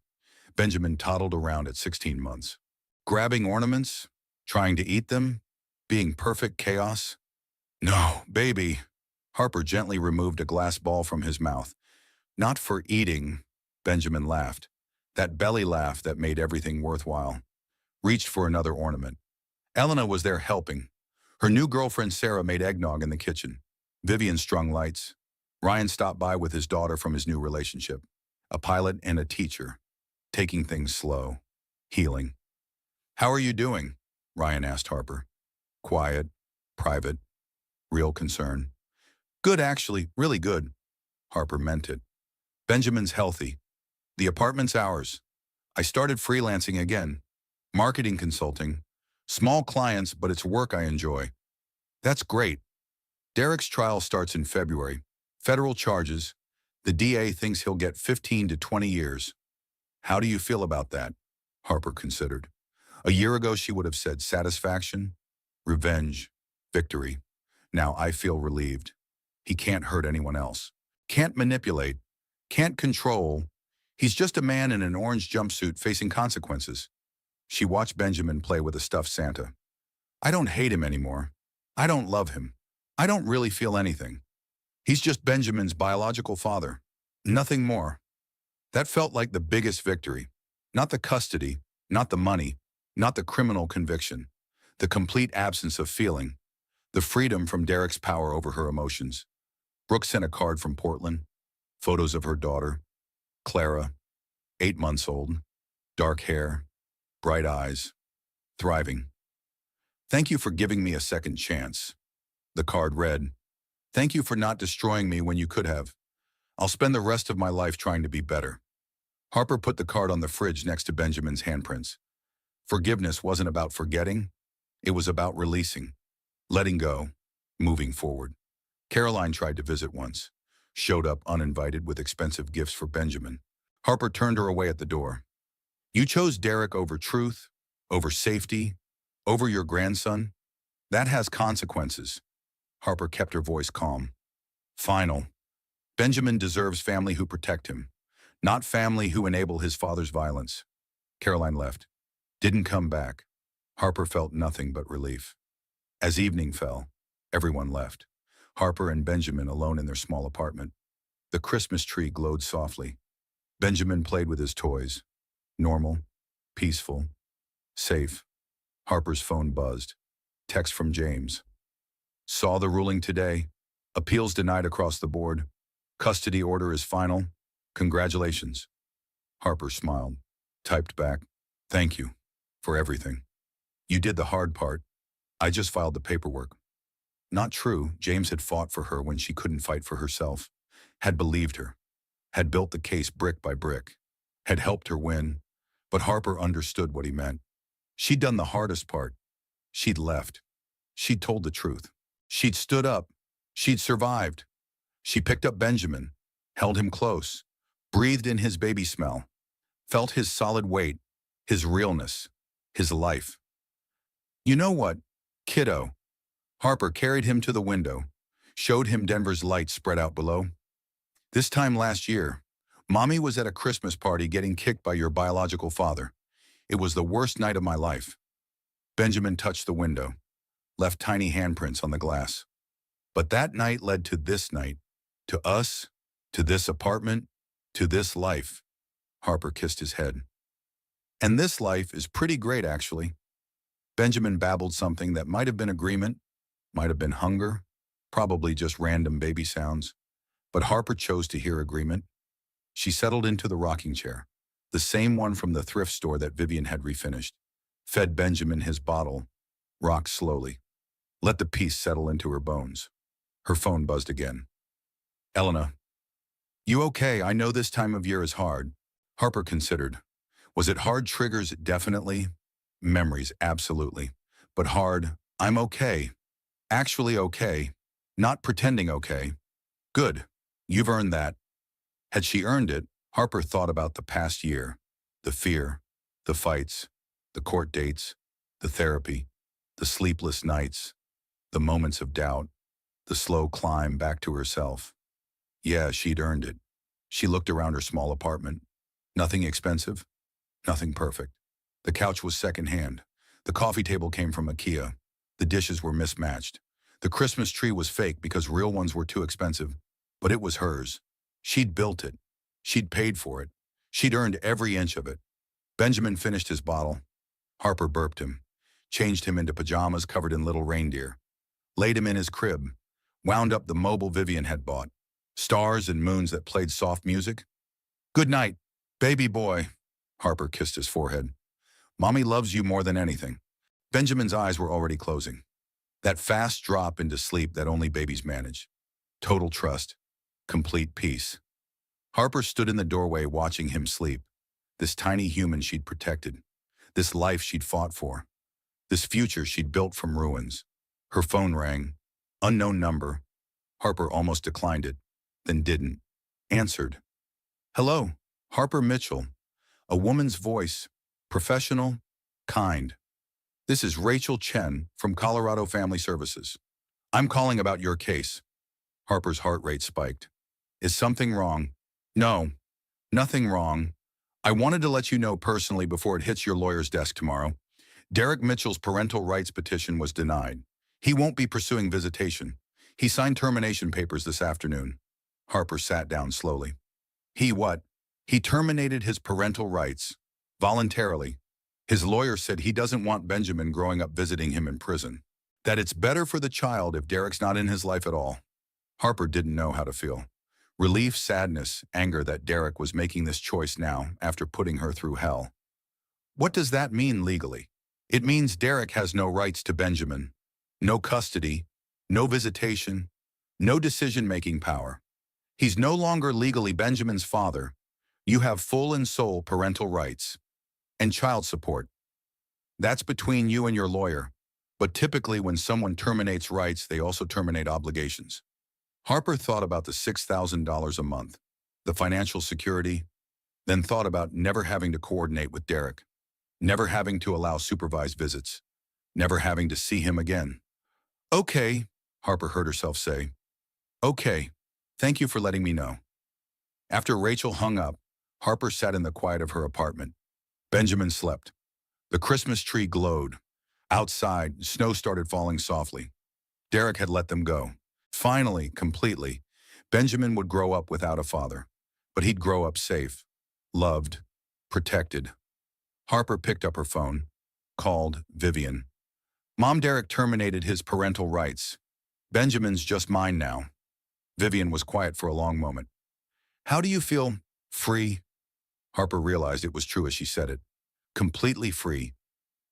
Benjamin toddled around at 16 months. Grabbing ornaments, trying to eat them, being perfect chaos. No, baby. Harper gently removed a glass ball from his mouth. Not for eating, Benjamin laughed. That belly laugh that made everything worthwhile. Reached for another ornament. Elena was there helping. Her new girlfriend Sarah made eggnog in the kitchen. Vivian strung lights. Ryan stopped by with his daughter from his new relationship. A pilot and a teacher. Taking things slow. Healing. How are you doing? Ryan asked Harper. Quiet. Private. Real concern. Good, actually. Really good. Harper meant it. Benjamin's healthy. The apartment's ours. I started freelancing again. Marketing consulting. Small clients, but it's work I enjoy. That's great. Derek's trial starts in February. Federal charges. The DA thinks he'll get 15 to 20 years. How do you feel about that? Harper considered. A year ago, she would have said satisfaction, revenge, victory. Now I feel relieved. He can't hurt anyone else. Can't manipulate. Can't control. He's just a man in an orange jumpsuit facing consequences. She watched Benjamin play with a stuffed Santa. I don't hate him anymore. I don't love him. I don't really feel anything. He's just Benjamin's biological father. Nothing more. That felt like the biggest victory. Not the custody, not the money, not the criminal conviction. The complete absence of feeling. The freedom from Derek's power over her emotions. Brooke sent a card from Portland. Photos of her daughter, Clara, 8 months old, dark hair, bright eyes, thriving. Thank you for giving me a second chance. The card read, thank you for not destroying me when you could have. I'll spend the rest of my life trying to be better. Harper put the card on the fridge next to Benjamin's handprints. Forgiveness wasn't about forgetting. It was about releasing, letting go, moving forward. Caroline tried to visit once, showed up uninvited with expensive gifts for Benjamin. Harper turned her away at the door. You chose Derek over truth, over safety, over your grandson. That has consequences. Harper kept her voice calm. Final. Benjamin deserves family who protect him, not family who enable his father's violence. Caroline left. Didn't come back. Harper felt nothing but relief. As evening fell, everyone left. Harper and Benjamin alone in their small apartment. The Christmas tree glowed softly. Benjamin played with his toys. Normal, peaceful, safe. Harper's phone buzzed. Text from James. Saw the ruling today. Appeals denied across the board. Custody order is final. Congratulations. Harper smiled. Typed back. Thank you for everything. You did the hard part. I just filed the paperwork. Not true. James had fought for her when she couldn't fight for herself. Had believed her. Had built the case brick by brick. Had helped her win. But Harper understood what he meant. She'd done the hardest part. She'd left. She'd told the truth. She'd stood up. She'd survived. She picked up Benjamin, held him close, breathed in his baby smell, felt his solid weight, his realness, his life. You know what, kiddo? Harper carried him to the window, showed him Denver's lights spread out below. This time last year, Mommy was at a Christmas party getting kicked by your biological father. It was the worst night of my life. Benjamin touched the window, left tiny handprints on the glass. But that night led to this night, to us, to this apartment, to this life. Harper kissed his head. And this life is pretty great, actually. Benjamin babbled something that might have been agreement, might have been hunger, probably just random baby sounds. But Harper chose to hear agreement. She settled into the rocking chair, the same one from the thrift store that Vivian had refinished, fed Benjamin his bottle, rocked slowly, let the peace settle into her bones. Her phone buzzed again. Elena. You okay? I know this time of year is hard. Harper considered. Was it hard triggers? Definitely. Memories? Absolutely. But hard? I'm okay. Actually okay. Not pretending okay. Good. You've earned that. Had she earned it, Harper thought about the past year. The fear, the fights, the court dates, the therapy, the sleepless nights, the moments of doubt, the slow climb back to herself. Yeah, she'd earned it. She looked around her small apartment. Nothing expensive, nothing perfect. The couch was secondhand. The coffee table came from IKEA. The dishes were mismatched. The Christmas tree was fake because real ones were too expensive. But it was hers. She'd built it. She'd paid for it. She'd earned every inch of it. Benjamin finished his bottle. Harper burped him, changed him into pajamas covered in little reindeer, laid him in his crib, wound up the mobile Vivian had bought, stars and moons that played soft music. Good night, baby boy. Harper kissed his forehead. Mommy loves you more than anything. Benjamin's eyes were already closing. That fast drop into sleep that only babies manage. Total trust. Complete peace. Harper stood in the doorway watching him sleep. This tiny human she'd protected. This life she'd fought for. This future she'd built from ruins. Her phone rang. Unknown number. Harper almost declined it, then didn't. Answered. Hello, Harper Mitchell. A woman's voice, Professional, kind. This is Rachel Chen from Colorado Family Services. I'm calling about your case. Harper's heart rate spiked. Is something wrong? No, nothing wrong. I wanted to let you know personally before it hits your lawyer's desk tomorrow. Derek Mitchell's parental rights petition was denied. He won't be pursuing visitation. He signed termination papers this afternoon. Harper sat down slowly. He what? He terminated his parental rights. Voluntarily. His lawyer said he doesn't want Benjamin growing up visiting him in prison. That it's better for the child if Derek's not in his life at all. Harper didn't know how to feel. Relief, sadness, anger that Derek was making this choice now after putting her through hell. What does that mean legally? It means Derek has no rights to Benjamin. No custody, no visitation, no decision-making power. He's no longer legally Benjamin's father. You have full and sole parental rights. And child support. That's between you and your lawyer. But typically when someone terminates rights, they also terminate obligations. Harper thought about the $6,000 a month, the financial security, then thought about never having to coordinate with Derek, never having to allow supervised visits, never having to see him again. Okay, Harper heard herself say. Okay, thank you for letting me know. After Rachel hung up, Harper sat in the quiet of her apartment. Benjamin slept. The Christmas tree glowed. Outside, snow started falling softly. Derek had let them go. Finally, completely, Benjamin would grow up without a father. But he'd grow up safe, loved, protected. Harper picked up her phone, called Vivian. Mom, Derek terminated his parental rights. Benjamin's just mine now. Vivian was quiet for a long moment. How do you feel? Free? Harper realized it was true as she said it. Completely free.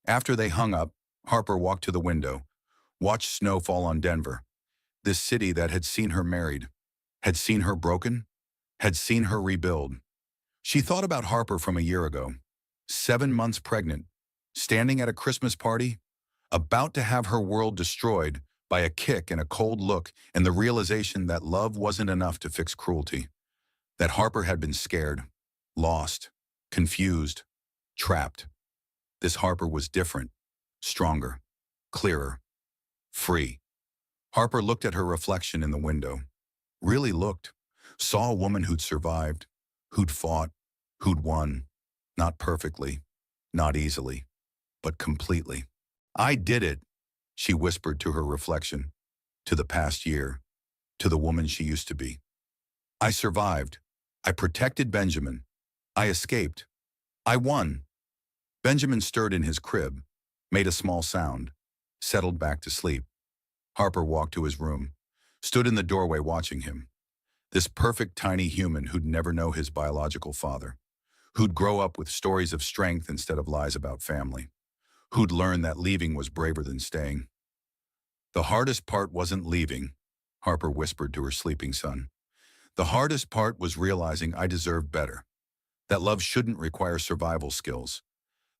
After they hung up, Harper walked to the window, watched snow fall on Denver. This city that had seen her married, had seen her broken, had seen her rebuild. She thought about Harper from a year ago, 7 months pregnant, standing at a Christmas party, about to have her world destroyed by a kick and a cold look and the realization that love wasn't enough to fix cruelty. That Harper had been scared, lost, confused, trapped. This Harper was different, stronger, clearer, free. Harper looked at her reflection in the window, really looked, saw a woman who'd survived, who'd fought, who'd won, not perfectly, not easily, but completely. I did it, she whispered to her reflection, to the past year, to the woman she used to be. I survived. I protected Benjamin. I escaped. I won. Benjamin stirred in his crib, made a small sound, settled back to sleep. Harper walked to his room, stood in the doorway watching him. This perfect tiny human who'd never know his biological father, who'd grow up with stories of strength instead of lies about family, who'd learn that leaving was braver than staying. The hardest part wasn't leaving, Harper whispered to her sleeping son. The hardest part was realizing I deserved better, that love shouldn't require survival skills,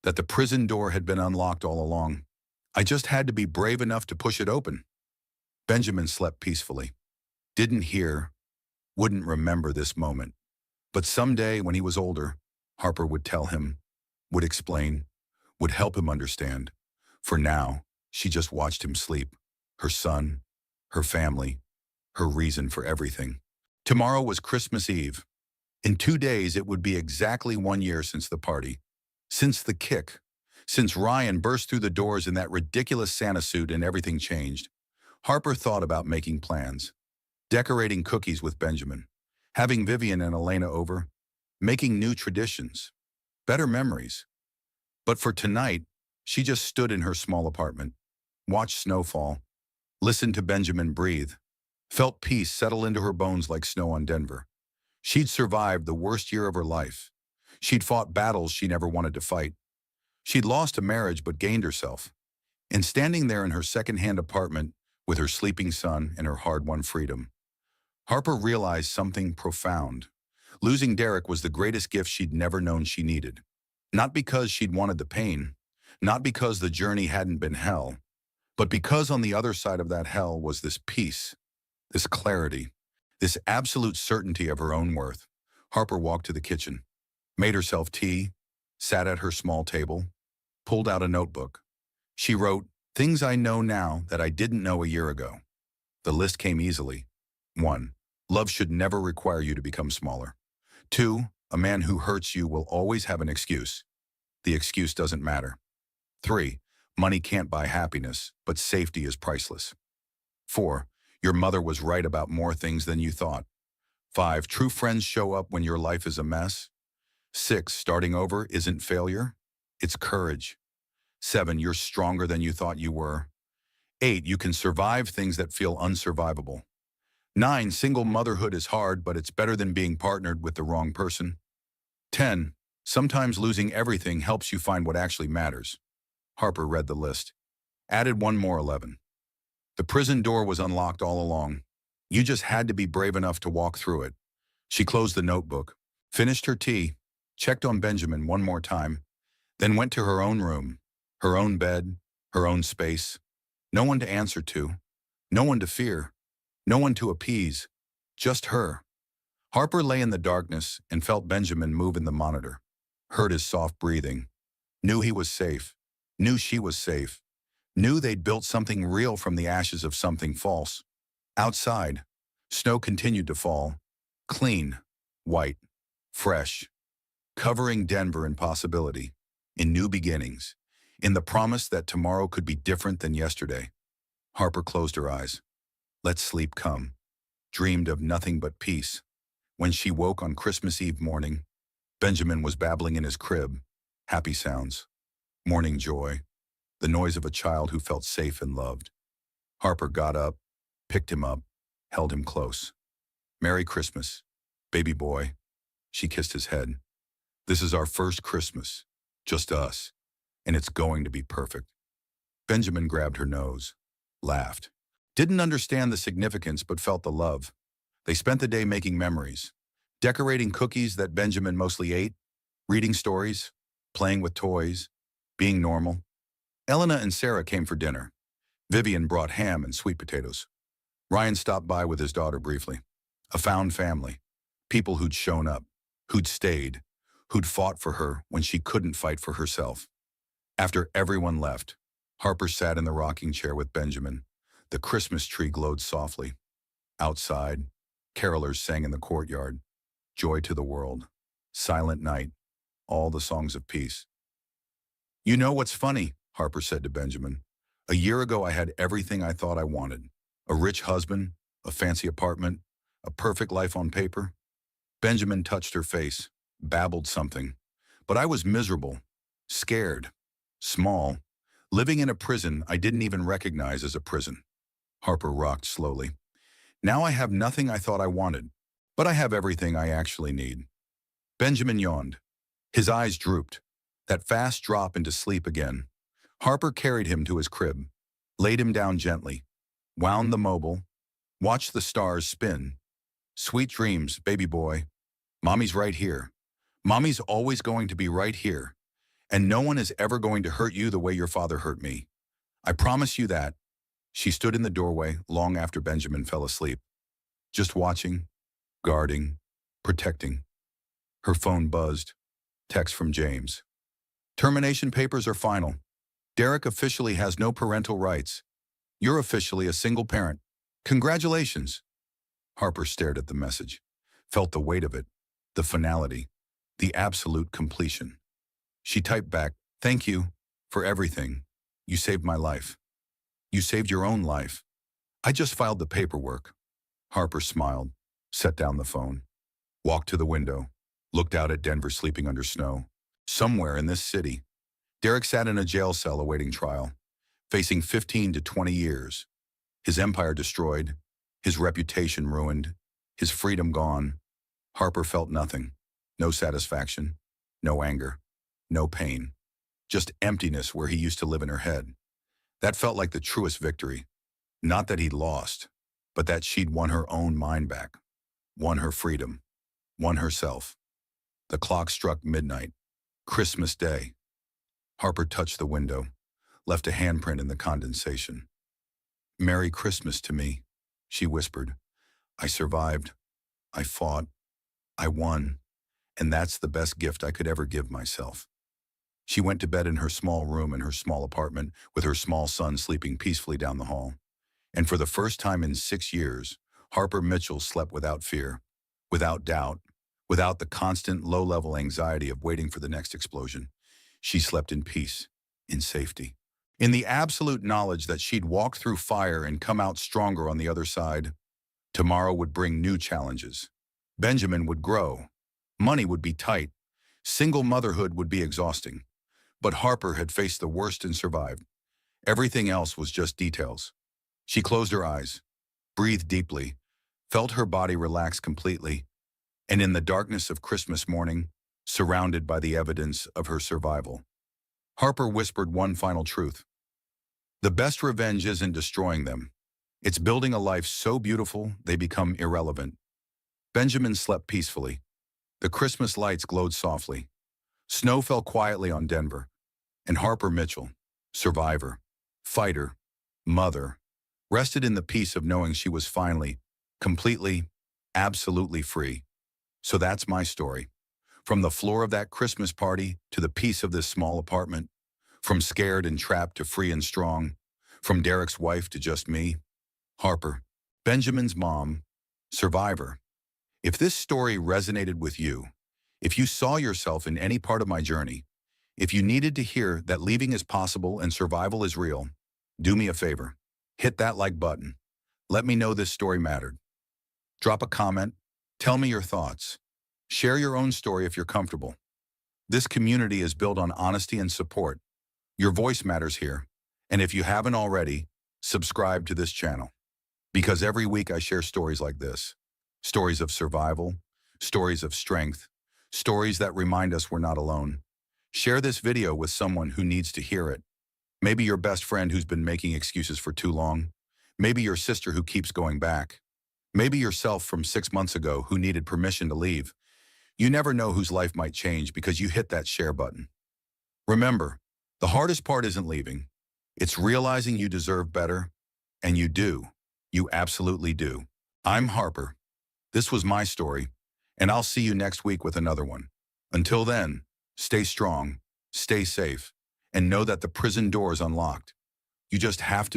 that the prison door had been unlocked all along. I just had to be brave enough to push it open. Benjamin slept peacefully, didn't hear, wouldn't remember this moment. But someday when he was older, Harper would tell him, would explain, would help him understand. For now, she just watched him sleep, her son, her family, her reason for everything. Tomorrow was Christmas Eve. In 2 days, it would be exactly 1 year since the party, since the kick, since Ryan burst through the doors in that ridiculous Santa suit and everything changed. Harper thought about making plans, decorating cookies with Benjamin, having Vivian and Elena over, making new traditions, better memories. But for tonight, she just stood in her small apartment, watched snowfall, listened to Benjamin breathe, felt peace settle into her bones like snow on Denver. She'd survived the worst year of her life. She'd fought battles she never wanted to fight. She'd lost a marriage but gained herself. And standing there in her second-hand apartment with her sleeping son and her hard-won freedom, Harper realized something profound. Losing Derek was the greatest gift she'd never known she needed. Not because she'd wanted the pain, not because the journey hadn't been hell, but because on the other side of that hell was this peace, this clarity, this absolute certainty of her own worth. Harper walked to the kitchen, made herself tea, sat at her small table, pulled out a notebook. She wrote, "Things I know now that I didn't know a year ago." The list came easily. 1. Love should never require you to become smaller. 2. A man who hurts you will always have an excuse. The excuse doesn't matter. 3. Money can't buy happiness, but safety is priceless. 4. Your mother was right about more things than you thought. 5. True friends show up when your life is a mess. 6. Starting over isn't failure, it's courage. 7. You're stronger than you thought you were. 8. You can survive things that feel unsurvivable. 9. Single motherhood is hard, but it's better than being partnered with the wrong person. 10. Sometimes losing everything helps you find what actually matters. Harper read the list. Added one more 11. The prison door was unlocked all along. You just had to be brave enough to walk through it. She closed the notebook, finished her tea, checked on Benjamin one more time, then went to her own room, her own bed, her own space. No one to answer to, no one to fear, no one to appease, just her. Harper lay in the darkness and felt Benjamin move in the monitor, heard his soft breathing, knew he was safe, knew she was safe, knew they'd built something real from the ashes of something false. Outside, snow continued to fall, clean, white, fresh, covering Denver in possibility, in new beginnings, in the promise that tomorrow could be different than yesterday. Harper closed her eyes. Let sleep come. Dreamed of nothing but peace. When she woke on Christmas Eve morning, Benjamin was babbling in his crib. Happy sounds. Morning joy. The noise of a child who felt safe and loved. Harper got up, picked him up, held him close. Merry Christmas, baby boy. She kissed his head. This is our first Christmas, just us, and it's going to be perfect. Benjamin grabbed her nose, laughed. Didn't understand the significance but felt the love. They spent the day making memories, decorating cookies that Benjamin mostly ate, reading stories, playing with toys, being normal. Elena and Sarah came for dinner. Vivian brought ham and sweet potatoes. Ryan stopped by with his daughter briefly. A found family, people who'd shown up, who'd stayed, who'd fought for her when she couldn't fight for herself. After everyone left, Harper sat in the rocking chair with Benjamin. The Christmas tree glowed softly. Outside, carolers sang in the courtyard. Joy to the world. Silent night. All the songs of peace. You know what's funny? Harper said to Benjamin. A year ago I had everything I thought I wanted. A rich husband, a fancy apartment, a perfect life on paper. Benjamin touched her face, babbled something. But I was miserable, scared, small, living in a prison I didn't even recognize as a prison. Harper rocked slowly. Now I have nothing I thought I wanted, but I have everything I actually need. Benjamin yawned. His eyes drooped. That fast drop into sleep again. Harper carried him to his crib, laid him down gently, wound the mobile, watched the stars spin. Sweet dreams, baby boy. Mommy's right here. Mommy's always going to be right here. And no one is ever going to hurt you the way your father hurt me. I promise you that. She stood in the doorway long after Benjamin fell asleep, just watching, guarding, protecting. Her phone buzzed. Text from James. Termination papers are final. Derek officially has no parental rights. You're officially a single parent. Congratulations. Harper stared at the message, felt the weight of it, the finality, the absolute completion. She typed back, thank you for everything. You saved my life. You saved your own life. I just filed the paperwork. Harper smiled, set down the phone, walked to the window, looked out at Denver sleeping under snow. Somewhere in this city, Derek sat in a jail cell awaiting trial, facing 15 to 20 years. His empire destroyed, his reputation ruined, his freedom gone. Harper felt nothing. No satisfaction, no anger, no pain. Just emptiness where he used to live in her head. That felt like the truest victory. Not that he'd lost, but that she'd won her own mind back, won her freedom, won herself. The clock struck midnight. Christmas Day. Harper touched the window, left a handprint in the condensation. Merry Christmas to me, she whispered. I survived. I fought. I won. And that's the best gift I could ever give myself. She went to bed in her small room in her small apartment with her small son sleeping peacefully down the hall. And for the first time in 6 years, Harper Mitchell slept without fear, without doubt, without the constant low-level anxiety of waiting for the next explosion. She slept in peace, in safety, in the absolute knowledge that she'd walk through fire and come out stronger on the other side. Tomorrow would bring new challenges. Benjamin would grow. Money would be tight. Single motherhood would be exhausting. But Harper had faced the worst and survived. Everything else was just details. She closed her eyes, breathed deeply, felt her body relax completely, and in the darkness of Christmas morning, surrounded by the evidence of her survival, Harper whispered one final truth. The best revenge isn't destroying them. It's building a life so beautiful they become irrelevant. Benjamin slept peacefully. The Christmas lights glowed softly. Snow fell quietly on Denver. And Harper Mitchell, survivor, fighter, mother, rested in the peace of knowing she was finally, completely, absolutely free. So that's my story. From the floor of that Christmas party to the peace of this small apartment, from scared and trapped to free and strong, from Derek's wife to just me, Harper, Benjamin's mom, survivor. If this story resonated with you, if you saw yourself in any part of my journey, if you needed to hear that leaving is possible and survival is real, do me a favor. Hit that like button. Let me know this story mattered. Drop a comment. Tell me your thoughts. Share your own story if you're comfortable. This community is built on honesty and support. Your voice matters here. And if you haven't already, subscribe to this channel. Because every week I share stories like this. Stories of survival, stories of strength, stories that remind us we're not alone. Share this video with someone who needs to hear it. Maybe your best friend who's been making excuses for too long. Maybe your sister who keeps going back. Maybe yourself from 6 months ago who needed permission to leave. You never know whose life might change because you hit that share button. Remember, the hardest part isn't leaving. It's realizing you deserve better. And you do. You absolutely do. I'm Harper. This was my story. And I'll see you next week with another one. Until then, stay strong, stay safe, and know that the prison door is unlocked. You just have to